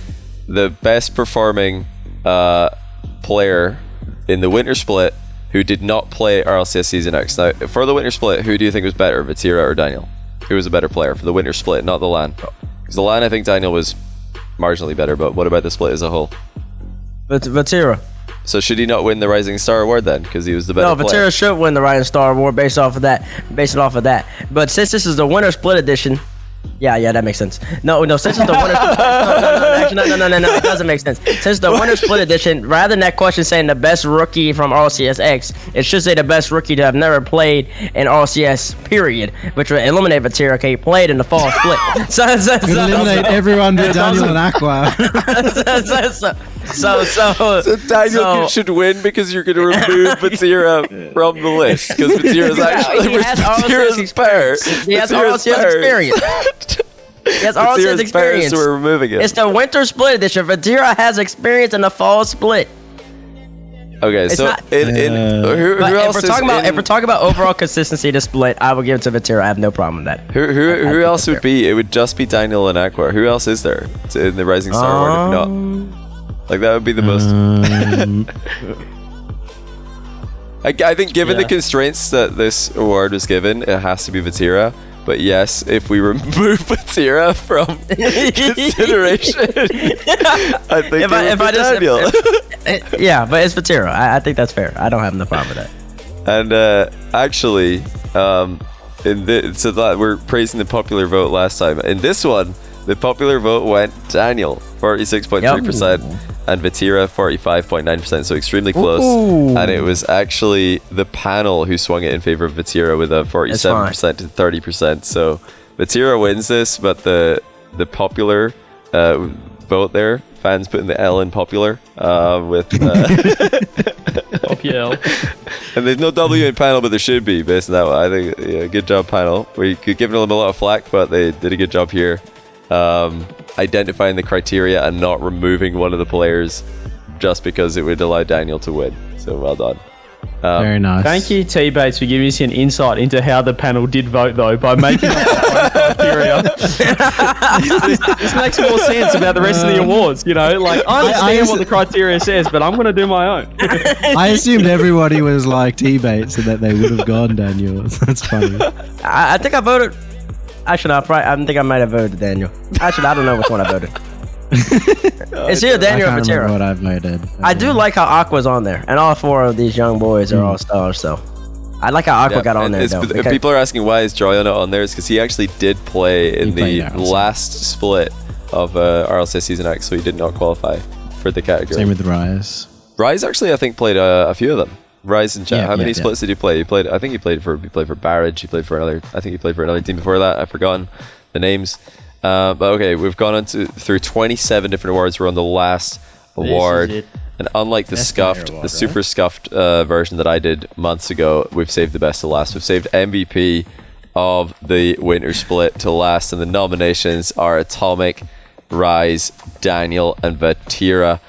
the best performing player in the winter split who did not play RLCS Season X. Now, for the winter split, who do you think was better, Vatira or Daniel? Who was a better player for the winter split, not the LAN? Because the LAN, I think Daniel was marginally better, but what about the split as a whole? Vatira. So should he not win the Rising Star Award then? Because he was the better player. No, Vatira should win the Rising Star Award based it off of that. But since this is the winter split edition, yeah, that makes sense. No, since it's the winter no, it doesn't make sense. Since the winter split edition, rather than that question saying the best rookie from RLCS X, it should say the best rookie to have never played in RLCS period, which would eliminate Vatira, okay, he played in the fall split. So eliminate everyone but Daniel and Aqua. So Daniel should win because you're going to remove Vatira from the list because Vatira's actually Vatira's power. He has RLCS experience. Yes, RLCS experience. So we're removing it. It's the winter split edition. Vatira has experience in the fall split. Okay, it's so not, who else if we're talking about overall consistency to split, I will give it to Vatira. I have no problem with that. Who else would be? It would just be Daniel and Aqua. Who else is there in the Rising Star Award if not? Like that would be the most. I think given the constraints that this award was given, it has to be Vatira. But yes, if we remove Vatira from consideration, I think it would be Daniel. Yeah, but it's Vatira. I think that's fair. I don't have no problem with that. And actually, so that we're praising the popular vote last time. In this one, the popular vote went Daniel, 46.3%, and Vatira, 45.9%, so extremely close. Ooh. And it was actually the panel who swung it in favor of Vatira with a 47% to 30%. So Vatira wins this, but the popular vote there, fans putting the L in popular with... Popular. And there's no W in panel, but there should be, based on that one. I think, good job, panel. We could give them a lot of flack, but they did a good job here. Identifying the criteria and not removing one of the players just because it would allow Daniel to win. So well done. Very nice. Thank you, T-Bates, for giving us an insight into how the panel did vote, though, by making up their own criteria. This makes more sense about the rest of the awards, Like, I understand what the criteria says, but I'm going to do my own. I assumed everybody was like T-Bates and that they would have gone Daniel. That's funny. I think I voted... Actually, I think I might have voted Daniel. Actually, I don't know which one I voted. It's either Daniel or Vatira. What I voted. I do like how Aqua's on there, and all four of these young boys are all stars. So I like how Aqua got on there. Though, if people are asking why is Joyo not on there, it's because he actually did play in the last split of RLCS Season X, so he did not qualify for the category. Same with Rise. Rise actually, I think, played a few of them. Rise and chat. How many splits did he play? I think he played for Barrage. He played for another. I think he played for another team before that. I've forgotten the names. But okay, we've gone through 27 different awards. We're on the last award. it. And unlike the Best player scuffed, award, the super scuffed version that I did months ago, we've saved the best to last. We've saved MVP of the winter split to last, and the nominations are Atomic, Rise, Daniel, and Vatira.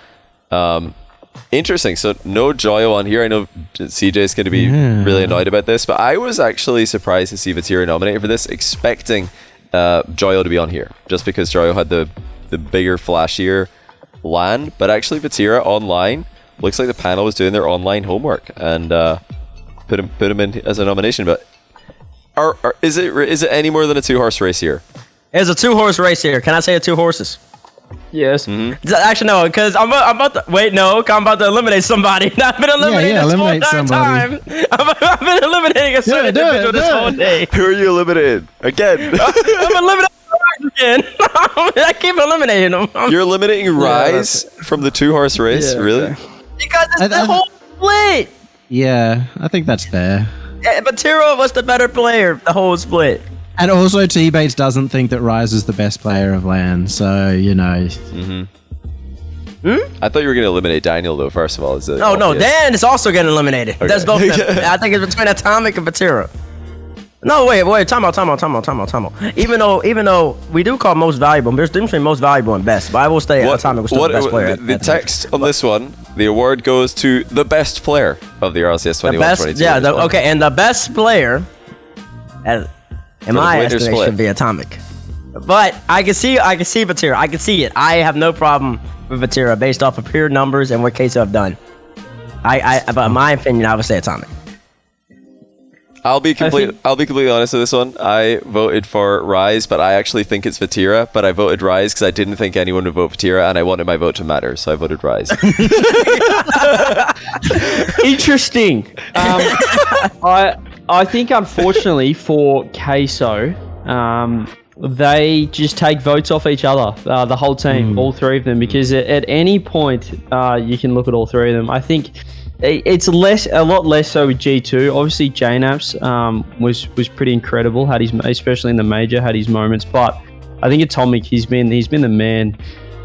Interesting. So no Joyo on here. I know CJ is going to be really annoyed about this, but I was actually surprised to see Vatira nominated for this, expecting Joyo to be on here, just because Joyo had the bigger, flashier LAN. But actually, Vatira online looks like the panel was doing their online homework and put him in as a nomination. But is it any more than a 2-horse race here? It's a 2-horse race here. Can I say 2 horses? Yes. Actually, no, because I'm about to wait. No, I'm about to eliminate somebody. I've been eliminating this whole eliminate entire somebody. time. I've been eliminating a certain individual this whole day. Who are you eliminated again? I'm eliminating Rise again. I keep eliminating them. You're eliminating Rise from the 2-horse race, really? Because it's the whole split. Yeah, I think that's fair. But Tiro was the better player, the whole split. And also, T-Bates doesn't think that Rise is the best player of LAN, so, you know. I thought you were going to eliminate Daniel, though, first of all. Oh, no, Dan is also getting eliminated. Okay. That's both of them. I think it's between Atomic and Vatira. No, wait, time out. Even though we do call most valuable, there's difference between most valuable and best, but I will stay Atomic was still the best player. The text on this one, the award goes to the best player of the RLCS 21-22. Yeah, okay, and the best player, in my estimation, should be Atomic. But I can see Vatira. I can see it. I have no problem with Vatira based off of pure numbers and what Queso have done. But in my opinion, I would say Atomic. I'll be completely honest with this one. I voted for Rise, but I actually think it's Vatira. But I voted Rise because I didn't think anyone would vote Vatira, and I wanted my vote to matter, so I voted Rise. Interesting. I think, unfortunately, for Queso, they just take votes off each other, the whole team, all three of them, because at any point you can look at all three of them. I think it's a lot less so with G2. Obviously, JNaps was pretty incredible, especially in the major, had his moments. But I think Atomic, he's been the man.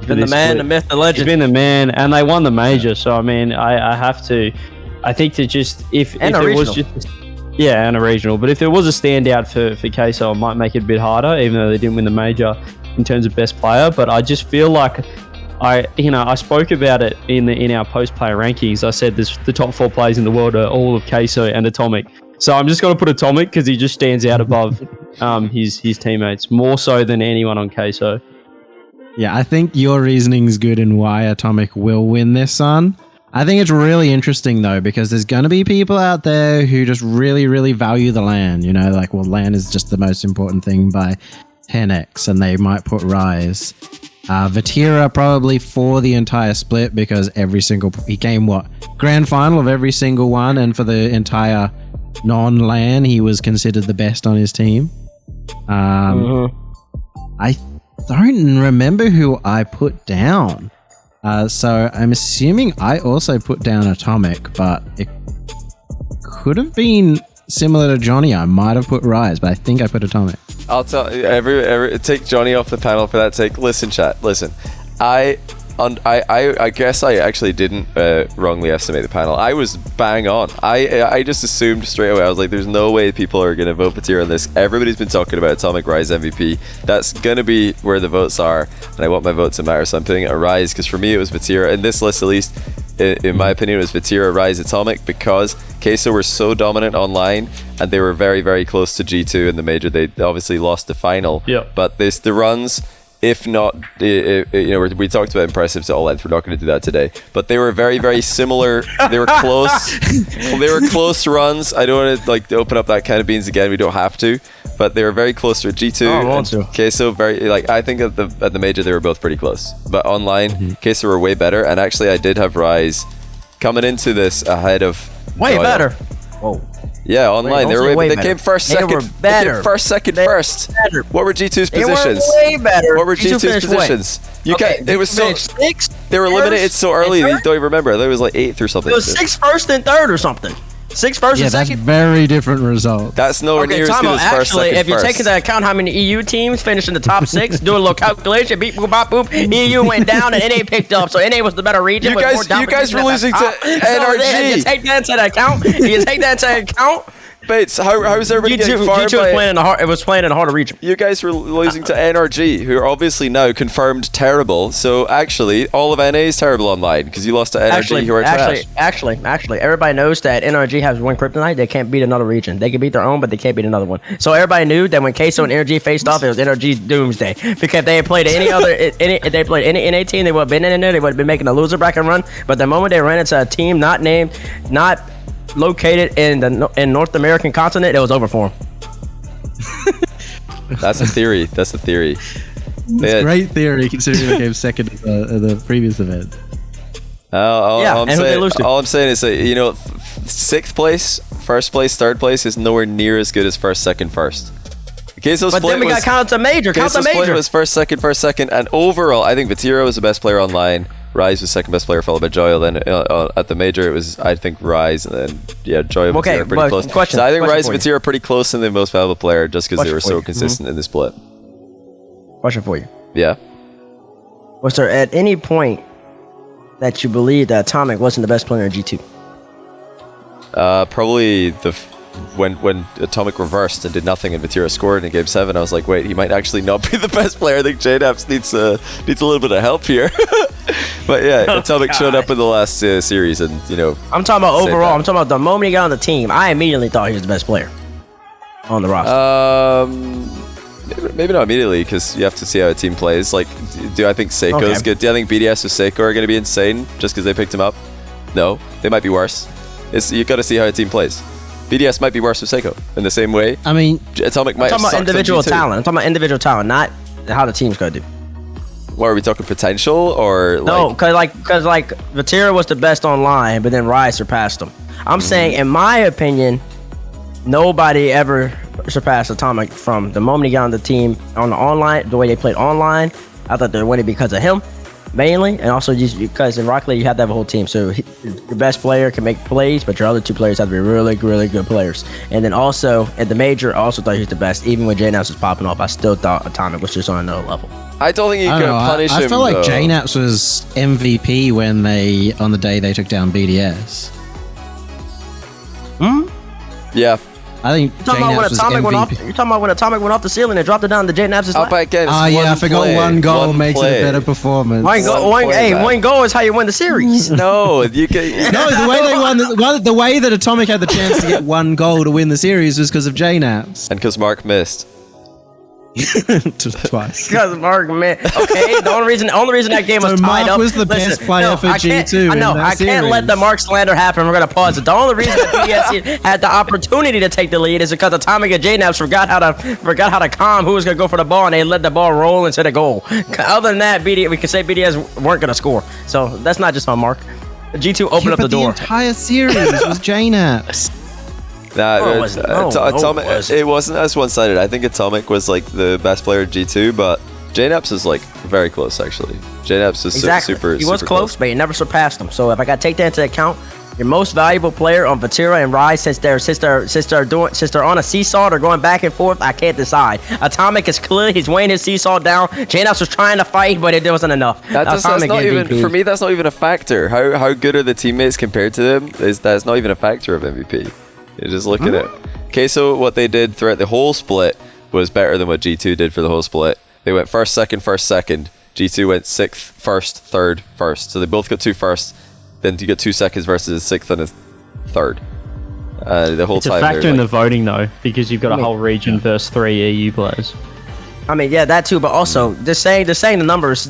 The man, the myth, the legend. He's been the man, and they won the major. So I mean, I think to just if it was just. Yeah, and a regional. But if there was a standout for Queso, it might make it a bit harder, even though they didn't win the major in terms of best player. But I just feel like I spoke about it in our post-player rankings. I said the top 4 players in the world are all of Queso and Atomic. So I'm just going to put Atomic because he just stands out above his teammates, more so than anyone on Queso. Yeah, I think your reasoning's good in why Atomic will win this, son. I think it's really interesting, though, because there's going to be people out there who just really, really value the LAN. You know, like, well, LAN is just the most important thing by 10x, and they might put Rise. Vatira probably for the entire split, because he came, grand final of every single one, and for the entire non-LAN, he was considered the best on his team. I don't remember who I put down. So I'm assuming I also put down Atomic, but it could have been similar to Johnny. I might have put Rise, but I think I put Atomic. I'll tell take Johnny off the panel for that sake. Listen, chat. Listen, I guess I actually didn't wrongly estimate the panel. I was bang on. I just assumed straight away. I was like, there's no way people are going to vote Vatira on this. Everybody's been talking about Atomic Rise MVP. That's going to be where the votes are, and I want my vote to matter. So I'm putting a Rise, because for me it was Vatira. In this list, at least, in my opinion, it was Vatira, Rise, Atomic, because Queso were so dominant online, and they were very, very close to G2 in the major. They obviously lost the final. Yeah. But the runs, if not, we talked about impressive to all length. We're not going to do that today. But they were very, very similar. They were close. They were close runs. I don't want to open up that can of beans again. We don't have to. But they were very close to G2. I want to. Queso I think at the major they were both pretty close. But online, Queso were way better. And actually, I did have Rise coming into this ahead of way Joyo. Better. Whoa. Yeah, online. They came first, second. They were better. They came first, second, first. Better. What were G2's They positions? were way better. What were G2's positions? You can't. It was so. They were eliminated so early. They don't even remember. I thought it was like 8th or something. It was 6th, 1st, and 3rd or something. 6 first Yeah, and that's second. very different result. That's nowhere near as Tom, good as first, actually, second, if you first. take into account how many EU teams finished in the top 6, do a little calculation, beep, boop, bop, boop, EU went down and NA picked up, so NA was the better region. You with guys- more down you guys position were at the losing to top. NRG. You take that into account. Bates, how is everybody getting G2 farmed was by playing in the hard. It was playing in a harder region. You guys were losing to NRG, who are obviously now confirmed terrible. So actually, all of NA is terrible online because you lost to NRG, who are trash. Actually, everybody knows that NRG has one kryptonite. They can't beat another region. They can beat their own, but they can't beat another one. So everybody knew that when Queso and NRG faced off, it was NRG's doomsday. Because if they had played if they played any NA team, they would have been in there. They would have been making a loser bracket run. But the moment they ran into a team not located in the North American continent, it was over for them. That's a theory. That's a theory. It's a great theory considering they came second at the previous event. All I'm and who they lose to? saying is that, 6th place, 1st place, 3rd place is nowhere near as good as 1st, 2nd, 1st. But then we got count the major. Count the Queso's split major. was 1st, 2nd, and overall, I think Vatira was the best player online. Rise was 2nd best player, followed by Joyo. Then at the major, it was, I think, Rise, and then Joyo and Vatira pretty close. So I think Rise and Vatira are pretty close and the most valuable player just because they were so consistent in the split. Question for you. Yeah. Was there at any point that you believe that Atomic wasn't the best player in G2? Probably when Atomic reversed and did nothing and Vatira scored in Game 7, I was like, wait, he might actually not be the best player. I think JNAPS needs a little bit of help here. But yeah, Atomic showed up in the last series and, I'm talking about overall. I'm talking about the moment he got on the team. I immediately thought he was the best player on the roster. Maybe not immediately because you have to see how a team plays. Like, do I think Seiko's good? Do I think BDS or Seiko are going to be insane just because they picked him up? No, they might be worse. You got to see how a team plays. BDS might be worse with Seiko in the same way. I mean, Atomic might I'm talking have about individual G2. talent. I'm talking about individual talent, not how the team's going to do. What are we talking, potential or No, because Vatira was the best online, but then Rise surpassed him. I'm saying, in my opinion, nobody ever surpassed Atomic from the moment he got on the team on the online, the way they played online. I thought they were winning because of him, mainly, and also just because in Rocket League you have to have a whole team. So your best player can make plays, but your other 2 players have to be really, really good players. And then also at the major, I also thought he was the best. Even when JNAPS was popping off, I still thought Atomic was just on another level. I don't think you can punish him. I feel like though. JNAPS was MVP on the day they took down BDS. Yeah. I think You're talking about when Atomic went off the ceiling and dropped it down to JNAPS' lap? But again, I forgot one goal makes it a better performance. One goal is how you win the series. No, you can. No, the way they won, the way that Atomic had the chance to get 1 goal to win the series was because of JNAPS. And because Mark missed. Twice. Because Mark, man. Okay, the only reason that game was So tied Mark up. was the best player for G2 I know. in that I can't let series. the Mark slander happen. We're gonna pause it. The only reason that BDS had the opportunity to take the lead is because Atomic and JNAPS forgot how to calm who was gonna go for the ball, and they let the ball roll into the goal. Other than that, we can say BDS weren't gonna score. So that's not just on Mark. G2 opened up the door. The entire series was JNAPS. Atomic. It wasn't as one-sided. I think Atomic was like the best player at G2, but JNAPS is like very close actually. JNAPS is super. He was super close, but he never surpassed him. So if I got to take that into account, your most valuable player on Vatira and Rise, since they're on a seesaw, they're going back and forth. I can't decide. Atomic is clear. He's weighing his seesaw down. JNAPS was trying to fight, but it wasn't enough. That's not even for me. That's not even a factor. How good are the teammates compared to them? That's not even a factor of MVP. You just look at it. Okay, so what they did throughout the whole split was better than what G2 did for the whole split. They went first, second. G2 went 6th, 1st, 3rd, 1st. So they both got 2 firsts. Then you get 2 seconds versus a 6th and a 3rd. The whole It's a time. factor in the voting though, because you've got a whole region versus 3 EU players. I mean, yeah, that too, but also just saying the numbers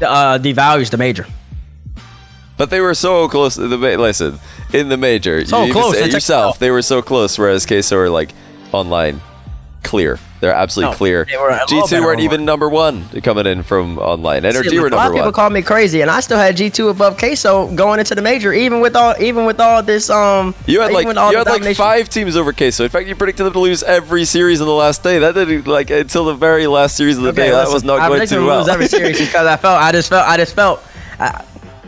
devalues the major. But they were so close. Listen, in the major, So you close, even say they it took- yourself, they were so close. Whereas Queso are like online, clear. They're absolutely No, clear. they were a little G2 better we're even online. #1 coming in from online. NRG See, were a lot of #1. people call me crazy, and I still had G2 above Queso going into the major, even with all this You had even with all the like domination. 5 teams over Queso. In fact, you predicted them to lose every series on the last day. That didn't until the very last series of the day. That was not I going predicted too them to well. lose every series because I just felt.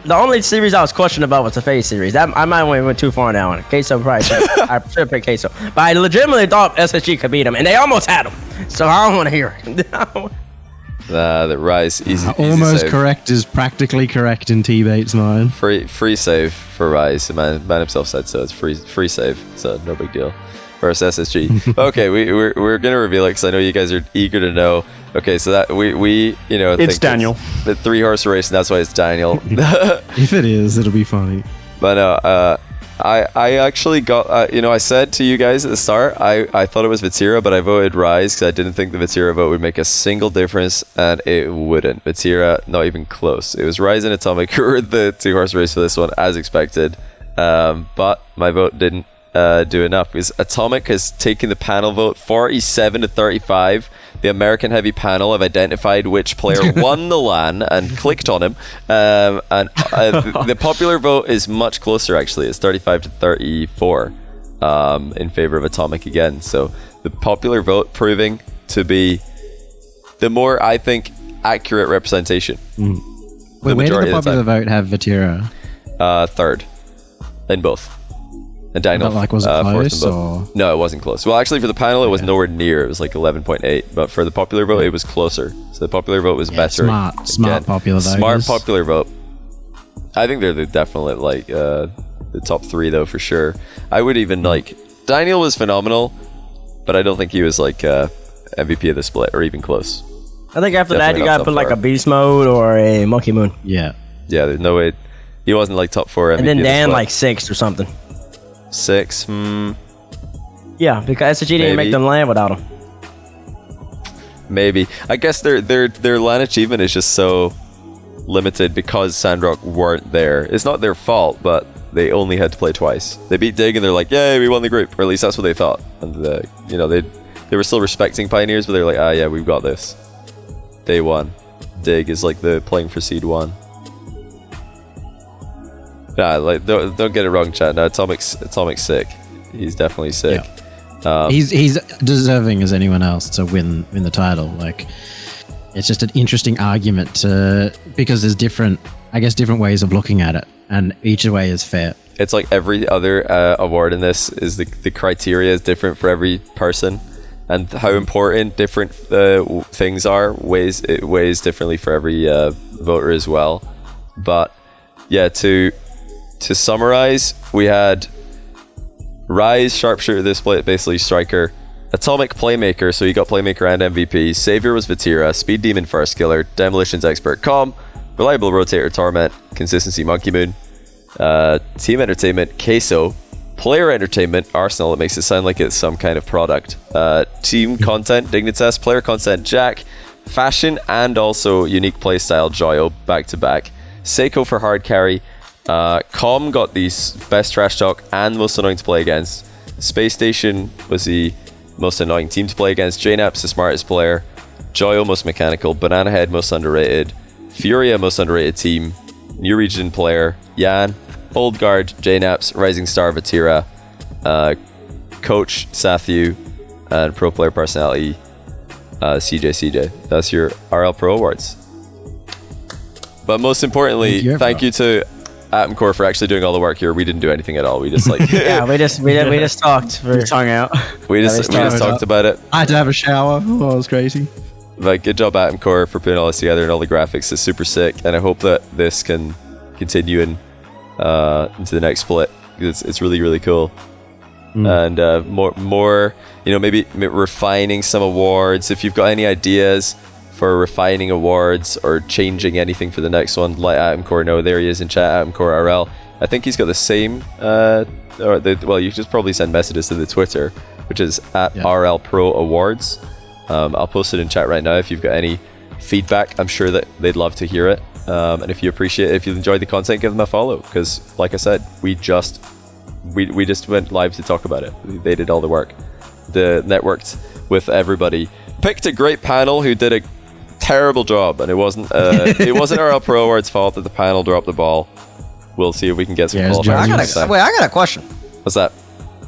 the only series I was questioning about was the Phase series. That I might have went too far now on it. Queso probably I should pick Queso. But I legitimately thought SSG could beat him, and they almost had him. So I don't want to hear it. The Rise easy Almost save. correct is practically correct in T-Bait's mind. Free save for Rise. The man himself said so. It's free save, so no big deal. Versus SSG. Okay, we're gonna reveal it because I know you guys are eager to know. Okay, so that we It's Daniel. The 3-horse race, and that's why it's Daniel. If it is, it'll be funny. But I actually got I said to you guys at the start I thought it was Vatira, but I voted Rise because I didn't think the Vatira vote would make a single difference, and it wouldn't. Vatira, not even close. It was Rise and Atomic who were the 2-horse race for this one, as expected. But my vote didn't do enough because Atomic has taken the panel vote 47 to 35. The American Heavy panel have identified which player won the LAN and clicked on him. The popular vote is much closer, actually. It's 35 to 34 in favor of Atomic again. So the popular vote proving to be the more, I think, accurate representation. Wait, where did the popular vote have Vatira? Third in both. And Daniel, was it close? Or? No, it wasn't close. Well, actually, for the panel, it was nowhere near. It was like 11.8. But for the popular vote, it was closer. So the popular vote was better. Smart popular vote. Smart popular vote. I think they're definitely like the top 3, though, for sure. I would even like Daniel was phenomenal, but I don't think he was like MVP of the split or even close. I think after Definitely that, you not gotta put top like four. a Beast Mode or a Monkey Moon. Yeah. Yeah, there's no way he wasn't like top 4 MVP. And then of the Dan split. like 6th or something. 6. Yeah, because SSG didn't Maybe. make them land without him. Maybe. I guess their LAN achievement is just so limited because Sandrock weren't there. It's not their fault, but they only had to play twice. They beat Dig and they're like, yay, we won the group. Or at least that's what they thought. And they were still respecting Pioneers, but they're like, yeah, we've got this. They won. Dig is like the playing for seed 1. Nah, like don't get it wrong, chat. No, Atomic's sick. He's definitely sick. Yeah. He's deserving as anyone else to win the title. Like, it's just an interesting argument because there's different ways of looking at it, and each way is fair. It's like every other award in this is the criteria is different for every person, and how important different things are weighs differently for every voter as well. But yeah, to summarize, we had Rise, Sharpshooter, this split, basically striker. Atomic, playmaker, so you got playmaker and MVP. Savior was Vatira. Speed Demon, first killer. Demolitions, expert, calm. Reliable rotator, torment. Consistency, monkey moon. Team entertainment, queso. Player entertainment, Arsenal. It makes it sound like it's some kind of product. Team content, Dignitas. Player content, Jack. Fashion and also unique playstyle, Joyo, back to back. Seiko for hard carry. Com got the best trash talk and most annoying to play against. Space Station was the most annoying team to play against. JNap's the smartest player. Joyo most mechanical. Banana Head most underrated. Furia most underrated team. New Region player. Yan. Old Guard. JNap's. Rising Star Vatira. Coach Sathu. And Pro Player Personality CJ. That's your RL Pro Awards. But most importantly, thank you to Atomcore for actually doing all the work here. We didn't do anything at all. We just like Yeah, we just talked for Tongue out. we just talked about it. I had to have a shower. Oh, it was crazy. Like, good job Atomcore for putting all this together, and all the graphics is super sick. And I hope that this can continue into the next split. It's really, really cool. And more maybe refining some awards. If you've got any ideas for refining awards or changing anything for the next one, let Atomcore know. There he is in chat, Atomcore RL. I think he's got the same you just probably send messages to the Twitter, which is at RL Pro Awards. I'll post it in chat right now if you've got any feedback. I'm sure that they'd love to hear it. And if you enjoyed the content, give them a follow, because like I said, we just went live to talk about it. They did all the work. The networked with everybody, picked a great panel who did a terrible job, and it wasn't RL Pro Awards' fault that the panel dropped the ball. We'll see if we can get some qualifiers next time. I got a question. What's that?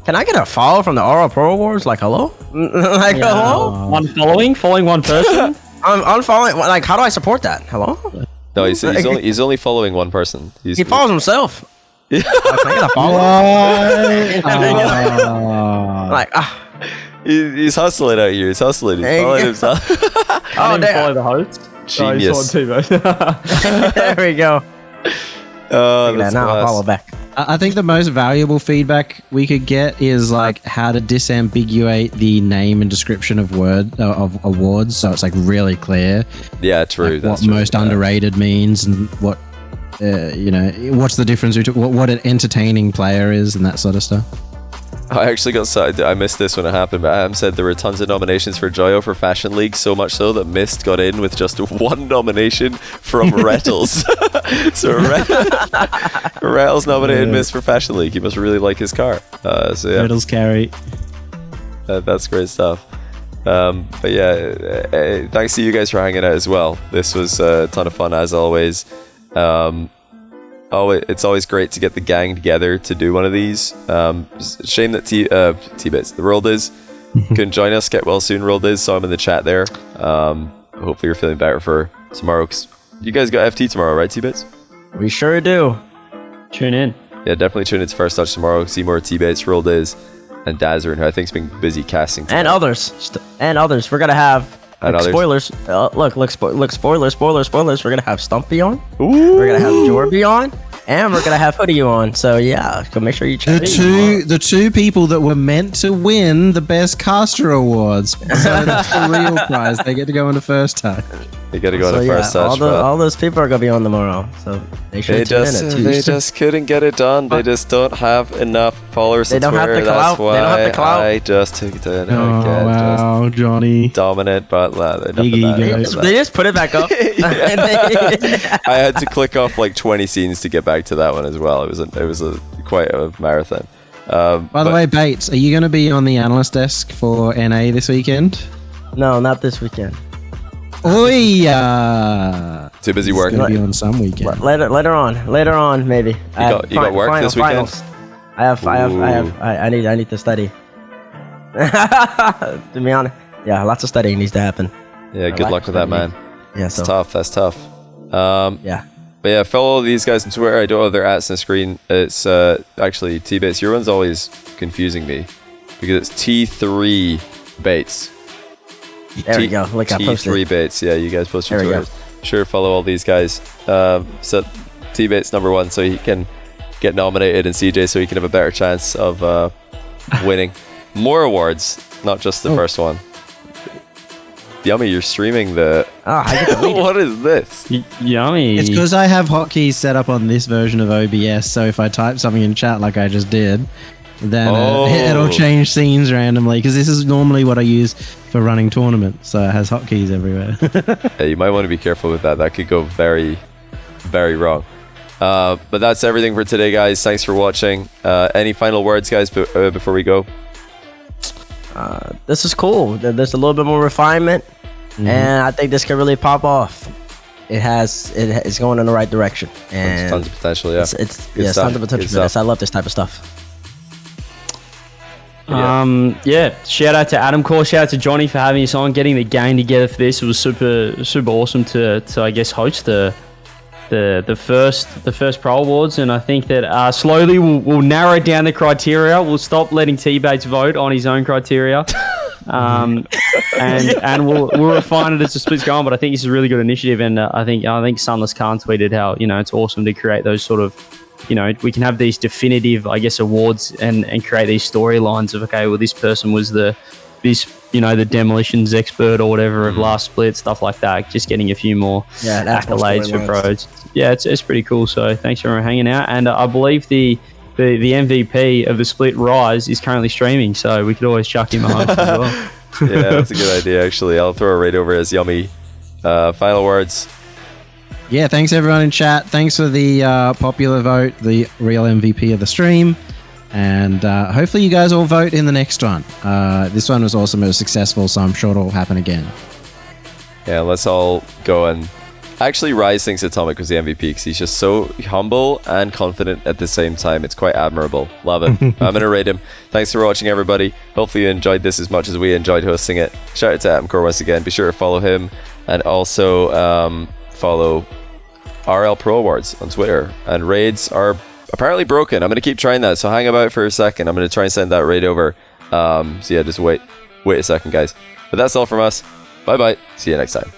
Can I get a follow from the RL Pro Awards? Like, hello? Hello? Following one person. I'm following. Like, how do I support that? Hello? No, he's only following one person. He follows himself. Yeah. Like, I gotta follow. Like, He's hustling out here. He's hustling. He's Hey. following himself. oh damn. the host. Genius. There we go. Oh, Look at that. that's Now I'll class. follow back. I think the most valuable feedback we could get is like how to disambiguate the name and description of awards, so it's like really clear. Yeah, true. Like, That's what true. most Yeah. underrated means and what what's the difference between what an entertaining player is and that sort of stuff. I actually I missed this when it happened, but Adam said there were tons of nominations for Joyo for Fashion League, so much so that Mist got in with just one nomination from Rettles. So Rettles nominated Mist for Fashion League. He must really like his car. So yeah, Riddles carry. that's great stuff. But yeah, thanks to you guys for hanging out as well. This was a ton of fun as always. It's always great to get the gang together to do one of these. Shame that T-Bits, the World is, couldn't join us. Get well soon, World is. Saw him in the chat there. Hopefully you're feeling better for tomorrow. 'Cause you guys got FT tomorrow, right, T-Bits? We sure do. Tune in. Yeah, definitely tune into First Touch tomorrow. See more T-Bits, World is, and Dazzer, who I think's been busy casting tonight. And others. And others. We're gonna have And look, others. spoilers. Spoilers. We're gonna have Stumpy on. Ooh. We're gonna have Jorby on. And we're gonna have Hoodie on. So yeah, so make sure you check The two people that were meant to win the best caster awards. So that's the real prize. They get to go on the first time. You gotta go So to yeah, First Touch. all those people are gonna be on tomorrow. So they should tune in at They Tuesday. just couldn't get it done. They just don't have enough followers They on don't have Twitter. the clout. That's They don't have the why clout. I just took it in. Oh, wow, Johnny. Dominant, but Big ego. They just put it back up. I had to click off like 20 scenes to get back to that one as well. It was quite a marathon. By the way, Bates, are you going to be on the analyst desk for NA this weekend? No, not this weekend. Oi! Too busy It's working. going to be on some weekend. Later on, maybe. You got work this weekend? Finals. I need to study. To be honest, yeah, lots of studying needs to happen. Yeah, good luck with that, man. Yeah, It's so tough. That's tough. yeah. But yeah, follow these guys on Twitter. I don't have their ats on the screen. It's actually T-Bates. Your one's always confusing me because it's T3 Bates. There we go. Look, I posted. T3 Bates. Yeah, you guys post your There we Twitters. Sure, follow all these guys. So T-Bates #1 so he can get nominated, and CJ so he can have a better chance of winning more awards, not just the first one. Yummy, you're streaming the... I get to read it. What is this? Yummy. It's because I have hotkeys set up on this version of OBS, so if I type something in chat like I just did, then it'll change scenes randomly, because this is normally what I use for running tournaments, so it has hotkeys everywhere. Yeah, you might want to be careful with that. That could go very, very wrong. But that's everything for today, guys. Thanks for watching. Any final words, guys, before we go? This is cool. There's a little bit more refinement, and I think this can really pop off. It's going in the right direction, and Tons of potential, yeah. it's Good tons stuff. of potential Good for this. stuff. I love this type of stuff. Shout out to Adam Core, shout out to Johnny for having us on, getting the gang together for this. It was super awesome to I guess host the first Pro Awards, and I think that slowly we'll narrow down the criteria. We'll stop letting T-Bates vote on his own criteria, and we'll refine it as the split's going. But I think this is a really good initiative, and I think Sunless Khan tweeted how it's awesome to create those sort of we can have these definitive I guess awards and create these storylines of okay, well this person was the demolitions expert or whatever of last split, stuff like that. Just getting a few more accolades for pros. Yeah, it's pretty cool. So thanks for hanging out. And I believe the MVP of the split, Rise, is currently streaming, so we could always chuck him a host as well. Yeah, that's a good idea, actually. I'll throw it right over as Yummy. Final words. Yeah, thanks everyone in chat. Thanks for the popular vote, the real MVP of the stream. And hopefully you guys all vote in the next one. This one was awesome. It was successful, so I'm sure it'll happen again. Yeah, let's all go and... Actually, Rise thinks Atomic was the MVP because he's just so humble and confident at the same time. It's quite admirable. Love it. I'm going to rate him. Thanks for watching, everybody. Hopefully you enjoyed this as much as we enjoyed hosting it. Shout out to Adam Core once again. Be sure to follow him and also follow RL Pro Awards on Twitter, and raids are apparently broken. I'm going to keep trying that, so hang about for a second. I'm going to try and send that raid over. So yeah, just wait a second, guys. But that's all from us. Bye bye. See you next time.